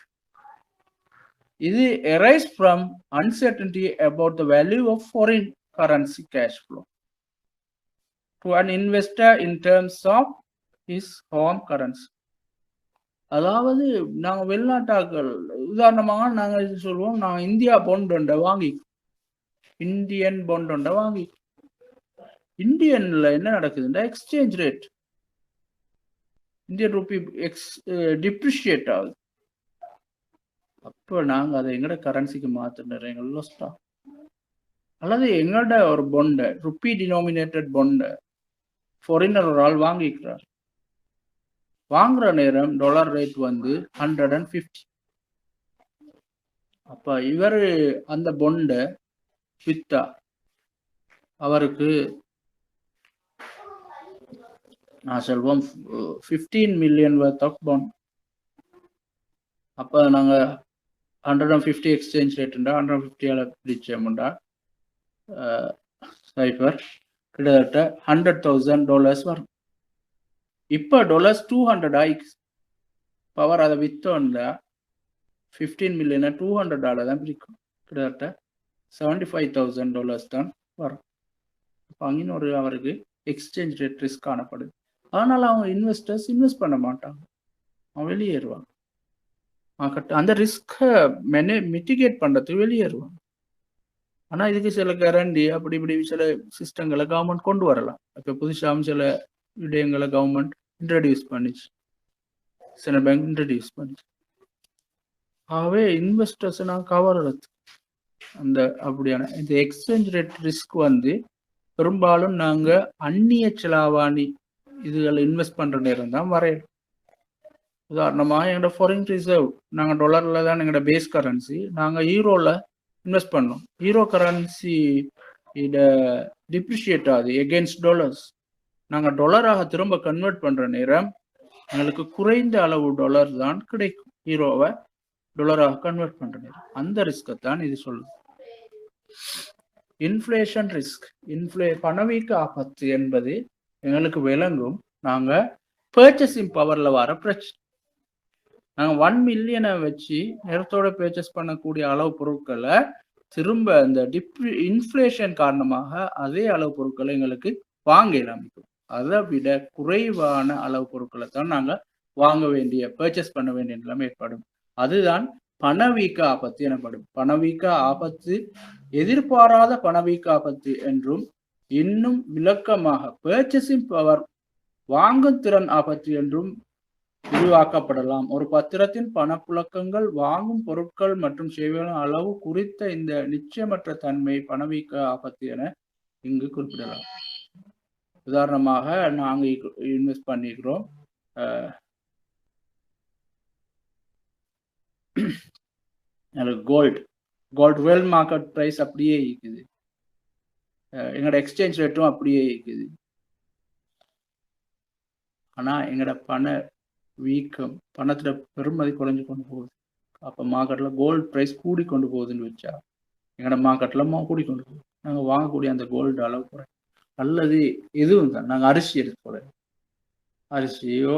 இது arise from uncertainty about the value of foreign currency cash flow to an investor in terms of his home currency. அதாவது நாங்கள் வெளிநாட்டாக்கள் உதாரணமாக நாங்கள் சொல்லுவோம், நாங்கள் இந்தியா பாண்ட் ஒன்றை வாங்கி இந்தியன் பாண்ட் ஒன்றை வாங்கி இந்தியன்ல என்ன நடக்குதுன்னா exchange rate Indian Ruby depreciate ஆகுது. அப்போ நாங்கள் அதை எங்கட கரன்சிக்கு மாத்தினோம். அல்லது எங்களோட ஒரு பொண்டை ருப்பி டினோமினேட்டட் பொண்டை ஃபாரினர் ஒரு ஆள் வாங்கிக்கிறார். வாங்குற நேரம் டாலர் ரேட் வந்து 150. அப்ப இவர் அந்த பொண்டை வித்தா அவருக்கு நான் சொல்வோம் 15 மில்லியன் worth of bond. அப்ப நாங்க 150 எக்ஸ்சேஞ்ச் ரேட்டுண்டா 150 பிடிச்சோம்டா சைபர் கிட்டத்தட்ட $100,000 வரும். இப்போ டாலர்ஸ் 200 ஆயிடுச்சு. பவர் அதை வித்தோம்னா 15 மில்லியனை $200 தான் பிடிக்கும். கிட்டத்தட்ட $75,000 தான் வரும். அப்போ அங்கே ஒரு அவருக்கு எக்ஸ்சேஞ்ச் ரேட் ரிஸ்க் காணப்படுது. அதனால அவங்க இன்வெஸ்டர்ஸ் இன்வெஸ்ட் பண்ண மாட்டாங்க, அவங்க வெளியேறுவாங்க. அந்த ரிஸ்கை மிட்டிகேட் பண்ணுறதுக்கு வெளியேறுவாங்க. ஆனால் இதுக்கு சில கேரண்டி அப்படி இப்படி சில சிஸ்டங்களை கவர்மெண்ட் கொண்டு வரலாம். இப்போ புதுசாகவும் சில விடயங்களை கவர்மெண்ட் இன்ட்ரடியூஸ் பண்ணிச்சு, சென்ட்ரல் பேங்க் இன்ட்ரடியூஸ் பண்ணிச்சு. ஆகவே இன்வெஸ்டர்ஸை நான் கவர்றது அந்த அப்படியான இந்த எக்ஸ்சேஞ்ச் ரேட் ரிஸ்க் வந்து பெரும்பாலும் நாங்கள் அந்நிய செலாவணி இதுகளை இன்வெஸ்ட் பண்ணுற நேரம் தான் வரையணும். உதாரணமாக எங்களோட ஃபாரின் ரிசர்வ் நாங்கள் டாலரில் தான் எங்களோட பேஸ் கரன்சி, நாங்கள் யூரோவில் இன்வெஸ்ட் பண்ணோம். யூரோ கரன்சி இதை டிப்ரிஷியேட் ஆகுது எகென்ஸ்ட் டாலர்ஸ். நாங்கள் டாலராக திரும்ப கன்வெர்ட் பண்ணுற நேரம் எங்களுக்கு குறைந்த அளவு டாலர் தான் கிடைக்கும். யூரோவை டாலராக கன்வெர்ட் பண்ணுற நேரம் அந்த ரிஸ்கை தான் இது சொல்லுது. இன்ஃப்ளேஷன் ரிஸ்க், பணவீக்க ஆபத்து என்பது எங்களுக்கு விளங்கும். நாங்கள் பர்ச்சேசிங் பவரில் வர பிரச்சனை. நாங்கள் 1 மில்லியனை வச்சு நேரத்தோட பர்ச்சேஸ் பண்ணக்கூடிய அளவு பொருட்களை திரும்ப இந்த இன்ஃப்ளேஷன் காரணமாக அதே அளவு பொருட்களை எங்களுக்கு வாங்க இல்லாமல், அதை விட குறைவான அளவு பொருட்களை தான் நாங்கள் வாங்க வேண்டிய பர்ச்சேஸ் பண்ண வேண்டிய நிலைமை ஏற்படும். அதுதான் பணவீக்க ஆபத்து எனப்படும். பணவீக்க ஆபத்து எதிர்பாராத பணவீக்க ஆபத்து என்றும், இன்னும் விளக்கமாக பர்ச்சேசிங் பவர் வாங்கும் திறன் ஆபத்து என்றும் விரிவாக்கப்படலாம். ஒரு பத்திரத்தின் பணப்புழக்கங்கள், வாங்கும் பொருட்கள் மற்றும் சேவைகளின் அளவு குறித்த இந்த நிச்சயமற்ற தன்மை பணவீக்க ஆபத்து என இங்கு குறிப்பிடலாம். உதாரணமாக நாங்கள் இன்வெஸ்ட் பண்ணிக்கிறோம், கோல்டு வேர்ல்ட் மார்க்கெட் ப்ரைஸ் அப்படியே இருக்குது, எங்களோட எக்ஸ்சேஞ்ச் ரேட்டும் அப்படியே இருக்குது. ஆனால் எங்களோட பண வீக்கம், பணத்துல பெருமதி குறைஞ்சு கொண்டு போகுது. அப்போ மார்க்கெட்ல கோல்டு ப்ரைஸ் கூடி கொண்டு போகுதுன்னு வச்சா எங்களோட மார்க்கெட்ல கூடிக்கொண்டு போகுது. நாங்கள் வாங்கக்கூடிய அந்த கோல்டு அளவு குறை. அல்லது எதுவும் தான் நாங்கள் அரிசி எடுத்துக்கொள்ள, அரிசியோ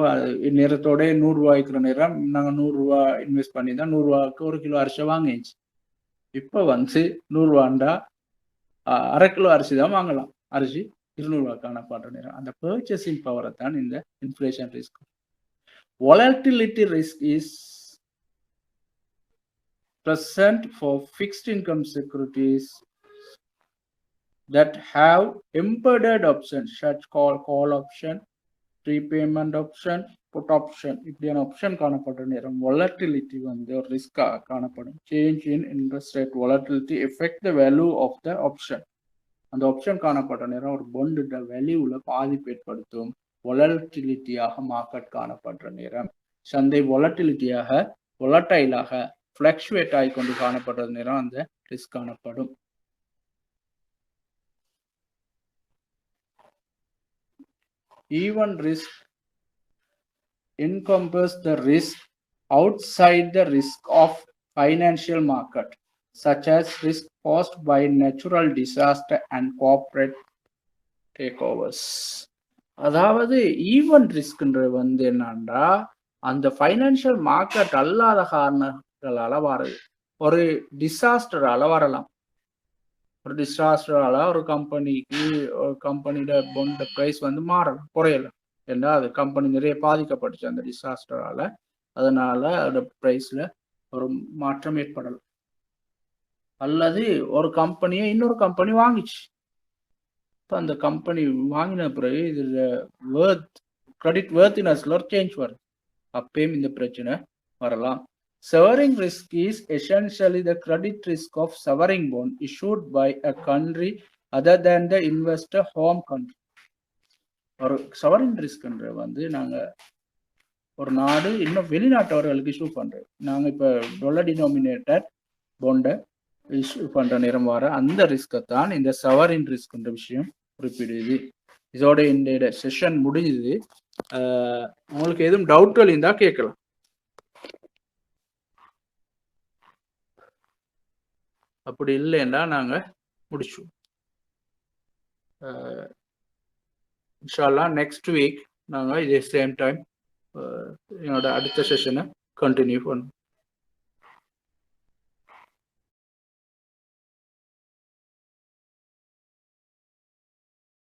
நேரத்தோட 100 ரூபாய்க்குற நேரம் நாங்கள் 100 ரூபா இன்வெஸ்ட் பண்ணி தான் 100 ரூபாய்க்கு 1 கிலோ அரிசி வாங்கிச்சு. இப்போ வந்து 100 ரூபாண்டா 1/2 கிலோ அரிசி தான் வாங்கலாம். அரிசி 200 ரூபாய்க்கான பாட்ட நேரம். அந்த பர்ச்சேசிங் பவரை தான் இந்த inflation risk. Volatility risk is present for fixed income securities that have embedded options such call option, prepayment option, put option. இப்படியான ஆப்ஷன் காணப்படுற நேரம் volatility வந்து ஒரு ரிஸ்கா காணப்படும். Change in interest rate volatility affect the value of the option. அந்த option காணப்படுற நேரம் ஒரு பாண்டோட வேல்யூல பாதிப்பு ஏற்படுத்தும். வொலட்டிலிட்டியாக மார்க்கெட் காணப்படுற நேரம் சந்தை வொலட்டைலாக ஃப்ளக்சுவேட் ஆகிக்கொண்டு காணப்படுற நேரம் அந்த ரிஸ்க் காணப்படும். Even risk encompass the risk outside the risk of financial market, such as risk caused by natural disaster and corporate takeovers. அதாவது ஈவன் ரிஸ்க்ன்றது வந்து என்னன்னா அந்த ஃபைனான்சியல் மார்க்கெட் அல்லாத காரணங்களால வருது. ஒரு டிசாஸ்டரால வரலாம். ஒரு டிசாஸ்டரால ஒரு கம்பெனியோட பொண்ட் பிரைஸ் வந்து மாறலாம், குறையலாம். ஏன்னா அது கம்பெனி நிறைய பாதிக்கப்பட்டுச்சு அந்த டிசாஸ்டரால. அதனால அதோட பிரைஸ்ல ஒரு மாற்றம் ஏற்படலாம். அல்லது ஒரு கம்பெனியை இன்னொரு கம்பெனி வாங்கிச்சு. இப்போ அந்த கம்பெனி வாங்கின பிறகு இதில் கிரெடிட் வேர்த்தினஸ்ல ஒரு சேஞ்ச் வருது. அப்பயும் இந்த பிரச்சனை வரலாம். Sovereign risk is essentially the credit risk of sovereign bond issued by a country other than the investor home country. ஒரு sovereign risk வந்து நாங்க ஒரு நாடு இன்னும் வெளிநாட்டவர்களுக்கு இஷ்யூ பண்றோம். நாங்க இப்ப டாலர் டினோமினேட்டட் பாண்டை இஷ்யூ பண்ற நேரம் வர அந்த ரிஸ்கை தான் இந்த சவரின் ரிஸ்க்ன்ற விஷயம் குறிப்பிடுது. இதோட இந்த செஷன் முடிஞ்சுது. உங்களுக்கு எதுவும் டவுட்கள் இருந்தா கேட்கலாம். அப்படி இல்லைன்னா நாங்க முடிச்சோம். இன்ஷால்லா நெக்ஸ்ட் வீக் நாங்க இதே சேம் டைம் என்னோட அடுத்த செஷனை கண்டினியூ பண்ணுவோம்.